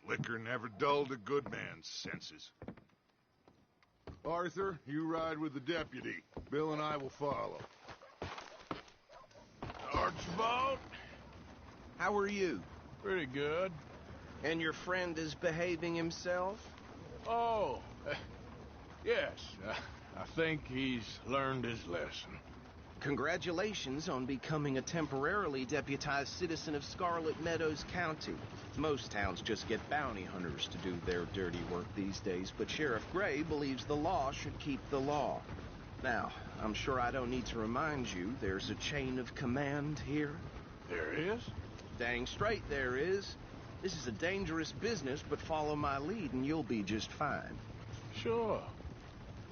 Liquor never dulled a good man's senses. Arthur, you ride with the deputy. Bill and I will follow. Archibald, how are you? Pretty good. And your friend is behaving himself? Oh, yes. I think he's learned his lesson. Congratulations on becoming a temporarily deputized citizen of Scarlet Meadows County. Most towns just get bounty hunters to do their dirty work these days, but Sheriff Gray believes the law should keep the law. Now, I'm sure I don't need to remind you there's a chain of command here. There is? Dang straight there is. This is a dangerous business, but follow my lead and you'll be just fine. Sure.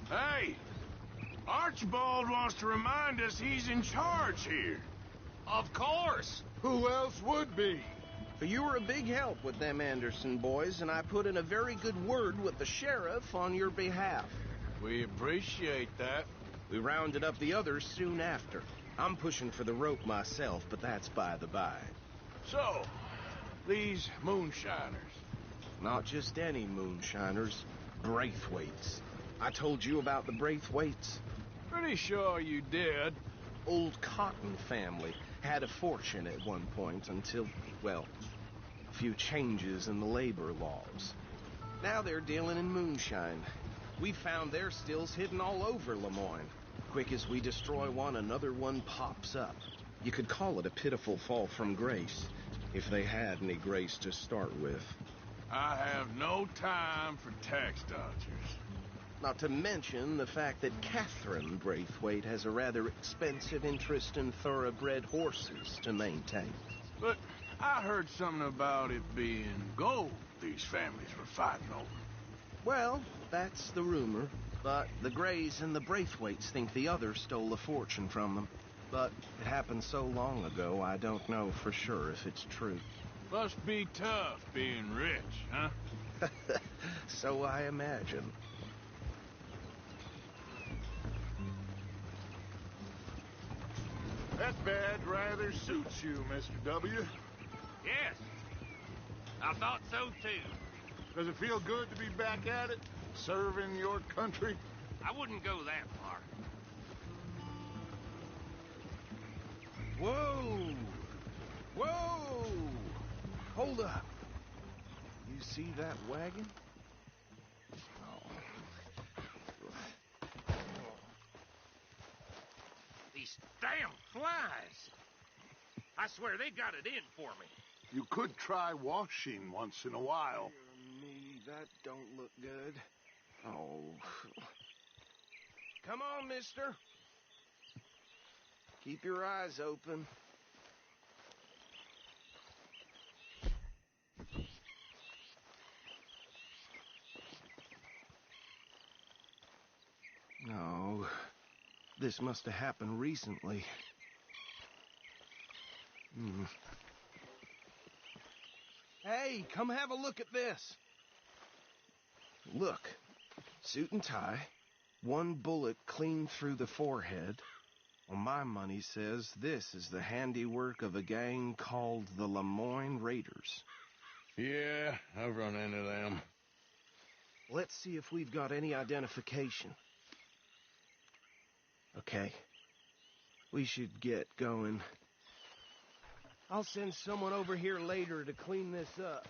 Hey! Archibald wants to remind us he's in charge here. Of course. Who else would be? You were a big help with them Anderson boys, and I put in a very good word with the sheriff on your behalf. We appreciate that. We rounded up the others soon after. I'm pushing for the rope myself, but that's by the by. So, these moonshiners. Not just any moonshiners, Braithwaites. I told you about the Braithwaites? Pretty sure you did. Old Cotton family had a fortune at one point until, well, a few changes in the labor laws. Now they're dealing in moonshine. We found their stills hidden all over Lemoyne. Quick as we destroy one, another one pops up. You could call it a pitiful fall from grace, if they had any grace to start with. I have no time for tax dodgers. Not to mention the fact that Catherine Braithwaite has a rather expensive interest in thoroughbred horses to maintain. But I heard something about it being gold these families were fighting over. Well, that's the rumor. But the Grays and the Braithwaites think the other stole a fortune from them. But it happened so long ago, I don't know for sure if it's true. Must be tough being rich, huh? So I imagine. That badge rather suits you, Mr. W. Yes. I thought so, too. Does it feel good to be back at it? Serving your country? I wouldn't go that far. Whoa! Whoa! Hold up. You see that wagon? These damn flies. I swear they got it in for me. You could try washing once in a while. Me, that don't look good. Oh. Come on, mister. Keep your eyes open. No. This must have happened recently. Hey, come have a look at this. Look. Suit and tie. One bullet clean through the forehead. Well, my money says this is the handiwork of a gang called the Lemoyne Raiders. Yeah, I've run into them. Let's see if we've got any identification. Okay. We should get going. I'll send someone over here later to clean this up.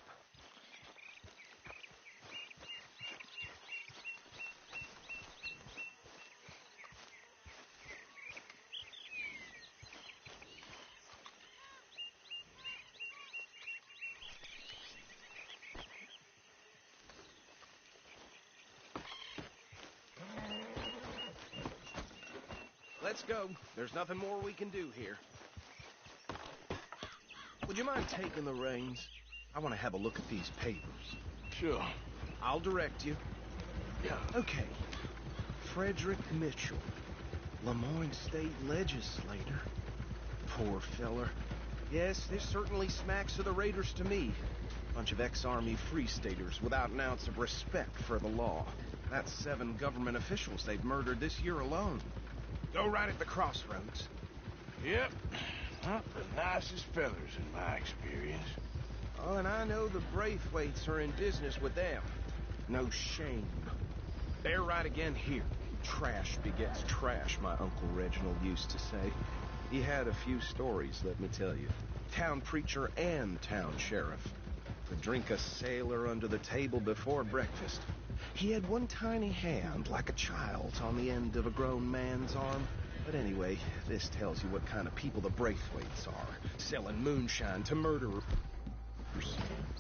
Let's go. There's nothing more we can do here. Would you mind taking the reins? I want to have a look at these papers. Sure. I'll direct you. Yeah. Okay. Frederick Mitchell, Lemoyne State Legislator. Poor feller. Yes, this certainly smacks of the Raiders to me. Bunch of ex-Army Free Staters without an ounce of respect for the law. That's 7 government officials they've murdered this year alone. Go right at the crossroads. Yep. Not the nicest fellers in my experience. Oh, and I know the Braithwaites are in business with them. No shame. They're right again here. Trash begets trash, my Uncle Reginald used to say. He had a few stories, let me tell you. Town preacher and town sheriff. Could drink a sailor under the table before breakfast. He had one tiny hand, like a child's, on the end of a grown man's arm. But anyway, this tells you what kind of people the Braithwaites are, selling moonshine to murderers.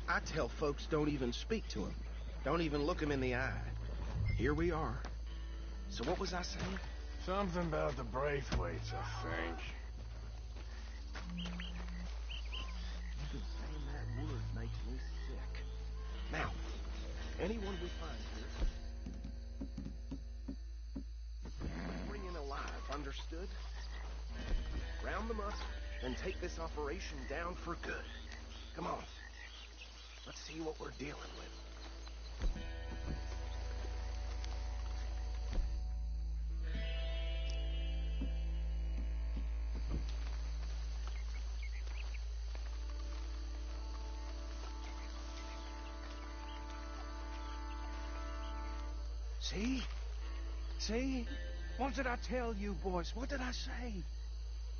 I tell folks don't even speak to them. Don't even look them in the eye. Here we are. So what was I saying? Something about the Braithwaites, I think. Even saying that word makes me sick. Now, anyone we find here, bring in alive, understood? Round them up and take this operation down for good. Come on. Let's see what we're dealing with. See? See? What did I tell you, boys? What did I say?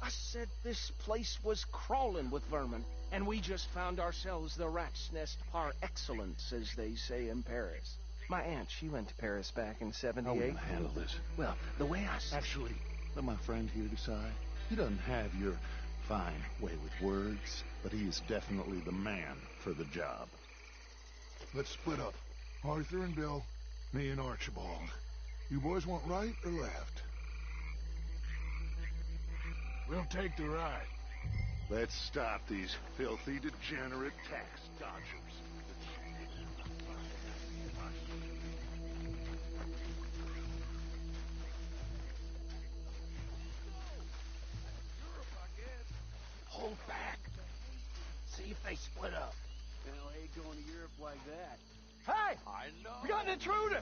I said this place was crawling with vermin, and we just found ourselves the rat's nest par excellence, as they say in Paris. My aunt, she went to Paris back in 78. How are we gonna handle this? Well, the way I see Actually, let my friend here decide. He doesn't have your fine way with words, but he is definitely the man for the job. Let's split up. Arthur and Bill, me and Archibald. You boys want right or left? We'll take the right. Let's stop these filthy, degenerate tax dodgers. hold back. See if they split up. Hell, I ain't going to Europe like that. Hey! I know. We got an intruder!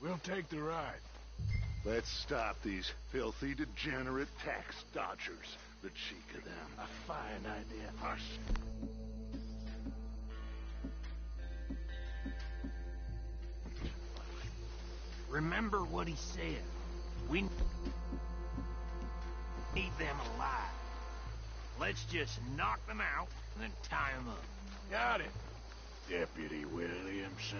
We'll take the ride. Let's stop these filthy, degenerate tax dodgers. The cheek of them. A fine idea. Hush. Remember what he said. We need them alive. Let's just knock them out and then tie them up. Got it, Deputy Williamson.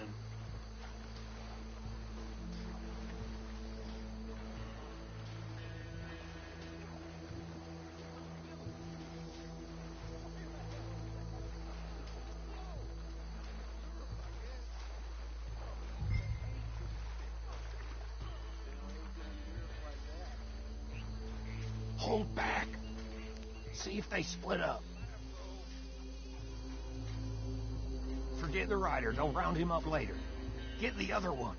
Hold back. See if they split up. Forget the rider. Don't round him up later. Get the other one.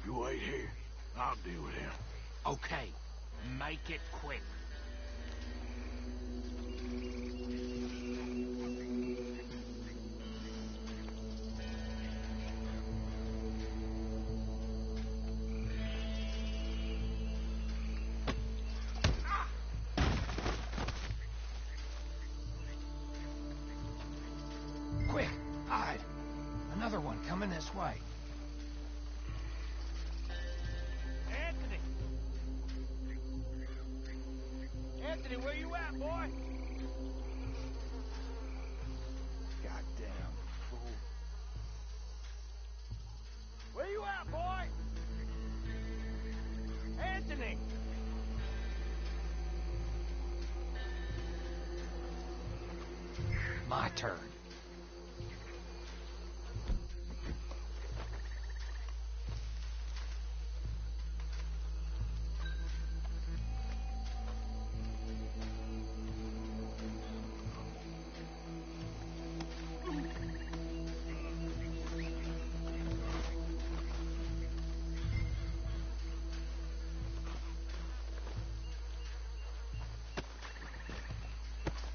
You wait here. I'll deal with him. Okay. Make it quick. Quick, hide. Another one coming this way. Anthony! Anthony, where you at, boy? Goddamn fool. Where you at, boy? Anthony! My turn.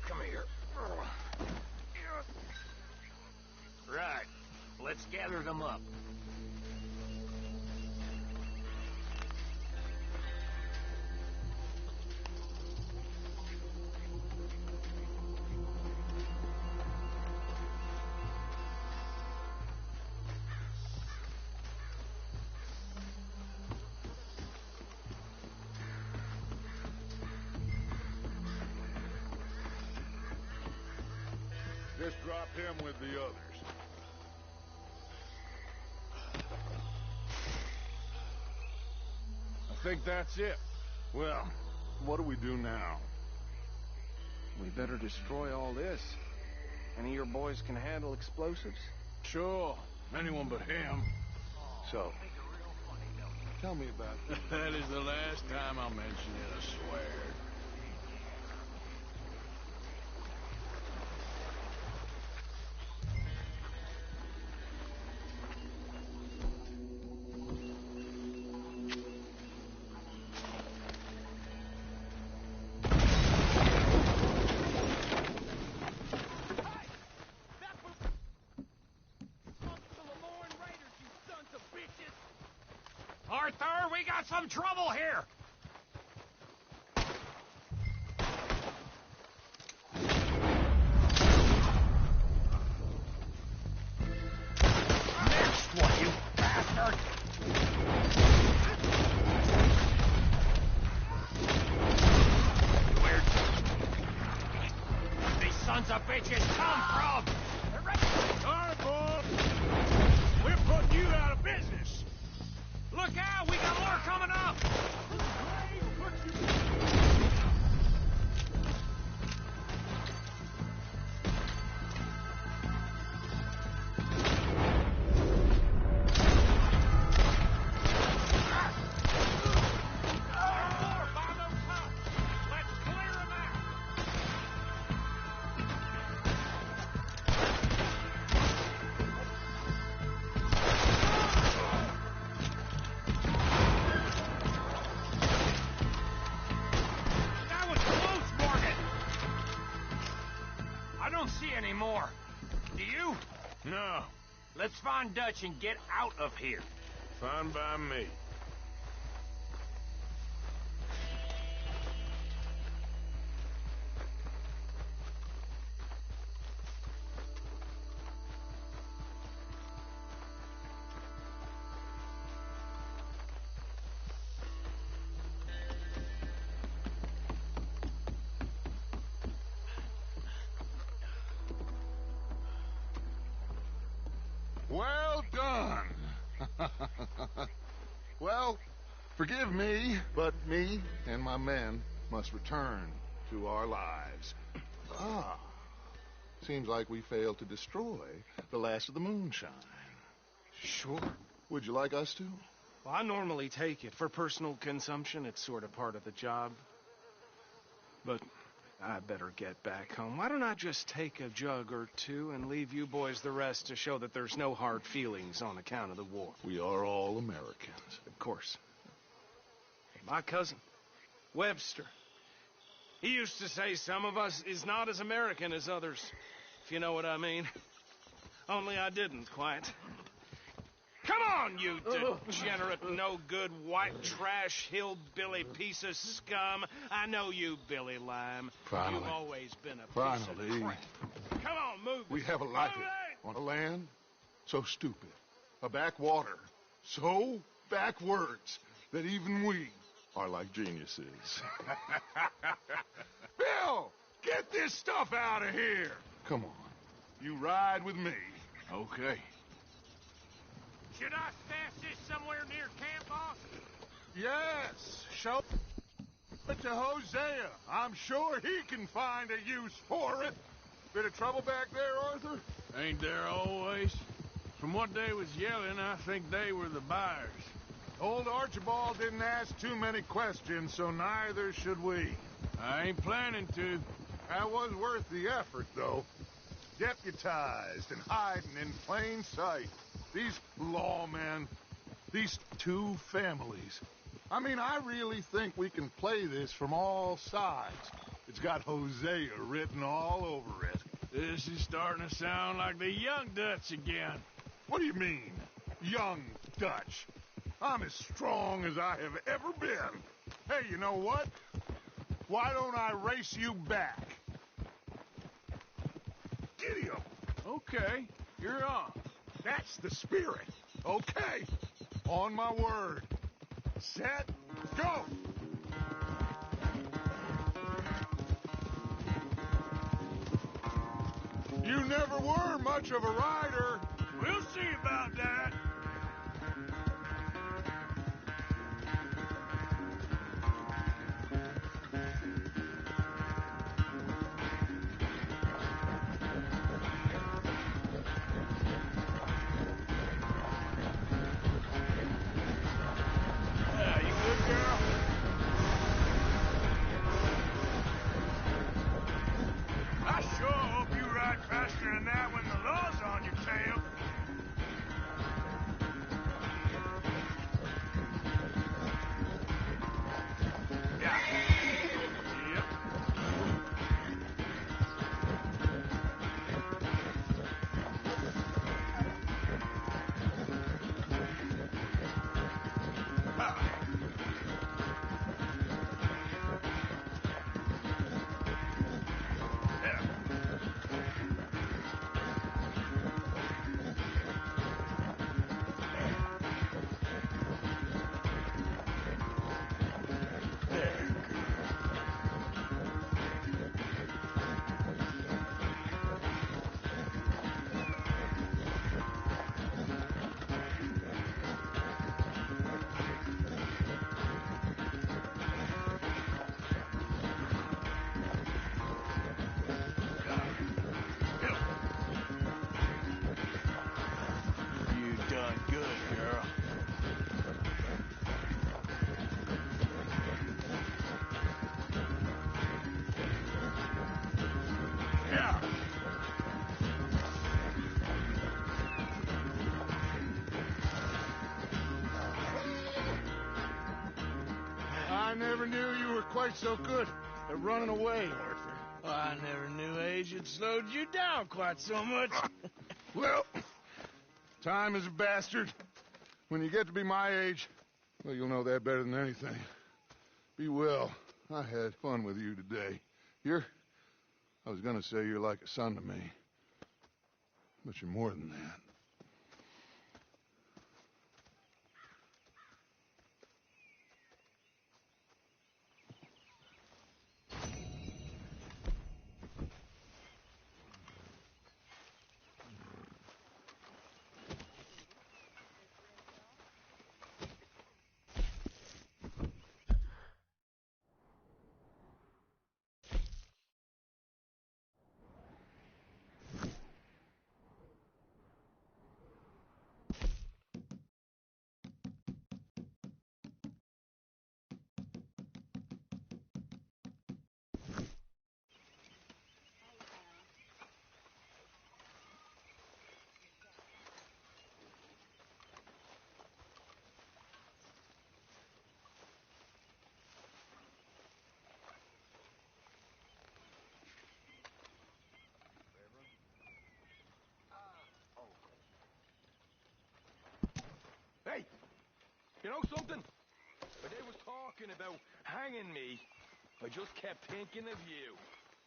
Come here. Right. Let's gather them up. just drop him with the others. I think that's it. Well, what do we do now? We better destroy all this. Any of your boys can handle explosives? Sure. Anyone but him. So, tell me about it. That is the last time I'll mention it, I swear. Arthur, we got some trouble here! Next one, you bastard! Where'd these sons of bitches come from? Sorry, boy. We're putting you out of business. Look out! We got more coming up! More. Do you? No. Let's find Dutch and get out of here. Fine by me. Well done. Well, forgive me, but me and my men must return to our lives. Ah, seems like we failed to destroy the last of the moonshine. Sure. Would you like us to? Well, I normally take it. For personal consumption, it's sort of part of the job. But I better get back home. Why don't I just take a jug or two and leave you boys the rest to show that there's no hard feelings on account of the war? We are all Americans. Of course. My cousin, Webster, he used to say some of us is not as American as others, if you know what I mean. Only I didn't quite. Come on, you degenerate, no-good, white trash, hillbilly piece of scum. I know you, Billy Lime. Finally. You've always been a piece Finally. of crap. Come on, move. We have a life on a land so stupid, a backwater so backwards that even we are like geniuses. Bill, get this stuff out of here. Come on. You ride with me. Okay. Should I stash this somewhere near camp, boss? Yes, show it to Hosea. I'm sure he can find a use for it. Bit of trouble back there, Arthur? Ain't there always? From what they was yelling, I think they were the buyers. Old Archibald didn't ask too many questions, so neither should we. I ain't planning to. That was worth the effort, though. Deputized and hiding in plain sight. These lawmen, these two families. I mean, I really think we can play this from all sides. It's got Hosea written all over it. This is starting to sound like the young Dutch again. What do you mean, young Dutch? I'm as strong as I have ever been. Hey, you know what? Why don't I race you back? Giddy up. Okay, you're on. That's the spirit. Okay. On my word. Set. Go. You never were much of a rider. We'll see about that. I never knew you were quite so good at running away, Arthur. I never knew age had slowed you down quite so much. Well, time is a bastard. When you get to be my age, well, you'll know that better than anything. Be well. I had fun with you today. I was gonna say you're like a son to me. But you're more than that. Hey, you know something? When they was talking about hanging me, I just kept thinking of you.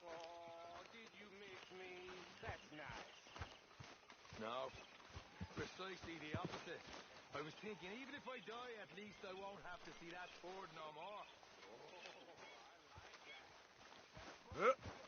Oh, did you miss me? That's nice. No, precisely the opposite. I was thinking, even if I die, at least I won't have to see that sword no more. Oh, I like that.